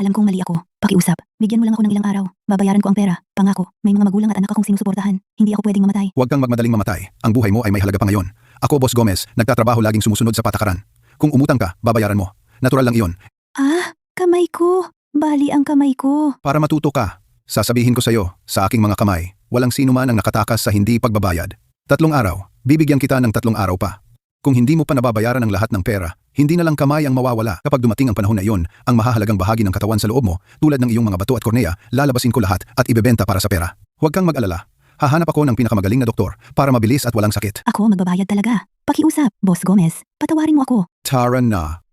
Alam kong mali ako. Pakiusap. Bigyan mo lang ako ng ilang araw. Babayaran ko ang pera. Pangako, may mga magulang at anak akong sinusuportahan. Hindi ako pwedeng mamatay. Huwag kang magmadaling mamatay. Ang buhay mo ay may halaga pa ngayon. Ako, Boss Gomez, nagtatrabaho laging sumusunod sa patakaran. Kung umutang ka, babayaran mo. Natural lang iyon. Kamay ko. Bali ang kamay ko. Para matuto ka, sasabihin ko sa iyo, sa aking mga kamay, walang sino man ang nakatakas sa hindi pagbabayad. 3 araw, bibigyan kita ng 3 araw pa. Kung hindi mo pa nababayaran ang lahat ng pera, hindi na lang kamay ang mawawala. Kapag dumating ang panahon na iyon, ang mahahalagang bahagi ng katawan sa loob mo, tulad ng iyong mga bato at kornea, lalabasin ko lahat at ibebenta para sa pera. Huwag kang mag-alala. Hahanap ako ng pinakamagaling na doktor para mabilis at walang sakit. Ako magbabayad talaga. Pakiusap, Boss Gomez. Patawarin mo ako. Tara na.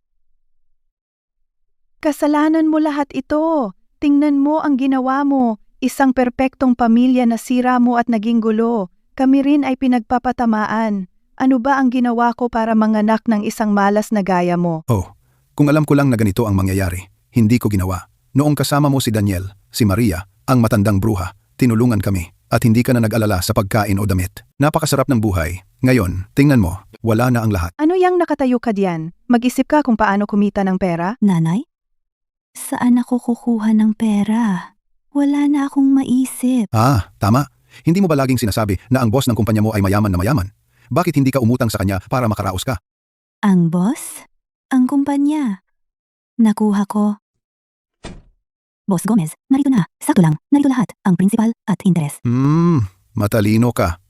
Kasalanan mo lahat ito. Tingnan mo ang ginawa mo. Isang perpektong pamilya na sira mo at naging gulo. Kami rin ay pinagpapatamaan. Ano ba ang ginawa ko para manganak ng isang malas na gaya mo? Oh, kung alam ko lang na ganito ang mangyayari, hindi ko ginawa. Noong kasama mo si Daniel, si Maria, ang matandang bruha, tinulungan kami at hindi ka na nag-alala sa pagkain o damit. Napakasarap ng buhay. Ngayon, tingnan mo, wala na ang lahat. Ano yang nakatayo ka diyan? Mag-isip ka kung paano kumita ng pera? Nanay? Saan ako kukuha ng pera? Wala na akong maisip. Tama. Hindi mo ba laging sinasabi na ang boss ng kumpanya mo ay mayaman na mayaman? Bakit hindi ka umutang sa kanya para makaraos ka? Ang boss? Ang kumpanya? Nakuha ko. Boss Gomez, narito na. Sakto lang. Narito lahat. Ang principal at interes. Matalino ka.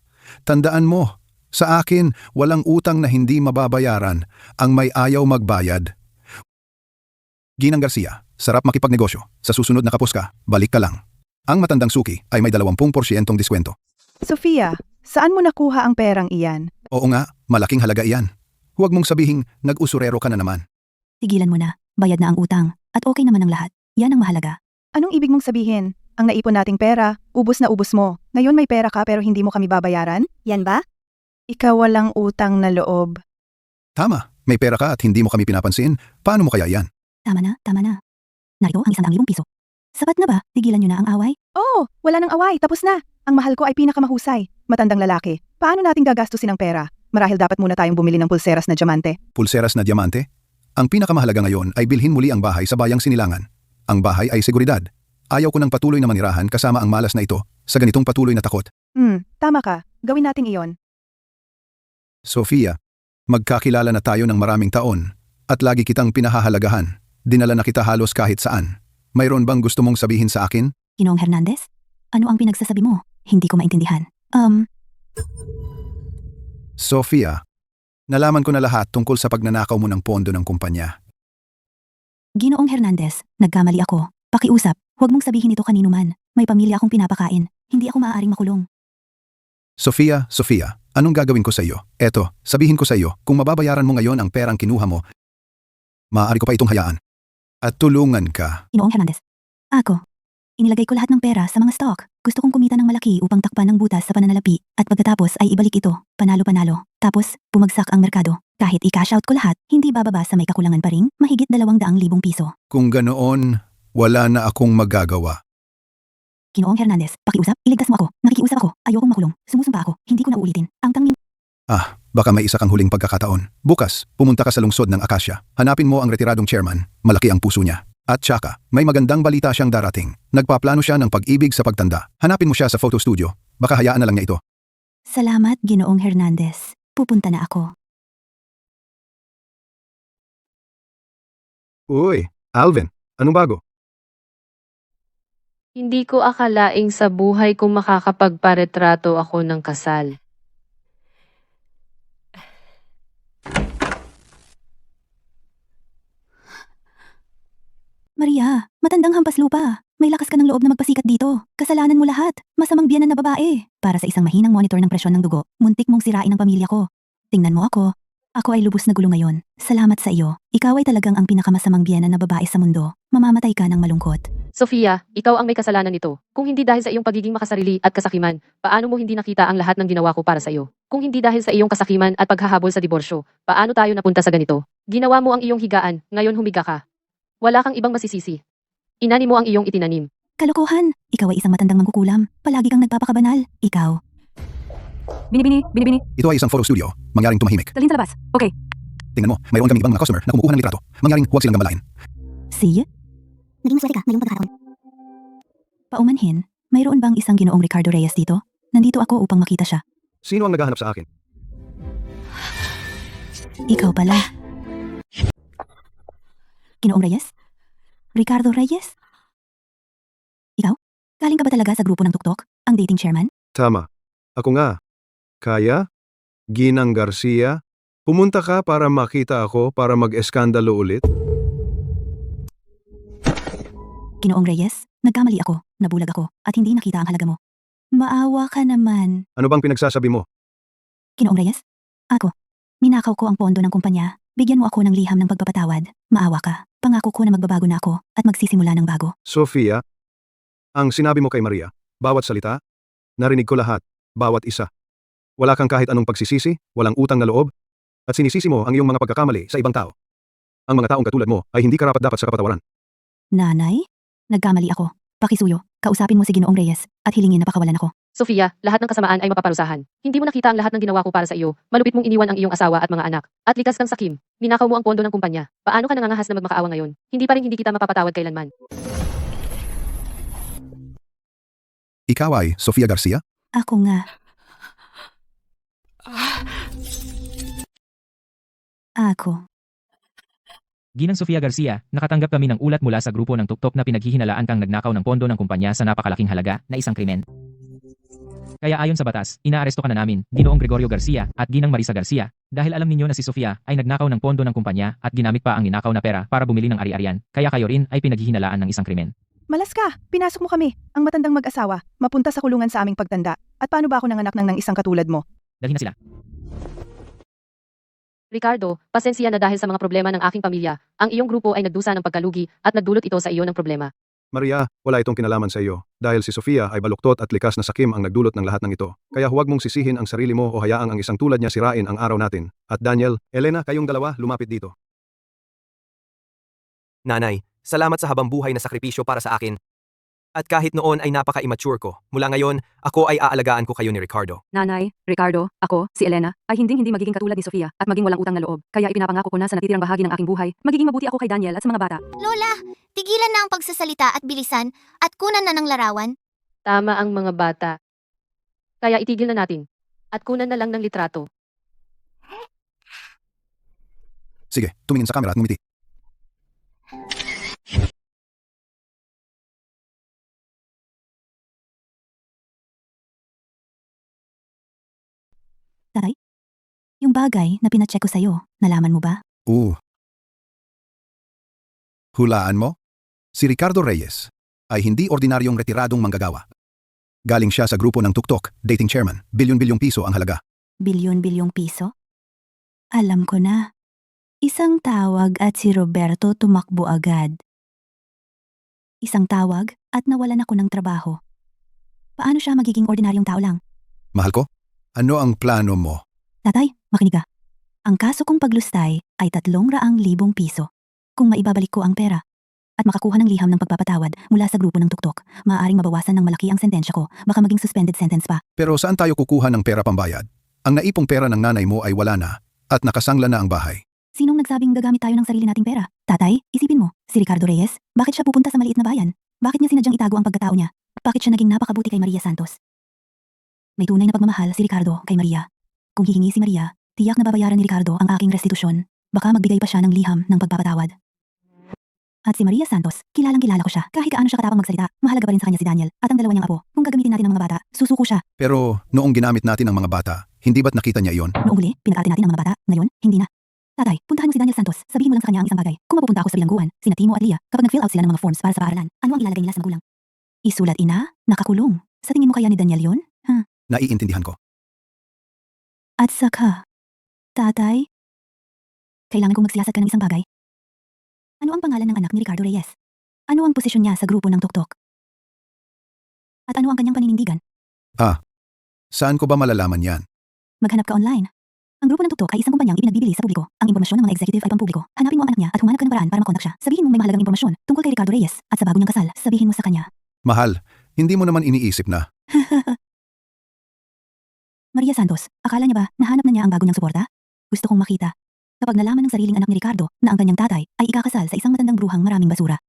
Tandaan mo, sa akin, walang utang na hindi mababayaran. Ang may ayaw magbayad, Ginang Garcia, sarap makipagnegosyo. Sa susunod na kapos ka, balik ka lang. Ang matandang suki ay may 20% diskwento. Sofia, saan mo nakuha ang perang iyan? Oo nga, malaking halaga iyan. Huwag mong sabihing nag-usurero ka na naman. Tigilan mo na, bayad na ang utang, at okay naman ang lahat. Yan ang mahalaga. Anong ibig mong sabihin? Ang naipon nating pera, ubos na ubos mo. Ngayon may pera ka pero hindi mo kami babayaran? Yan ba? Ikaw walang utang na loob. Tama, may pera ka at hindi mo kami pinapansin. Paano mo kaya yan? Tama na, tama na. Narito ang 100,000 piso. Sapat na ba? Tigilan niyo na ang away? Oo, wala nang away, tapos na. Ang mahal ko ay pinakamahusay. Matandang lalaki. Paano natin gagastusin ang pera? Marahil dapat muna tayong bumili ng pulseras na diamante. Pulseras na diamante? Ang pinakamahalaga ngayon ay bilhin muli ang bahay sa bayang Sinilangan. Ang bahay ay seguridad. Ayaw ko ng patuloy na manirahan kasama ang malas na ito sa ganitong patuloy na takot. Tama ka. Gawin natin iyon. Sofia, magkakilala na tayo ng maraming taon at lagi kitang pinahahalagahan. Dinala na kita halos kahit saan. Mayroon bang gusto mong sabihin sa akin? Ginoong Hernandez? Ano ang pinagsasabi mo? Hindi ko maintindihan. Sofia, nalaman ko na lahat tungkol sa pagnanakaw mo ng pondo ng kumpanya. Ginoong Hernandez, nagkamali ako. Pakiusap, huwag mong sabihin ito kanino man. May pamilya akong pinapakain. Hindi ako maaaring makulong. Sofia, anong gagawin ko sa iyo? Eto, sabihin ko sa iyo, kung mababayaran mo ngayon ang perang kinuha mo, maaari ko pa itong hayaan. At tulungan ka. Ginoong Hernandez. Ako. Inilagay ko lahat ng pera sa mga stock. Gusto kong kumita ng malaki upang takpan ng butas sa pananalapi at pagkatapos ay ibalik ito, panalo-panalo. Tapos, bumagsak ang merkado. Kahit i-cash out ko lahat, hindi bababa sa may kakulangan pa ring mahigit 200,000 piso. Kung ganoon, wala na akong magagawa. Ginoong Hernandez, pakiusap, iligtas mo ako. Nakikiusap ako, ayokong makulong. Sumusumpa ako, hindi ko na uulitin. Ang tanging Baka may isa kang huling pagkakataon. Bukas, pumunta ka sa lungsod ng Acacia. Hanapin mo ang retiradong chairman. Malaki ang puso niya. At tsaka, may magandang balita siyang darating. Nagpaplano siya ng pag-ibig sa pagtanda. Hanapin mo siya sa photo studio. Baka hayaan na lang niya ito. Salamat, Ginoong Hernandez. Pupunta na ako. Uy, Alvin, anong bago? Hindi ko akalaing sa buhay ko makakapagparetrato ako ng kasal. Maria, matandang hampas lupa. May lakas ka ng loob na magpasikat dito. Kasalanan mo lahat. Masamang biyanan na babae. Para sa isang mahinang monitor ng presyon ng dugo, muntik mong sirain ang pamilya ko. Tingnan mo ako. Ako ay lubos na gulo ngayon. Salamat sa iyo. Ikaw ay talagang ang pinakamasamang biyanan na babae sa mundo. Mamamatay ka ng malungkot. Sofia, ikaw ang may kasalanan nito. Kung hindi dahil sa iyong pagiging makasarili at kasakiman, paano mo hindi nakita ang lahat ng ginawa ko para sa iyo? Kung hindi dahil sa iyong kasakiman at paghahabol sa diborsyo, paano tayo napunta sa ganito? Ginawa mo ang iyong higaan, ngayon humiga ka. Wala kang ibang masisisi. Inani mo ang iyong itinanim. Kalokohan. Ikaw ay isang matandang mangkukulam. Palagi kang nagpapakabanal. Ikaw. Binibini. Ito ay isang photo studio. Mangyaring tumahimik. Dalhin sa labas. Okay. Tingnan mo, mayroon kaming ibang mga customer na kumukuha ng litrato. Mangyaring huwag silang gambalain. See? Naging maswerte ka ngayong pagkakataon. Paumanhin, mayroon bang isang Ginoong Ricardo Reyes dito? Nandito ako upang makita siya. Sino ang naghahanap sa akin? Ikaw pala. Ginoong Reyes? Ricardo Reyes? Ikaw? Galing ka ba talaga sa grupo ng tuktok? Ang dating chairman? Tama. Ako nga. Kaya? Ginang Garcia? Pumunta ka para makita ako para mag-eskandalo ulit? Ginoong Reyes, nagkamali ako, nabulag ako, at hindi nakita ang halaga mo. Maawa ka naman. Ano bang pinagsasabi mo? Ginoong Reyes? Ako. Ninakaw ko ang pondo ng kumpanya. Bigyan mo ako ng liham ng pagpapatawad. Maawa ka. Pangako ko na magbabago na ako at magsisimula ng bago. Sofia, ang sinabi mo kay Maria, bawat salita, narinig ko lahat, bawat isa. Wala kang kahit anong pagsisisi, walang utang na loob, at sinisisi mo ang iyong mga pagkakamali sa ibang tao. Ang mga taong katulad mo ay hindi karapat-dapat sa kapatawaran. Nanay? Nagkamali ako. Pakisuyo, kausapin mo si Ginoong Reyes at hilingin na pakawalan ako. Sofia, lahat ng kasamaan ay mapaparusahan. Hindi mo nakita ang lahat ng ginawa ko para sa iyo. Malupit mong iniwan ang iyong asawa at mga anak. At likas kang sakim. Ninakaw mo ang pondo ng kumpanya. Paano ka nangangahas na magmakaawa ngayon? Hindi pa rin hindi kita mapapatawad kailanman. Ikaw ay Sofia Garcia? Ako nga. Ako. Ginang Sofia Garcia, nakatanggap kami ng ulat mula sa grupo ng tuktok na pinaghihinalaan kang nagnakaw ng pondo ng kumpanya sa napakalaking halaga na isang krimen. Kaya ayon sa batas, inaaresto ka na namin, Ginoong Gregorio Garcia at Ginang Marisa Garcia, dahil alam ninyo na si Sofia ay nagnakaw ng pondo ng kumpanya at ginamit pa ang ninakaw na pera para bumili ng ari-arian, kaya kayo rin ay pinaghihinalaan ng isang krimen. Malas ka, pinasok mo kami, ang matandang mag-asawa, mapunta sa kulungan sa aming pagtanda. At paano ba ako nanganak ng isang katulad mo? Dalhin na sila. Ricardo, pasensya na dahil sa mga problema ng aking pamilya, ang iyong grupo ay nagdusa ng pagkalugi at nagdulot ito sa iyo ng problema. Maria, wala itong kinalaman sa iyo. Dahil si Sofia ay baluktot at likas na sakim ang nagdulot ng lahat ng ito. Kaya huwag mong sisihin ang sarili mo o hayaang ang isang tulad niya sirain ang araw natin. At Daniel, Elena, kayong dalawa, lumapit dito. Nanay, salamat sa habang buhay na sakripisyo para sa akin. At kahit noon ay napaka-immature ko, mula ngayon, ako ay aalagaan ko kayo ni Ricardo. Nanay, Ricardo, ako, si Elena, ay hindi magiging katulad ni Sofia at maging walang utang na loob. Kaya ipinapangako ko na sa natitirang bahagi ng aking buhay, magiging mabuti ako kay Daniel at sa mga bata. Lola, tigilan na ang pagsasalita at bilisan at kunan na ng larawan. Tama ang mga bata. Kaya itigil na natin. At kunan na lang ng litrato. Sige, tumingin sa kamera at ngumiti. Tatay? Yung bagay na pinacheck ko sa'yo, nalaman mo ba? Hulaan mo? Si Ricardo Reyes ay hindi ordinaryong retiradong manggagawa. Galing siya sa grupo ng Tuktok, dating chairman, bilyon-bilyong piso ang halaga. Bilyon-bilyong piso? Alam ko na. Isang tawag at si Roberto tumakbo agad. Isang tawag at nawalan ako ng trabaho. Paano siya magiging ordinaryong tao lang? Mahal ko, ano ang plano mo? Tatay, makinig ka. Ang kaso kong paglustay ay 300,000 piso. Kung maibabalik ko ang pera at makakuha ng liham ng pagpapatawad mula sa grupo ng Tuktok, maaaring mabawasan ng malaki ang sentensya ko, baka maging suspended sentence pa. Pero saan tayo kukuha ng pera pambayad? Ang naipong pera ng nanay mo ay wala na at nakasangla na ang bahay. Sinong nagsabing gagamit tayo ng sarili nating pera? Tatay, isipin mo, si Ricardo Reyes, bakit siya pupunta sa maliit na bayan? Bakit niya sinadyang itago ang pagkatao niya? Bakit siya naging napakabuti kay Maria Santos? May tunay na pagmamahal si Ricardo kay Maria. Kung hihingi si Maria, tiyak na babayaran ni Ricardo ang aking restitusyon. Baka magbigay pa siya ng liham ng pagpapatawad. At si Maria Santos, kilalang-kilala ko siya. Kahit gaano siya katapang magsalita, mahalaga pa rin sa kanya si Daniel at ang dalawa niyang apo. Kung gagamitin natin ang mga bata, susuko siya. Pero noong ginamit natin ang mga bata, hindi ba't nakita niya iyon? Noong huli, pinakarte natin ang mga bata. Ngayon, hindi na. Tatay, puntahan mo si Daniel Santos. Sabihin mo lang sa kanya ang isang bagay. Kung mapupunta ako sa bilangguan, sina Timo at Lia, kapag nag-fill out sila ng mga forms para sa paaralan, ano ang ilalagay nila sa magulang? Isulat ina, nakakulong. Sa tingin mo kaya ni Daniel yun? Naiintindihan ko. At saka, tatay, kailangan kong magsiyasat ka ng isang bagay. Ano ang pangalan ng anak ni Ricardo Reyes? Ano ang posisyon niya sa grupo ng Tuktok? At ano ang kanyang paninindigan? Saan ko ba malalaman yan? Maghanap ka online. Ang grupo ng Tuktok ay isang kumpanyang ipinagbibili sa publiko. Ang impormasyon ng mga executive ay pampubliko. Hanapin mo ang anak niya at humanap ka ng paraan para makontak siya. Sabihin mo may mahalagang impormasyon tungkol kay Ricardo Reyes at sa bago niyang kasal. Sabihin mo sa kanya. Mahal, hindi mo naman iniisip na. Maria Santos, akala niya ba nahanap na niya ang bago niyang suporta? Gusto kong makita. Kapag nalaman ng sariling anak ni Ricardo na ang kanyang tatay ay ikakasal sa isang matandang bruhang maraming basura.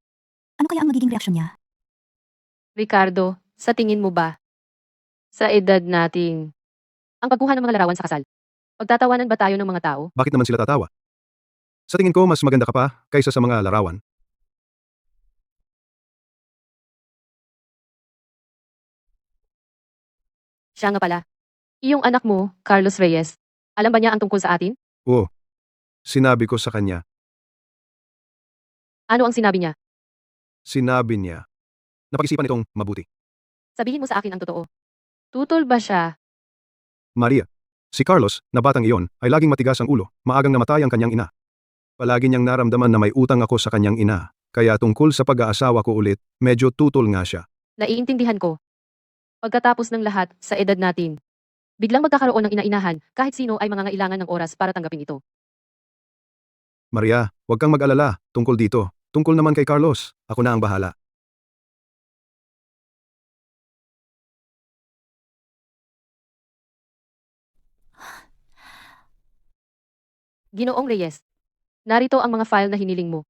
Ano kaya ang magiging reaksyon niya? Ricardo, sa tingin mo ba? Sa edad nating... Ang pagkuha ng mga larawan sa kasal. Pagtatawanan ba tayo ng mga tao? Bakit naman sila tatawa? Sa tingin ko, mas maganda ka pa kaysa sa mga larawan. Siya nga pala. Iyong anak mo, Carlos Reyes. Alam ba niya ang tungkol sa atin? Sinabi ko sa kanya. Ano ang sinabi niya? Sinabi niya. Napag-isipan itong mabuti. Sabihin mo sa akin ang totoo. Tutol ba siya? Maria, si Carlos, na batang iyon, ay laging matigas ang ulo, maagang namatay ang kanyang ina. Palagi niyang naramdaman na may utang ako sa kanyang ina, kaya tungkol sa pag-aasawa ko ulit, medyo tutol nga siya. Naiintindihan ko. Pagkatapos ng lahat, sa edad natin, biglang magkakaroon ng ina-inahan kahit sino ay mangangailangan ng oras para tanggapin ito. Maria, huwag kang mag-alala, tungkol dito. Tungkol naman kay Carlos, ako na ang bahala. Ginoong Reyes. Narito ang mga file na hiniling mo.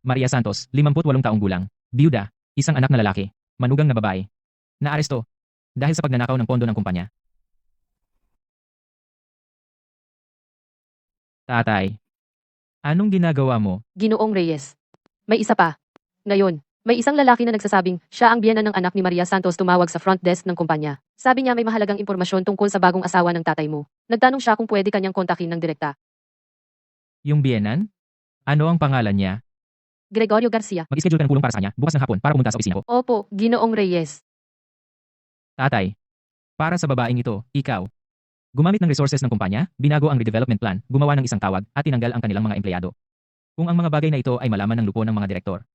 Maria Santos, 58 taong gulang, biyuda, isang anak na lalaki, manugang na babae. Naaresto dahil sa pagnanakaw ng pondo ng kumpanya. Tatay, anong ginagawa mo? Ginoong Reyes. May isa pa. Ngayon, May isang lalaki na nagsasabing siya ang biyena ng anak ni Maria Santos tumawag sa front desk ng kumpanya. Sabi niya may mahalagang impormasyon tungkol sa bagong asawa ng tatay mo. Nagtanong siya kung pwede kanyang kontakin ng direkta. Yung biyenan? Ano ang pangalan niya? Gregorio Garcia. Mag-schedule ka ng pulong para sa kanya, bukas ng hapon, para pumunta sa opisina ko. Opo, Ginoong Reyes. Tatay. Para sa babaeng ito, ikaw. Gumamit ng resources ng kumpanya, binago ang redevelopment plan, gumawa ng isang tawag, at tinanggal ang kanilang mga empleyado. Kung ang mga bagay na ito ay malaman ng lupo ng mga direktor.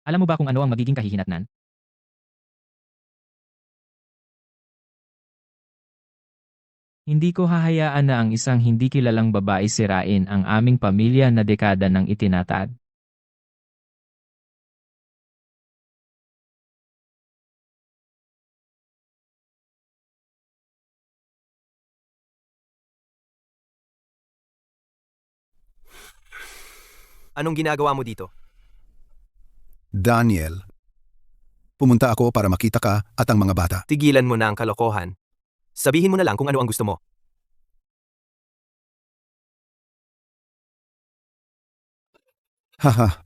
Alam mo ba kung ano ang magiging kahihinatnan? Hindi ko hahayaan na ang isang hindi kilalang babae sirain ang aming pamilya na dekada ng itinatag. Anong ginagawa mo dito? Daniel, pumunta ako para makita ka at ang mga bata. Tigilan mo na ang kalokohan. Sabihin mo na lang kung ano ang gusto mo. Haha.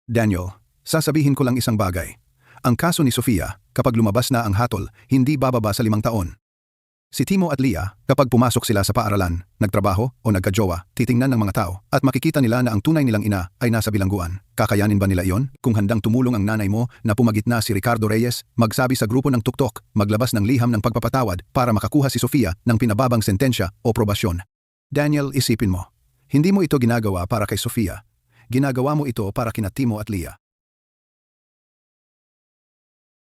Daniel, sasabihin ko lang isang bagay. Ang kaso ni Sofia, kapag lumabas na ang hatol, hindi bababa sa 5 taon. Si Timo at Leah, kapag pumasok sila sa paaralan, nagtrabaho o nagkajowa, titingnan ng mga tao at makikita nila na ang tunay nilang ina ay nasa bilangguan. Kakayanin ba nila iyon? Kung handang tumulong ang nanay mo na pumagitna si Ricardo Reyes, magsabi sa grupo ng tuktok, maglabas ng liham ng pagpapatawad para makakuha si Sofia ng pinababang sentensya o probasyon. Daniel, isipin mo. Hindi mo ito ginagawa para kay Sofia. Ginagawa mo ito para kina Timo at Leah.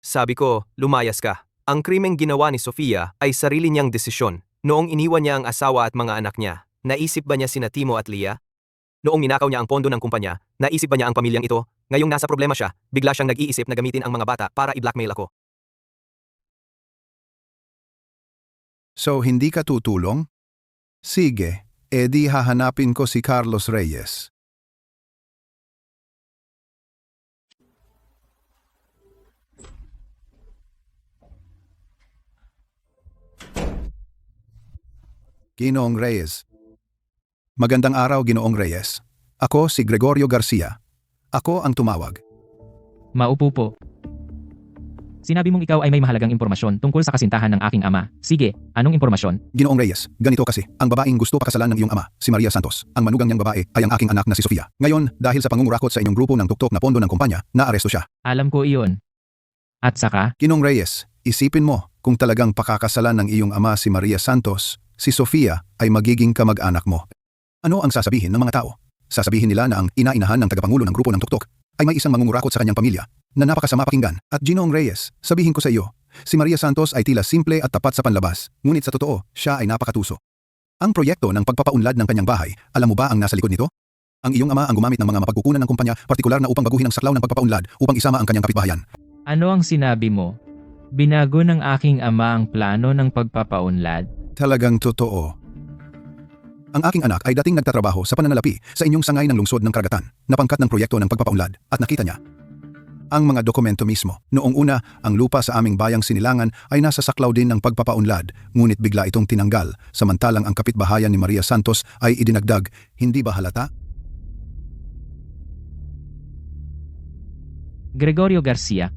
Sabi ko, lumayas ka. Ang krimeng ginawa ni Sofia ay sarili niyang desisyon. Noong iniwan niya ang asawa at mga anak niya, naisip ba niya sina Timo at Leah? Noong ninakaw niya ang pondo ng kumpanya, naisip ba niya ang pamilyang ito? Ngayong nasa problema siya, bigla siyang nag-iisip na gamitin ang mga bata para i-blackmail ako. So hindi ka tutulong? Sige, edi hahanapin ko si Carlos Reyes. Ginoong Reyes. Magandang araw, Ginoong Reyes. Ako si Gregorio Garcia. Ako ang tumawag. Maupo po. Sinabi mong ikaw ay may mahalagang impormasyon tungkol sa kasintahan ng aking ama. Sige, anong impormasyon? Ginoong Reyes, ganito kasi, ang babaeng gusto pakasalan ng iyong ama, si Maria Santos. Ang manugang niyang babae ay ang aking anak na si Sofia. Ngayon, dahil sa pangungurakot sa inyong grupo ng tuktok na pondo ng kumpanya, naaresto siya. Alam ko iyon. At saka, Ginoong Reyes, isipin mo, kung talagang pakakasalan ng iyong ama si Maria Santos, si Sofia ay magiging kamag-anak mo. Ano ang sasabihin ng mga tao? Sasabihin nila na ang ina-inahan ng tagapangulo ng grupo ng tuktok ay may isang mangungurakot sa kanyang pamilya na napakasama pakinggan. At Ginoong Reyes, sabihin ko sa iyo, si Maria Santos ay tila simple at tapat sa panlabas, ngunit sa totoo, siya ay napakatuso. Ang proyekto ng pagpapaunlad ng kanyang bahay, alam mo ba ang nasa likod nito? Ang iyong ama ang gumamit ng mga mapagkukunan ng kumpanya, partikular na upang baguhin ang saklaw ng pagpapaunlad upang isama ang kanyang kapitbahayan. ano ang sinabi mo? Binago ng aking ama ang plano ng pagpapaunlad. Talagang totoo. Ang aking anak ay dating nagtatrabaho sa pananalapi sa inyong sangay ng lungsod ng Karagatan, na pangkat ng proyekto ng pagpapaunlad, at nakita niya ang mga dokumento mismo. Noong una, ang lupa sa aming bayang Sinilangan ay nasa saklaw din ng pagpapaunlad, ngunit bigla itong tinanggal, samantalang ang kapitbahayan ni Maria Santos ay idinagdag. Hindi ba halata? Gregorio Garcia,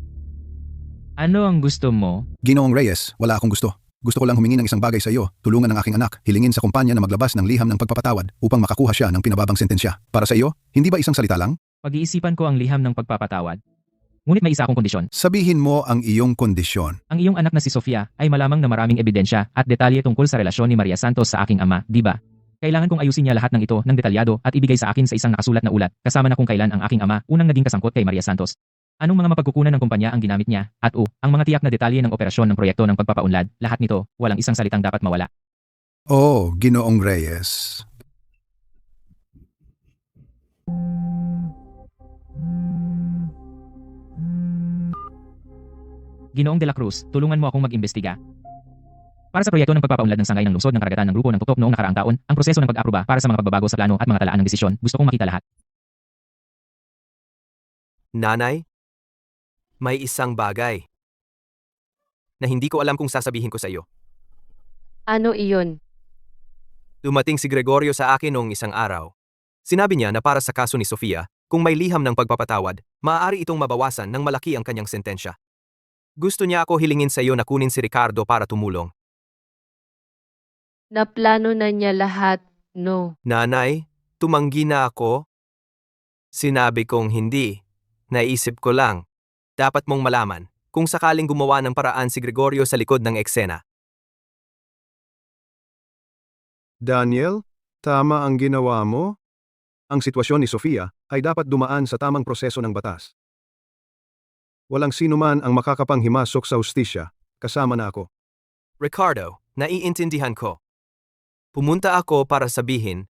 ano ang gusto mo? Ginoong Reyes, wala akong gusto. Gusto ko lang humingi ng isang bagay sa iyo, tulungan ng aking anak, hilingin sa kumpanya na maglabas ng liham ng pagpapatawad upang makakuha siya ng pinababang sentensya. Para sa iyo, hindi ba isang salita lang? Pag-iisipan ko ang liham ng pagpapatawad. Ngunit may isa akong kondisyon. Sabihin mo ang iyong kondisyon. Ang iyong anak na si Sofia ay malamang na maraming ebidensya at detalye tungkol sa relasyon ni Maria Santos sa aking ama, di ba? Kailangan kong ayusin niya lahat ng ito ng detalyado at ibigay sa akin sa isang nakasulat na ulat, kasama na kung kailan ang aking ama unang naging kasangkot kay Maria Santos. Anong mga mapagkukunan ng kumpanya ang ginamit niya, at ang mga tiyak na detalye ng operasyon ng proyekto ng pagpapaunlad, lahat nito, walang isang salitang dapat mawala. Oh, Ginoong Reyes. Ginoong De La Cruz, tulungan mo akong mag-imbestiga. Para sa proyekto ng pagpapaunlad ng sangay ng lungsod ng Karagatan ng grupo ng tuktok noong nakaraang taon, ang proseso ng pag-aproba para sa mga pagbabago sa plano at mga talaan ng desisyon, gusto kong makita lahat. Nanay? May isang bagay na hindi ko alam kung sasabihin ko sa iyo. Ano iyon? Dumating si Gregorio sa akin noong isang araw. Sinabi niya na para sa kaso ni Sofia, kung may liham ng pagpapatawad, maaari itong mabawasan ng malaki ang kanyang sentensya. Gusto niya ako hilingin sa iyo na kunin si Ricardo para tumulong. Naplano na niya lahat, no? Nanay, tumanggi na ako. Sinabi kong hindi. Naisip ko lang. Dapat mong malaman kung sakaling gumawa ng paraan si Gregorio sa likod ng eksena. Daniel, tama ang ginawa mo. Ang sitwasyon ni Sofia ay dapat dumaan sa tamang proseso ng batas. Walang sino man ang makakapanghimasok sa hustisya, kasama na ako. Ricardo, naiintindihan ko. Pumunta ako para sabihin,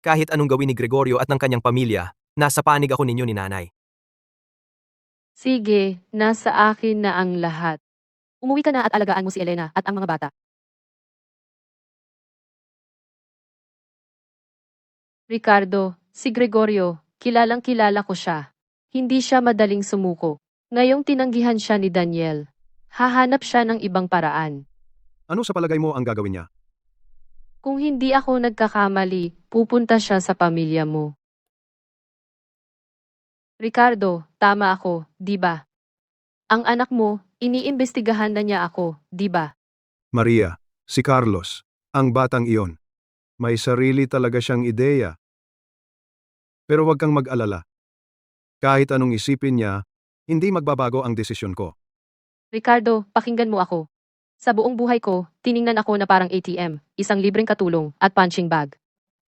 kahit anong gawin ni Gregorio at ng kanyang pamilya, nasa panig ako ninyo ni nanay. Sige, nasa akin na ang lahat. Umuwi ka na at alagaan mo si Elena at ang mga bata. Ricardo, si Gregorio, kilalang kilala ko siya. Hindi siya madaling sumuko. Ngayong tinanggihan siya ni Daniel. Hahanap siya ng ibang paraan. Ano sa palagay mo ang gagawin niya? Kung hindi ako nagkakamali, pupunta siya sa pamilya mo. Ricardo, tama ako, di ba? Ang anak mo, iniimbestigahan na niya ako, di ba? Maria, si Carlos, ang batang iyon. May sarili talaga siyang ideya. Pero huwag kang mag-alala. Kahit anong isipin niya, hindi magbabago ang desisyon ko. Ricardo, pakinggan mo ako. Sa buong buhay ko, tiningnan ako na parang ATM, isang libreng katulong, at punching bag.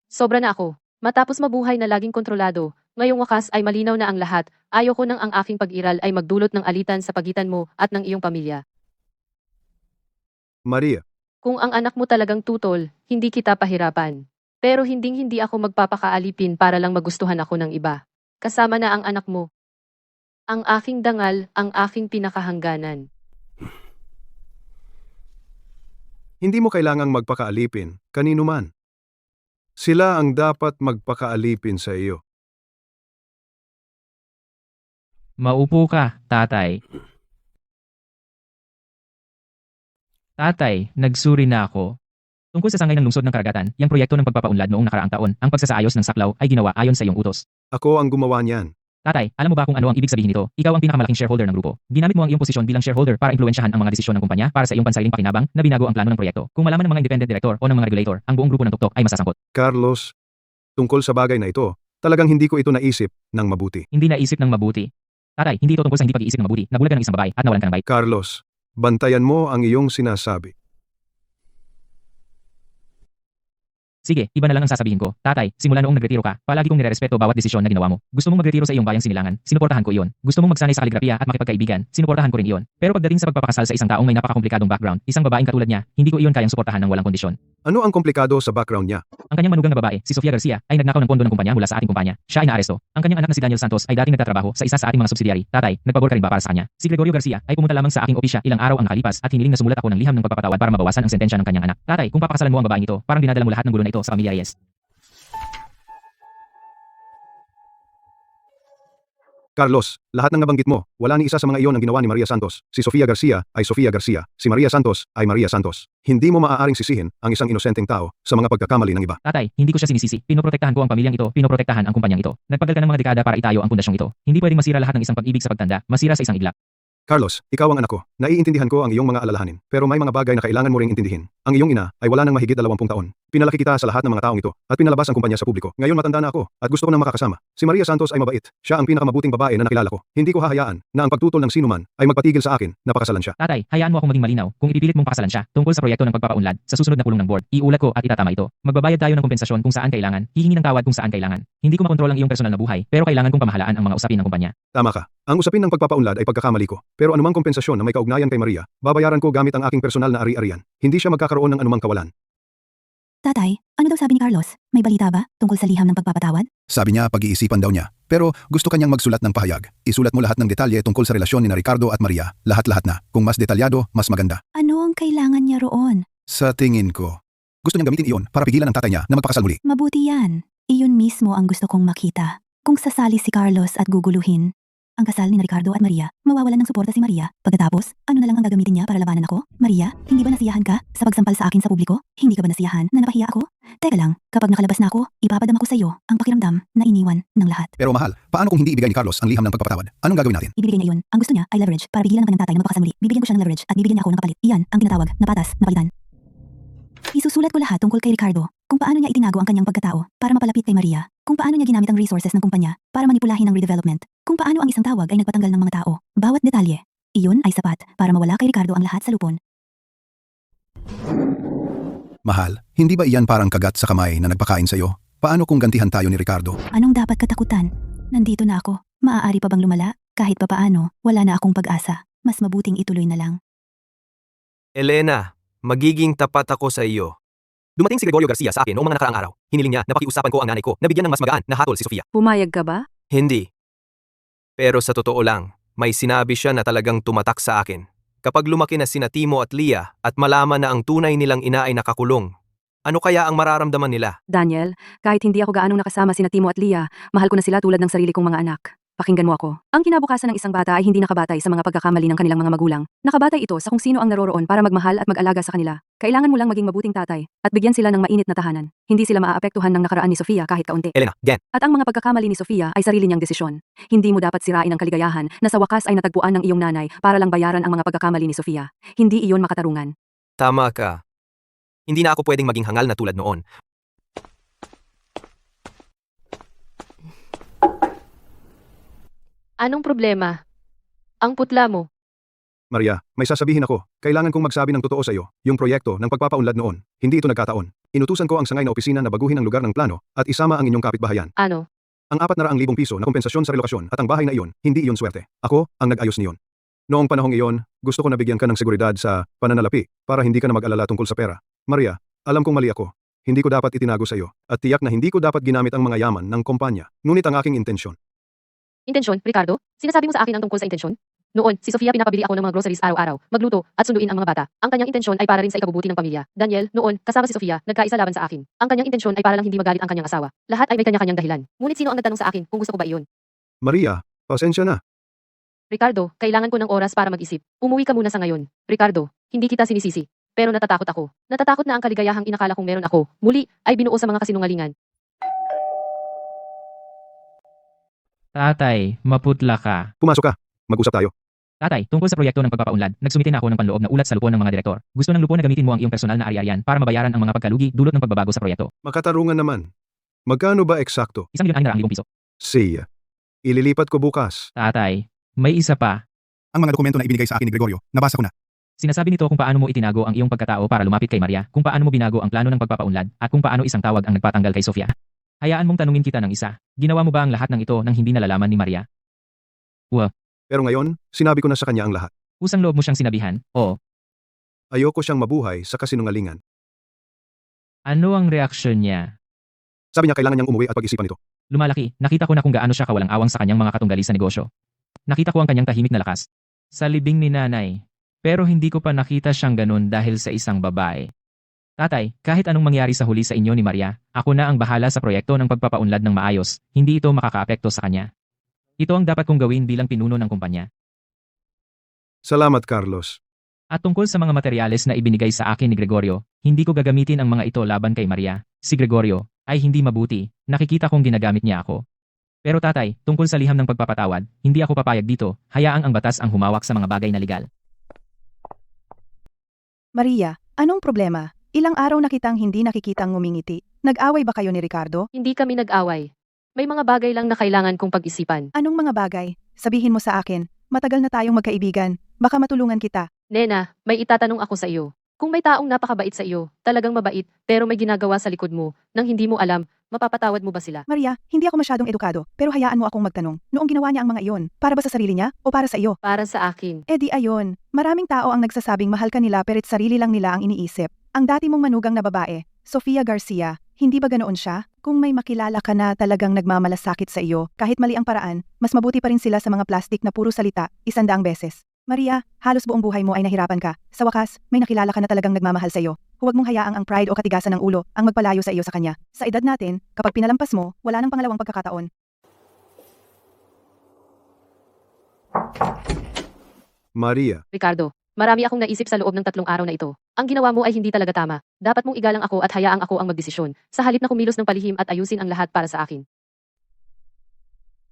Sobra na ako. Matapos mabuhay na laging kontrolado, ngayong wakas ay malinaw na ang lahat, ayoko nang ang aking pag-iral ay magdulot ng alitan sa pagitan mo at ng iyong pamilya. Maria, Kung ang anak mo talagang tutol, hindi kita pahirapan. Pero hindi ako magpapakaalipin para lang magustuhan ako ng iba. Kasama na ang anak mo. Ang aking dangal, ang aking pinakahangganan. hindi mo kailangang magpakaalipin, kanino man. Sila ang dapat magpakaalipin sa iyo. Maupo ka, tatay. Tatay, nagsuri na ako. Tungkol sa sangay ng lungsod ng karagatan, yung proyekto ng pagpapaunlad noong nakaraang taon, ang pagsasaayos ng saklaw ay ginawa ayon sa iyong utos. Ako ang gumawa niyan. Tatay, alam mo ba kung ano ang ibig sabihin nito? Ikaw ang pinakamalaking shareholder ng grupo. Ginamit mo ang iyong posisyon bilang shareholder para impluwensyahan ang mga desisyon ng kumpanya para sa iyong pansariling pakinabang na binago ang plano ng proyekto. Kung malaman ng mga independent director o ng mga regulator, ang buong grupo ng tuktok ay masasangkot. Carlos, tungkol sa bagay na ito, talagang hindi ko ito naisip ng mabuti. Hindi naisip ng mabuti. Tatay, hindi ito tungkol sa hindi pag-iisip ng mabuti. Nabulag ka ng isang babae at nawalan ka ng bait. Carlos, bantayan mo ang iyong sinasabi. Sige, iba na lang ang sasabihin ko. Tatay, simula noong nagretiro ka, palagi kong nirerespeto bawat desisyon na ginawa mo. Gusto mong magretiro sa iyong bayang sinilangan, sinuportahan ko iyon. Gusto mong magsanay sa kaligrafiya at makipagkaibigan, sinuportahan ko rin iyon. Pero pagdating sa pagpapakasal sa isang taong may napakakomplikadong background, isang babaeng katulad niya, hindi ko iyon kayang suportahan ng walang kondisyon. Ano ang komplikado sa background niya? Ang kanyang manugang na babae, si Sofia Garcia, ay nagnakaw ng pondo ng kumpanya mula sa ating kumpanya. Siya ay naaresto. Ang kanyang anak na si Daniel Santos ay dating nagtatrabaho sa isa sa ating mga subsidiary. Tatay, nagpabor ka rin ba para sa kanya? Si Gregorio Garcia ay pumunta lamang sa aking opisya ilang araw ang nakalipas at hiniling na sumulat ako ng liham ng pagpapatawad para mabawasan ang sentensya ng kanyang anak. Tatay, kung papakasalan mo ang babaeng ito, parang dinadala mo lahat ng gulo na ito sa pamilya Reyes. Carlos, lahat ng nabanggit mo, wala ni isa sa mga iyon ang ginawa ni Maria Santos. Si Sofia Garcia ay Sofia Garcia, si Maria Santos ay Maria Santos. Hindi mo maaaring sisihin ang isang inosenteng tao sa mga pagkakamali ng iba. Tatay, hindi ko siya sinisisi. Pinoprotektahan ko ang pamilyang ito, pinoprotektahan ang kumpanyang ito. Nagpagal ka ng mga dekada para itayo ang pundasyong ito. Hindi pwedeng masira lahat ng isang pag-ibig sa pagtanda, masira sa isang iglap. Carlos, ikaw ang anak ko. Naiintindihan ko ang iyong mga alalahanin. Pero may mga bagay na kailangan mo ring intindihin. Ang iyong ina ay wala nang mahigit 20 taon. Pinalaki kita sa lahat ng mga taong ito at pinalabas ang kumpanya sa publiko. Ngayon matanda na ako at gusto ko nang makakasama. Si Maria Santos ay mabait. Siya ang pinakamabuting babae na nakilala ko. Hindi ko hahayaan na ang pagtutol ng sinuman ay magpatigil sa akin na pakasalan siya. Tatay, hayaan mo akong maging malinaw. Kung ipipilit mong pakasalan siya tungkol sa proyekto ng pagpapaunlad sa susunod na pulong ng board, iulat ko at itatama ito. Magbabayad tayo ng kompensasyon kung saan kailangan, hihingi ng tawad kung saan kailangan. Hindi ko makontrol ang iyong personal na buhay, pero kailangan kong pamahalaan ang mga usapin ng kumpanya. Tama ka. Ang usapin ng pagpapaunlad ay pagkakamali ko. Pero anumang kompensasyon na may kaugnayan kay Maria, babayaran ko gamit ang aking personal na ari-arian. Hindi siya magkakaroon ng anumang kawalan. Tatay, ano daw sabi ni Carlos? May balita ba tungkol sa liham ng pagpapatawad? Sabi niya pag-iisipan daw niya. Pero gusto kanyang magsulat ng pahayag. Isulat mo lahat ng detalye tungkol sa relasyon ni na Ricardo at Maria. Lahat-lahat na. Kung mas detalyado, mas maganda. Ano ang kailangan niya roon? Sa tingin ko, gusto niyang gamitin iyon para pigilan ang tatay niya na magpakasal muli. Mabuti yan. Iyon mismo ang gusto kong makita. Kung sasali si Carlos at guguluhin, Ang kasal ni Ricardo at Maria, mawawalan ng suporta si Maria. Pagkatapos, ano na lang ang gagamitin niya para labanan ako? Maria, hindi ba nasiyahan ka sa pagsampal sa akin sa publiko? Hindi ka ba nasiyahan na napahiya ako? Teka lang, kapag nakalabas na ako, ipapadama ko sa iyo ang pakiramdam na iniwan ng lahat. Pero mahal, paano kung hindi ibigay ni Carlos ang liham ng pagpapatawad? Anong gagawin natin? Ibibigay niya iyon. Ang gusto niya ay leverage para pigilan ang kanyang tatay na magpakasal muli. Bibigyan ko siya ng leverage at bibigyan niya ako ng kapalit. Iyan ang tinatawag na patas na palitan. Isusulat ko lahat tungkol kay Ricardo, kung paano niya itinago ang kanyang pagkatao para mapalapit kay Maria, kung paano niya ginamit ang resources ng kumpanya para manipulahin ang redevelopment, kung paano ang isang tawag ay nagpatanggal ng mga tao. Bawat detalye. Iyon ay sapat para mawala kay Ricardo ang lahat sa lupon. Mahal, hindi ba iyan parang kagat sa kamay na nagpakain sa'yo? Paano kung gantihan tayo ni Ricardo? Anong dapat katakutan? Nandito na ako. Maaari pa bang lumala? Kahit papaano, wala na akong pag-asa. Mas mabuting ituloy na lang. Elena, magiging tapat ako sa iyo. Dumating si Gregorio Garcia sa akin noong mga nakaraang araw. Hiniling niya na pakiusapan ko ang nanay ko na bigyan ng mas magaan na hatol si Sofia. Pumayag ka ba? Hindi. Pero sa totoo lang, may sinabi siya na talagang tumatak sa akin. Kapag lumaki na sina Timo at Leah at malaman na ang tunay nilang ina ay nakakulong, ano kaya ang mararamdaman nila? Daniel, kahit hindi ako gaanong nakasama sina Timo at Leah, mahal ko na sila tulad ng sarili kong mga anak. Pakinggan mo ako. Ang kinabukasan ng isang bata ay hindi nakabatay sa mga pagkakamali ng kanilang mga magulang. Nakabatay ito sa kung sino ang naroroon para magmahal at mag-alaga sa kanila. Kailangan mo lang maging mabuting tatay at bigyan sila ng mainit na tahanan. Hindi sila maaapektuhan ng nakaraan ni Sofia kahit kaunti. Elena, Gen. At ang mga pagkakamali ni Sofia ay sarili niyang desisyon. Hindi mo dapat sirain ang kaligayahan na sa wakas ay natagpuan ng iyong nanay para lang bayaran ang mga pagkakamali ni Sofia. Hindi iyon makatarungan. Tama ka. Hindi na ako pwedeng maging hangal na tulad noon. Anong problema? Ang putla mo. Maria, may sasabihin ako. Kailangan kong magsabi ng totoo sa iyo. Yung proyekto ng pagpapaunlad noon, hindi ito nagkataon. Inutusan ko ang sangay na opisina na baguhin ang lugar ng plano at isama ang inyong kapitbahayan. Ano? Ang 400,000 piso na kompensasyon sa relokasyon at ang bahay na iyon, hindi iyon swerte. Ako ang nag-ayos niyon. Noong panahong iyon, gusto ko na bigyan ka ng seguridad sa pananalapi para hindi ka na mag-alala tungkol sa pera. Maria, alam kong mali ako. Hindi ko dapat itinago sa iyo at tiyak na hindi ko dapat ginamit ang mga yaman ng kumpanya. Ngunit ang aking intensyon. Intensyon, Ricardo? Sinasabi mo sa akin ang tungkol sa intensyon? Noon, si Sofia pinapabili ako ng mga groceries araw-araw, magluto, at sunduin ang mga bata. Ang kanyang intensyon ay para rin sa ikabubuti ng pamilya. Daniel, noon, kasama si Sofia, nagkaisa laban sa akin. Ang kanyang intensyon ay para lang hindi magalit ang kanyang asawa. Lahat ay may kanya-kanyang dahilan. Ngunit sino ang nagtanong sa akin kung gusto ko ba iyon? Maria, pasensya na. Ricardo, kailangan ko ng oras para mag-isip. Umuwi ka muna sa ngayon. Ricardo, hindi kita sinisisi. Pero natatakot ako. Natatakot na ang kaligayahang inakala kong meron ako, muli, ay binuo sa mga kasinungalingan. Tatay, maputla ka. Pumasok ka. Mag-usap tayo. Tatay, tungkol sa proyekto ng pagpapaunlad, nagsumite na ako ng panloob na ulat sa lupon ng mga direktor. Gusto ng lupon na gamitin mo ang iyong personal na ari-arian para mabayaran ang mga pagkalugi dulot ng pagbabago sa proyekto. Makatarungan naman. Magkano ba eksakto? 1,600,000 piso. Siya. Ililipat ko bukas. Tatay, may isa pa. Ang mga dokumento na ibinigay sa akin ni Gregorio, nabasa ko na. Sinasabi nito kung paano mo itinago ang iyong pagkatao para lumapit kay Maria, kung paano mo binago ang plano ng pagpapaunlad, at kung paano isang tawag ang nagpatanggal kay Sofia. Hayaan mong tanungin kita ng isa. Ginawa mo ba ang lahat ng ito nang hindi nalalaman ni Maria? Pero ngayon, sinabi ko na sa kanya ang lahat. Usang loob mo siyang sinabihan, o Ayoko siyang mabuhay sa kasinungalingan. ano ang reaksyon niya? Sabi niya kailangan niyang umuwi at pag-isipan ito. Lumalaki, nakita ko na kung gaano siya kawalang awang sa kanyang mga katunggali sa negosyo. Nakita ko ang kanyang tahimik na lakas. Sa libing ni nanay. Pero hindi ko pa nakita siyang ganun dahil sa isang babae. Tatay, kahit anong mangyari sa huli sa inyo ni Maria, ako na ang bahala sa proyekto ng pagpapaunlad ng maayos, hindi ito makakaapekto sa kanya. Ito ang dapat kong gawin bilang pinuno ng kumpanya. Salamat, Carlos. At tungkol sa mga materyales na ibinigay sa akin ni Gregorio, hindi ko gagamitin ang mga ito laban kay Maria. Si Gregorio ay hindi mabuti, nakikita kong ginagamit niya ako. Pero tatay, tungkol sa liham ng pagpapatawad, hindi ako papayag dito, hayaang ang batas ang humawak sa mga bagay na legal. Maria, anong problema? Ilang araw na kitang hindi nakikitang ngumingiti. Nag-away ba kayo ni Ricardo? Hindi kami nag-away. May mga bagay lang na kailangan kong pag-isipan. Anong mga bagay? Sabihin mo sa akin. Matagal na tayong magkaibigan. Baka matulungan kita. Nena, may itatanong ako sa iyo. Kung may taong napakabait sa iyo, talagang mabait, pero may ginagawa sa likod mo, nang hindi mo alam, mapapatawad mo ba sila? Maria, hindi ako masyadong edukado, pero hayaan mo akong magtanong. Noong ginawa niya ang mga iyon, para ba sa sarili niya o para sa iyo? Para sa akin. Eh di ayon, maraming tao ang nagsasabing mahal ka nila pero sarili lang nila ang iniisip. Ang dati mong manugang na babae, Sofia Garcia, hindi ba ganoon siya? Kung may makilala ka na talagang nagmamalasakit sa iyo, kahit mali ang paraan, mas mabuti pa rin sila sa mga plastik na puro salita, 100 beses. Maria, halos buong buhay mo ay nahirapan ka. Sa wakas, may nakilala ka na talagang nagmamahal sa iyo. Huwag mong hayaang ang pride o katigasan ng ulo ang magpalayo sa iyo sa kanya. Sa edad natin, kapag pinalampas mo, wala nang pangalawang pagkakataon. Maria, Ricardo, marami akong naisip sa loob ng 3 araw na ito. Ang ginawa mo ay hindi talaga tama. Dapat mong igalang ako at hayaang ako ang magdesisyon. Sa halip na kumilos ng palihim at ayusin ang lahat para sa akin.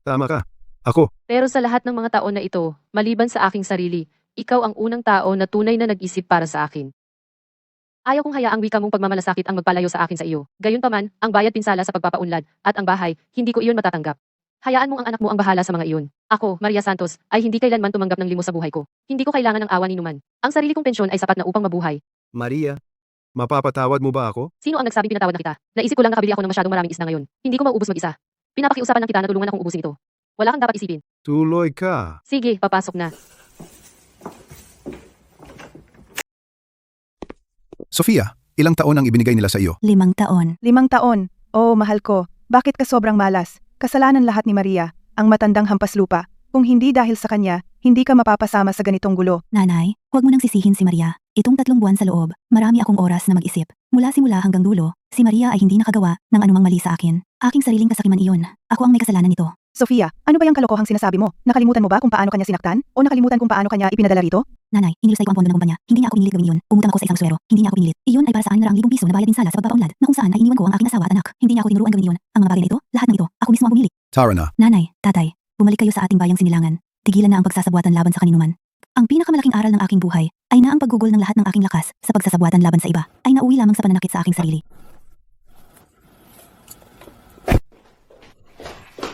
tama ka. Ako, Pero sa lahat ng mga taon na ito, maliban sa aking sarili, ikaw ang unang tao na tunay na nag-isip para sa akin. Ayaw kong hayaang wika mong pagmamalasakit ang magpalayo sa akin sa iyo. Gayunpaman, ang bayad pinsala sa pagpapaunlad at ang bahay, hindi ko iyon matatanggap. Hayaan mo ang anak mo ang bahala sa mga iyon. Ako, Maria Santos, ay hindi kailanman tumanggap ng limos sa buhay ko. Hindi ko kailangan ng awa ni Numan. Ang sarili kong pensyon ay sapat na upang mabuhay. Maria, mapapatawad mo ba ako? Sino ang nagsabing pinatawad na kita? Naisip ko lang nakabili ako ng masyadong maraming isda ngayon. Hindi ko mauubos mag-isa. Pinapakiusapan lang kita na tulungan akong ubusin ito. Wala kang dapat isipin. Tuloy ka. Sige, papasok na. Sofia, ilang taon ang ibinigay nila sa iyo? 5 taon. 5 taon. Oh, mahal ko. Bakit ka sobrang malas? Kasalanan lahat ni Maria, ang matandang hampas lupa. Kung hindi dahil sa kanya, hindi ka mapapasama sa ganitong gulo. Nanay, huwag mo nang sisihin si Maria. Itong 3 buwan sa loob, marami akong oras na mag-isip. Mula simula hanggang dulo, si Maria ay hindi nakagawa ng anumang mali sa akin. Aking sariling kasakiman iyon. Ako ang may kasalanan nito. Sofia, ano ba yung kalokohang sinasabi mo? Nakalimutan mo ba kung paano kanya sinaktan? O nakalimutan kung paano kanya ipinadala rito? Nanay, inilusay ko ang pondo ng kumpanya. Hindi niya ako pinilit gawin iyon. Umutang ako sa isang suwero. Hindi niya ako pinilit. Iyon ay para sa 600,000 piso na bayad din sala sa pagpapaunlad na kung saan ay iniwan ko ang aking asawa at anak. Hindi niya ako tinuruan gawin iyon. Ang mga bagay na ito, lahat ng ito, ako mismo ang bumili. Tara na. Nanay, tatay, bumalik kayo sa ating bayang sinilangan. Tigilan na ang pagsasabuatan laban sa kaninuman. Ang pinakamalaking aral ng aking buhay ay na ang paggugol ng lahat ng aking lakas sa pagsasabuatan laban sa iba ay nauwi lamang sa pananakit sa aking sarili.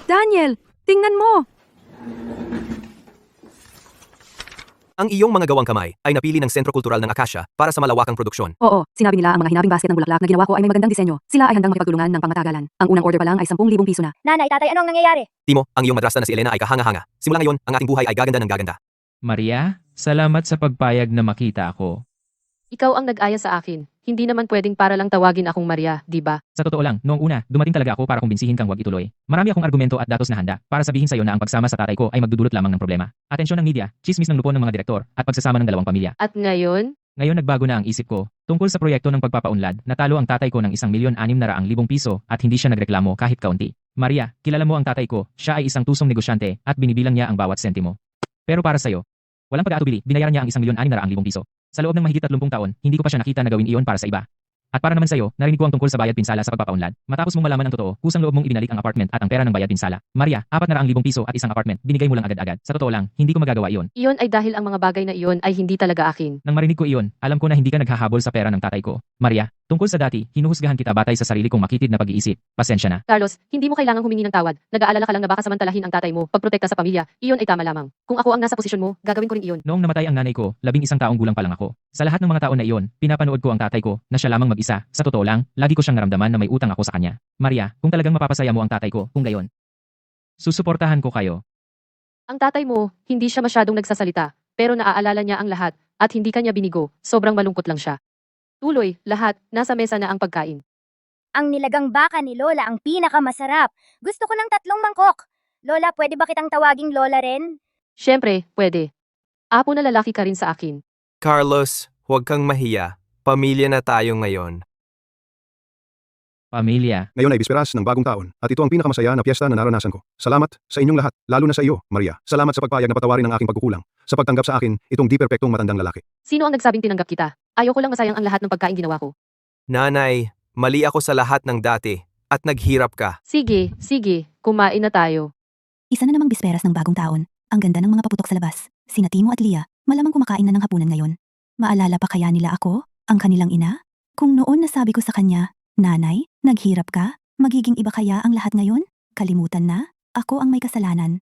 Daniel, tingnan mo! Ang iyong mga gawang kamay ay napili ng Sentro Kultural ng Acacia para sa malawakang produksyon. Oo, sinabi nila ang mga hinabing basket ng bulaklak na ginawa ko ay may magandang disenyo. Sila ay handang makipagtulungan ng pangmatagalan. Ang unang order pa lang ay 10,000 piso na. Nanay, tatay, ano ang nangyayari? Timo, ang iyong madrasta na si Elena ay kahanga-hanga. Simula ngayon, ang ating buhay ay gaganda ng gaganda. Maria, salamat sa pagpayag na makita ako. Ikaw ang nag-aya sa akin. Hindi naman pwedeng para lang tawagin akong Maria, di ba? Sa totoo lang, noong una, dumating talaga ako para kumbinsihin kang wag ituloy. Marami akong argumento at datos na handa para sabihin sa'yo na ang pagsama sa tatay ko ay magdudulot lamang ng problema. Atensyon ng media, chismis ng lupon ng mga direktor, at pagsasama ng dalawang pamilya. At ngayon, Ngayon nagbago na ang isip ko, tungkol sa proyekto ng pagpapaunlad, natalo ang tatay ko ng 1,600,000 piso at hindi siya nagreklamo kahit kaunti. Maria, kilala mo ang tatay ko, siya ay isang tusong negosyante at binibilang niya ang bawat sentimo. Pero para sa'yo, walang pag-aatubili, binayaran niya ang 1,600,000 piso. Sa loob ng mahigit 30 taon, hindi ko pa siya nakita na gawin iyon para sa iba. At para naman sa'yo, narinig ko ang tungkol sa bayad pinsala sa pagpapaunlad. Matapos mong malaman ang totoo, kusang loob mong ibinalik ang apartment at ang pera ng bayad pinsala. Maria, 400,000 piso at isang apartment, binigay mo lang agad-agad. Sa totoo lang, hindi ko magagawa iyon. iyon ay dahil ang mga bagay na iyon ay hindi talaga akin. Nang marinig ko iyon, alam ko na hindi ka naghahabol sa pera ng tatay ko. Maria, tungkol sa dati, hinuhusgahan kita batay sa sarili kong makitid na pag-iisip. Pasensya na. Carlos, hindi mo kailangang humingi ng tawad. Nag-aalala ka lang na baka samantalahin ang tatay mo, pagprotekta sa pamilya. Iyon ay tama lamang. Kung ako ang nasa posisyon mo, gagawin ko rin iyon. Noong namatay ang nanay ko, 11 taong gulang pa lang ako. Sa lahat ng mga taon na iyon, pinapanood ko ang tatay ko, na siya lamang mag-isa. Sa totoo lang, lagi ko siyang naramdaman na may utang ako sa kanya. Maria, kung talagang mapapasaya mo ang tatay ko, kung gayon, susuportahan ko kayo. Ang tatay mo, hindi siya masyadong nagsasalita, pero naaalala niya ang lahat, at hindi kanya binigo, sobrang malungkot lang siya. Tuloy, lahat, nasa mesa na ang pagkain. Ang nilagang baka ni Lola ang pinakamasarap. Gusto ko ng 3 mangkok. Lola, pwede ba kitang tawaging Lola rin? Siyempre, pwede. Apo na lalaki ka rin sa akin. Carlos, huwag kang mahiya. Pamilya na tayo ngayon. Pamilya. Ngayon ay bisperas ng bagong taon at ito ang pinakamasaya na piyesta na naranasan ko. Salamat sa inyong lahat, lalo na sa iyo, Maria. Salamat sa pagpayag na patawarin ang aking pagkukulang. Sa pagtanggap sa akin, itong di perpektong matandang lalaki. Sino ang nagsabing tinanggap kita? Ayoko lang masayang ang lahat ng pagkain ginawa ko. Nanay, mali ako sa lahat ng dati at naghirap ka. Sige, kumain na tayo. Isa na namang bisperas ng bagong taon. Ang ganda ng mga paputok sa labas. Sina Timo at Lia, malamang kumakain na ng hapunan ngayon. Maalala pa kaya nila ako, ang kanilang ina? Kung noon nasabi ko sa kanya, Nanay, naghirap ka? Magiging iba kaya ang lahat ngayon? Kalimutan na? Ako ang may kasalanan.